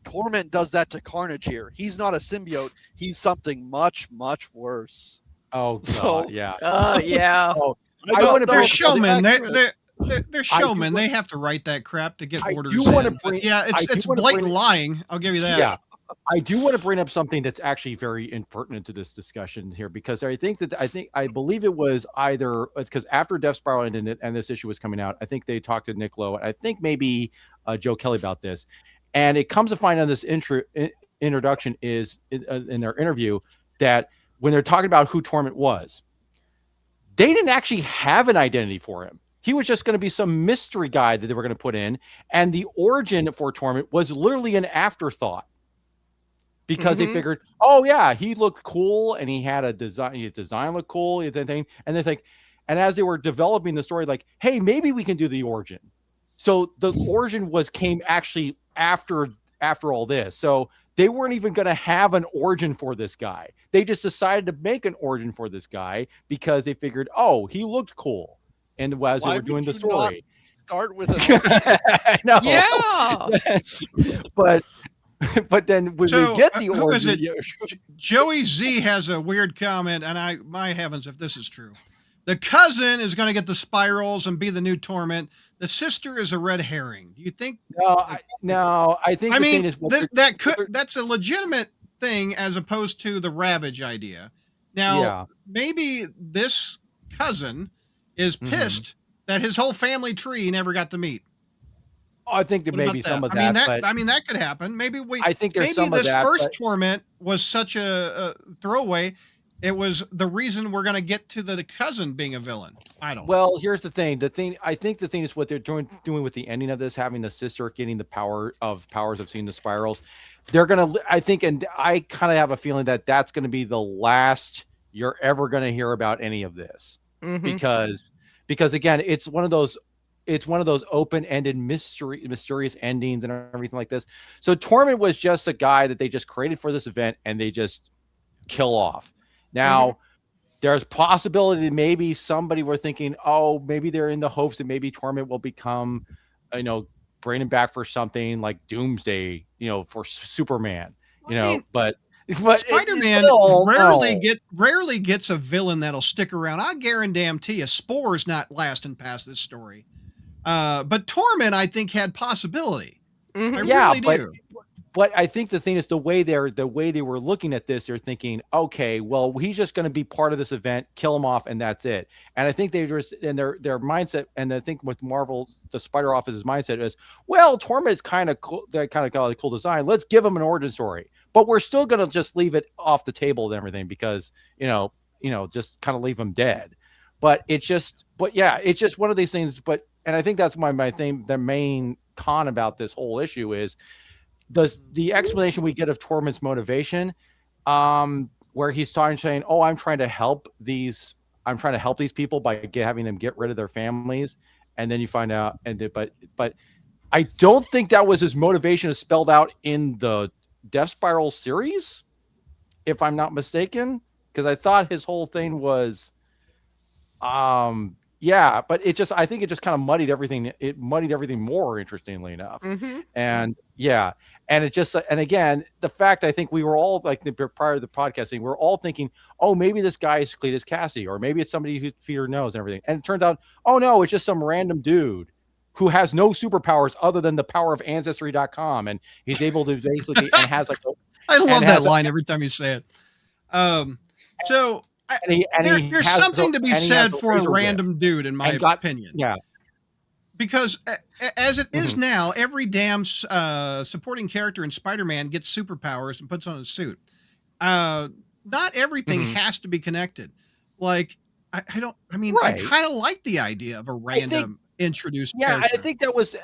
Torment does that to Carnage here. He's not a symbiote. He's something much, much worse. Oh God, So- yeah. Yeah. Oh, They're showmen. Actually- They're showmen. They have to write that crap to get I orders. do wanna in. But bring- yeah, I do it's wanna blatant bring- lying. I'll give you that. Yeah. I do want to bring up something that's actually very pertinent to this discussion here, because I believe it was either because after Death Spiral ended and this issue was coming out, I think they talked to Nick Lowe. I think maybe Joe Kelly about this, and it comes to find out this introduction is in their interview that when they're talking about who Torment was, they didn't actually have an identity for him. He was just going to be some mystery guy that they were going to put in, and the origin for Torment was literally an afterthought. Because they figured, oh yeah, he looked cool and he had a design. His design looked cool, and they think, and as they were developing the story, like, hey, maybe we can do the origin. So the origin came actually after all this. So they weren't even going to have an origin for this guy. They just decided to make an origin for this guy because they figured, oh, he looked cool, and as they were doing the story, start with a no, Yeah, but then when we get the who is origin, it? Joey Z has a weird comment, and my heavens, if this is true, the cousin is going to get the spirals and be the new Torment. The sister is a red herring. Do you think? No, I think. I the mean, thing is that's a legitimate thing as opposed to the Ravage idea. Now, maybe this cousin is pissed that his whole family tree never got to meet. I think there may be some of that. I mean, that could happen. Maybe I think there's some of this that, first Torment was such a throwaway. It was the reason we're going to get to the cousin being a villain. I don't. Well, here's the thing. I think the thing is what they're doing with the ending of this, having the sister getting the powers of seeing the spirals. They're gonna. I think, and I kind of have a feeling that that's going to be the last you're ever going to hear about any of this, because again, it's one of those open-ended mysterious endings and everything like this. So Torment was just a guy that they just created for this event and they just kill off. Now, there's possibility that maybe somebody were thinking, oh, maybe they're in the hopes that maybe Torment will become, bring him back for something like Doomsday, for Superman, but Spider-Man rarely gets a villain that'll stick around. I guarantee you, Spore's not lasting past this story. But Torment, I think, had possibility. I really do. But I think the thing is the way they were looking at this, they're thinking, okay, well, he's just going to be part of this event, kill him off, and that's it. And I think they just and their mindset, and I think with Marvel's the Spider Office's mindset is, well, Torment is kind of cool, that kind of got a cool design. Let's give him an origin story, but we're still going to just leave it off the table and everything because just kind of leave him dead. But it's just one of these things. And I think that's my thing. The main con about this whole issue is the explanation we get of Torment's motivation, where he's saying, "Oh, I'm trying to help these people by having them get rid of their families," and then you find out, but I don't think that was his motivation is spelled out in the Death Spiral series, if I'm not mistaken, because I thought his whole thing was, but I think it just kind of muddied everything. It muddied everything more, interestingly enough. And it just, and again, the fact, I think we were all like prior to the podcasting, we're all thinking, oh, maybe this guy is Cletus Cassie, or maybe it's somebody who Peter knows and everything. And it turns out, oh no, it's just some random dude who has no superpowers other than the power of ancestry.com. And he's able to basically, and has like, I love that line every time you say it. There's something to be said for a random dude, in my opinion. Yeah. Because as it is now, every damn supporting character in Spider-Man gets superpowers and puts on a suit. Not everything has to be connected. Like, I kind of like the idea of a random introduced character. I think that was...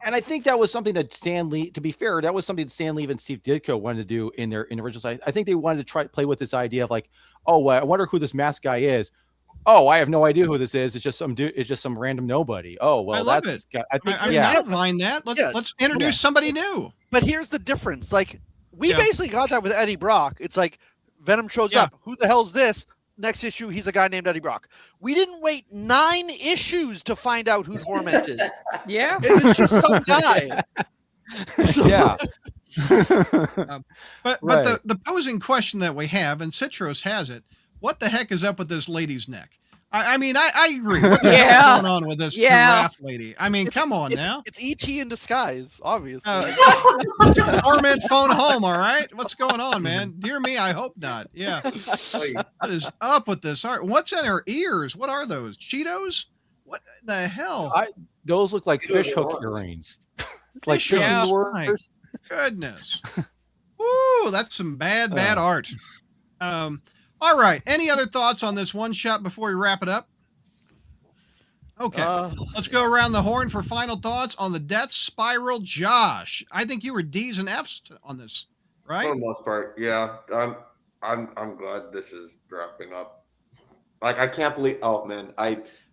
And I think that was something that Stan Lee, to be fair, that was something that Stan Lee and Steve Ditko wanted to do in the original site. I think they wanted to try play with this idea of like, oh, I wonder who this masked guy is. Oh, I have no idea who this is. It's just some dude. It's just some random nobody. Oh, well, I love that's. It. I don't mind that. Let's introduce somebody new. But here's the difference. Like we basically got that with Eddie Brock. It's like Venom shows up. Who the hell is this? Next issue, he's a guy named Eddie Brock. We didn't wait 9 issues to find out who Torment is. Yeah, it was just some guy. But the posing question that we have, and Citros has it, what the heck is up with this lady's neck? I mean, I agree. What the hell's going on with this giraffe lady? I mean, come on now. It's E.T. in disguise, obviously. Torment phone home, all right? What's going on, man? Dear me, I hope not. Yeah. What is up with this? All right, what's in her ears? What are those? Cheetos? What the hell? Those look like fish hook earrings. Like fish hooks. my goodness. Woo, that's some bad art. All right. Any other thoughts on this one shot before we wrap it up? Okay. Let's go around the horn for final thoughts on the Death Spiral. Josh, I think you were D's and F's on this, right? For the most part, yeah. I'm glad this is wrapping up. Like, I can't believe. Oh man,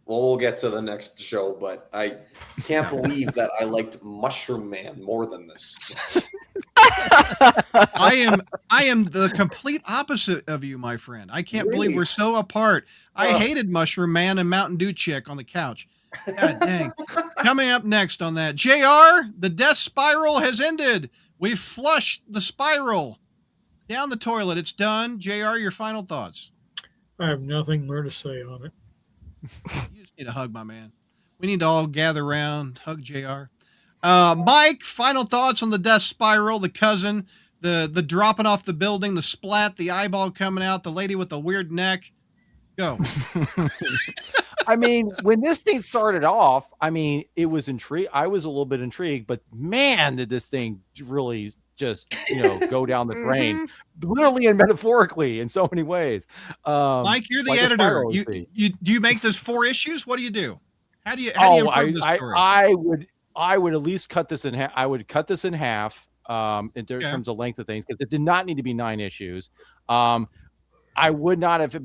we'll get to the next show, but I can't believe that I liked Mushroom Man more than this. I am the complete opposite of you, my friend. I can't believe we're so apart. I hated Mushroom Man and Mountain Dew chick on the couch. God dang. Coming up next on that, JR, the Death Spiral has ended. We've flushed the spiral down the toilet. It's done. JR, your final thoughts. I have nothing more to say on it. You just need a hug, my man. We need to all gather around, hug JR. Mike, final thoughts on the Death Spiral, the cousin, the dropping off the building, the splat, the eyeball coming out, the lady with the weird neck. Go. I mean, when this thing started off, I mean, it was intrigued. I was a little bit intrigued, but man, did this thing really just, go down the drain, literally and metaphorically in so many ways. Mike, you're the editor. Do you make this 4 issues? What do you do? How do you improve the story? I would at least cut this in half. I would cut this in half in terms of length of things, because it did not need to be 9 issues. I would not have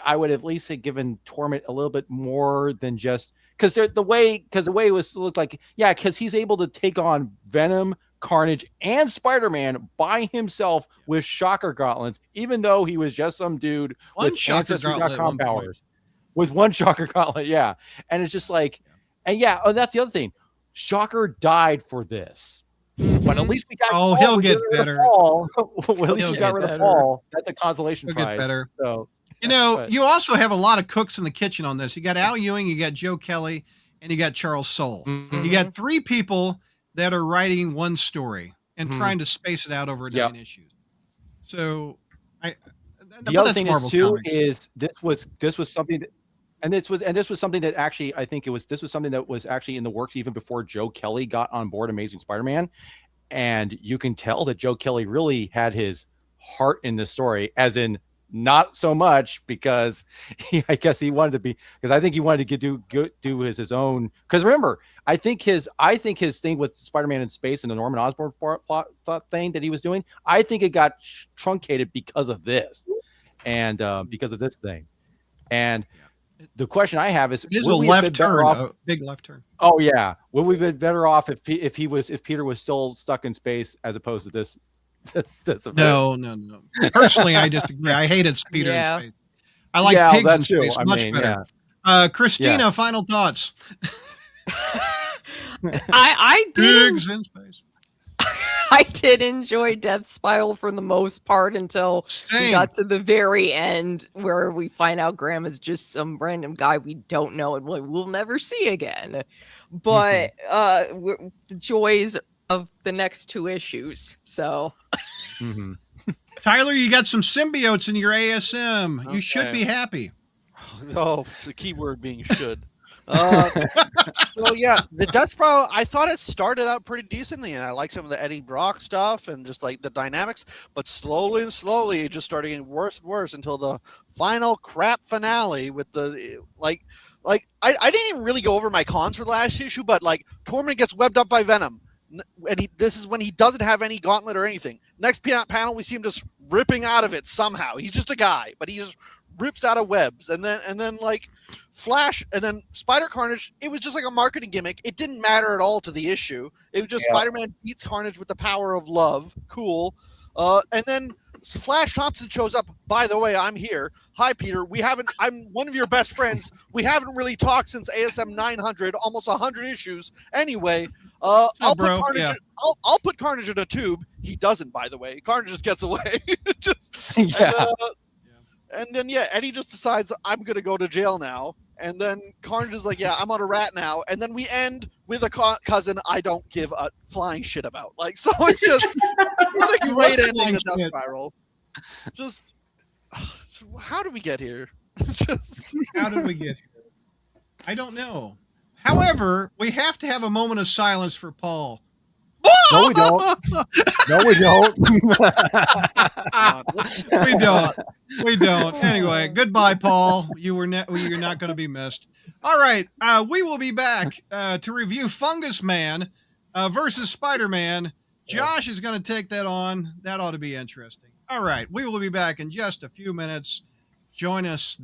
I would at least have given Torment a little bit more than just because the way it was looked like, because he's able to take on Venom, Carnage, and Spider-Man by himself with shocker gauntlets, even though he was just some dude with Ancestry.com powers. With one shocker gauntlet, and it's just like, and that's the other thing. Shocker died for this, but at least we got. Oh, he'll get better. Well, at least we got rid of Paul. That's a consolation prize. Get better. So you also have a lot of cooks in the kitchen on this. You got Al Ewing, you got Joe Kelly, and you got Charles Soule. Mm-hmm. You got 3 people that are writing one story and trying to space it out over 9 issues. So, the other thing is too is this was something. This was something that actually this was something that was actually in the works even before Joe Kelly got on board Amazing Spider-Man, and you can tell that Joe Kelly really had his heart in this story, as in not so much because I think he wanted to do his own. Because remember, I think his thing with Spider-Man in space and the Norman Osborn plot thing that he was doing, I think it got truncated because of this, and because of this thing, and. The question I have is, a left turn, a big left turn. Oh yeah, would we be better off if Peter was still stuck in space as opposed to this? No. Personally, I disagree. I hated Peter in space. I like pigs in space much better. Christina, final thoughts. I did. Pigs in space. I did enjoy Death Spiral for the most part until we got to the very end where we find out Graham is just some random guy we don't know and we'll never see again. But the joys of the next 2 issues. So, Tyler, you got some symbiotes in your ASM. Okay. You should be happy. Oh, the key word being should. So the Death Spiral, I thought it started out pretty decently, and I like some of the Eddie Brock stuff and just like the dynamics, but slowly it just started getting worse and worse until the final crap finale with the I didn't even really go over my cons for the last issue, but like Torment gets webbed up by Venom, and this is when he doesn't have any gauntlet or anything. Next panel, we see him just ripping out of it somehow. He's just a guy, but he just rips out of webs, and then like Flash, and then Spider Carnage. It was just like a marketing gimmick. It didn't matter at all to the issue. It was just Spider-Man beats Carnage with the power of love. Cool. And then Flash Thompson shows up. By the way, I'm here. Hi, Peter. I'm one of your best friends. We haven't really talked since ASM 900, almost 100 issues. Anyway, I'll put Carnage in a tube. He doesn't, by the way. Carnage just gets away. And then Eddie just decides I'm gonna go to jail now. And then Carnage is like, yeah, I'm on a rat now. And then we end with a cousin I don't give a flying shit about. Like, so it's just what a great ending to Death Spiral. Just how did we get here? Just how did we get here? I don't know. However, we have to have a moment of silence for Paul. No, we don't. No, we don't. We don't. We don't. Anyway, goodbye, Paul. You're not going to be missed. All right, we will be back to review Fungus Man versus Spider-Man. Josh is going to take that on. That ought to be interesting. All right, we will be back in just a few minutes. Join us.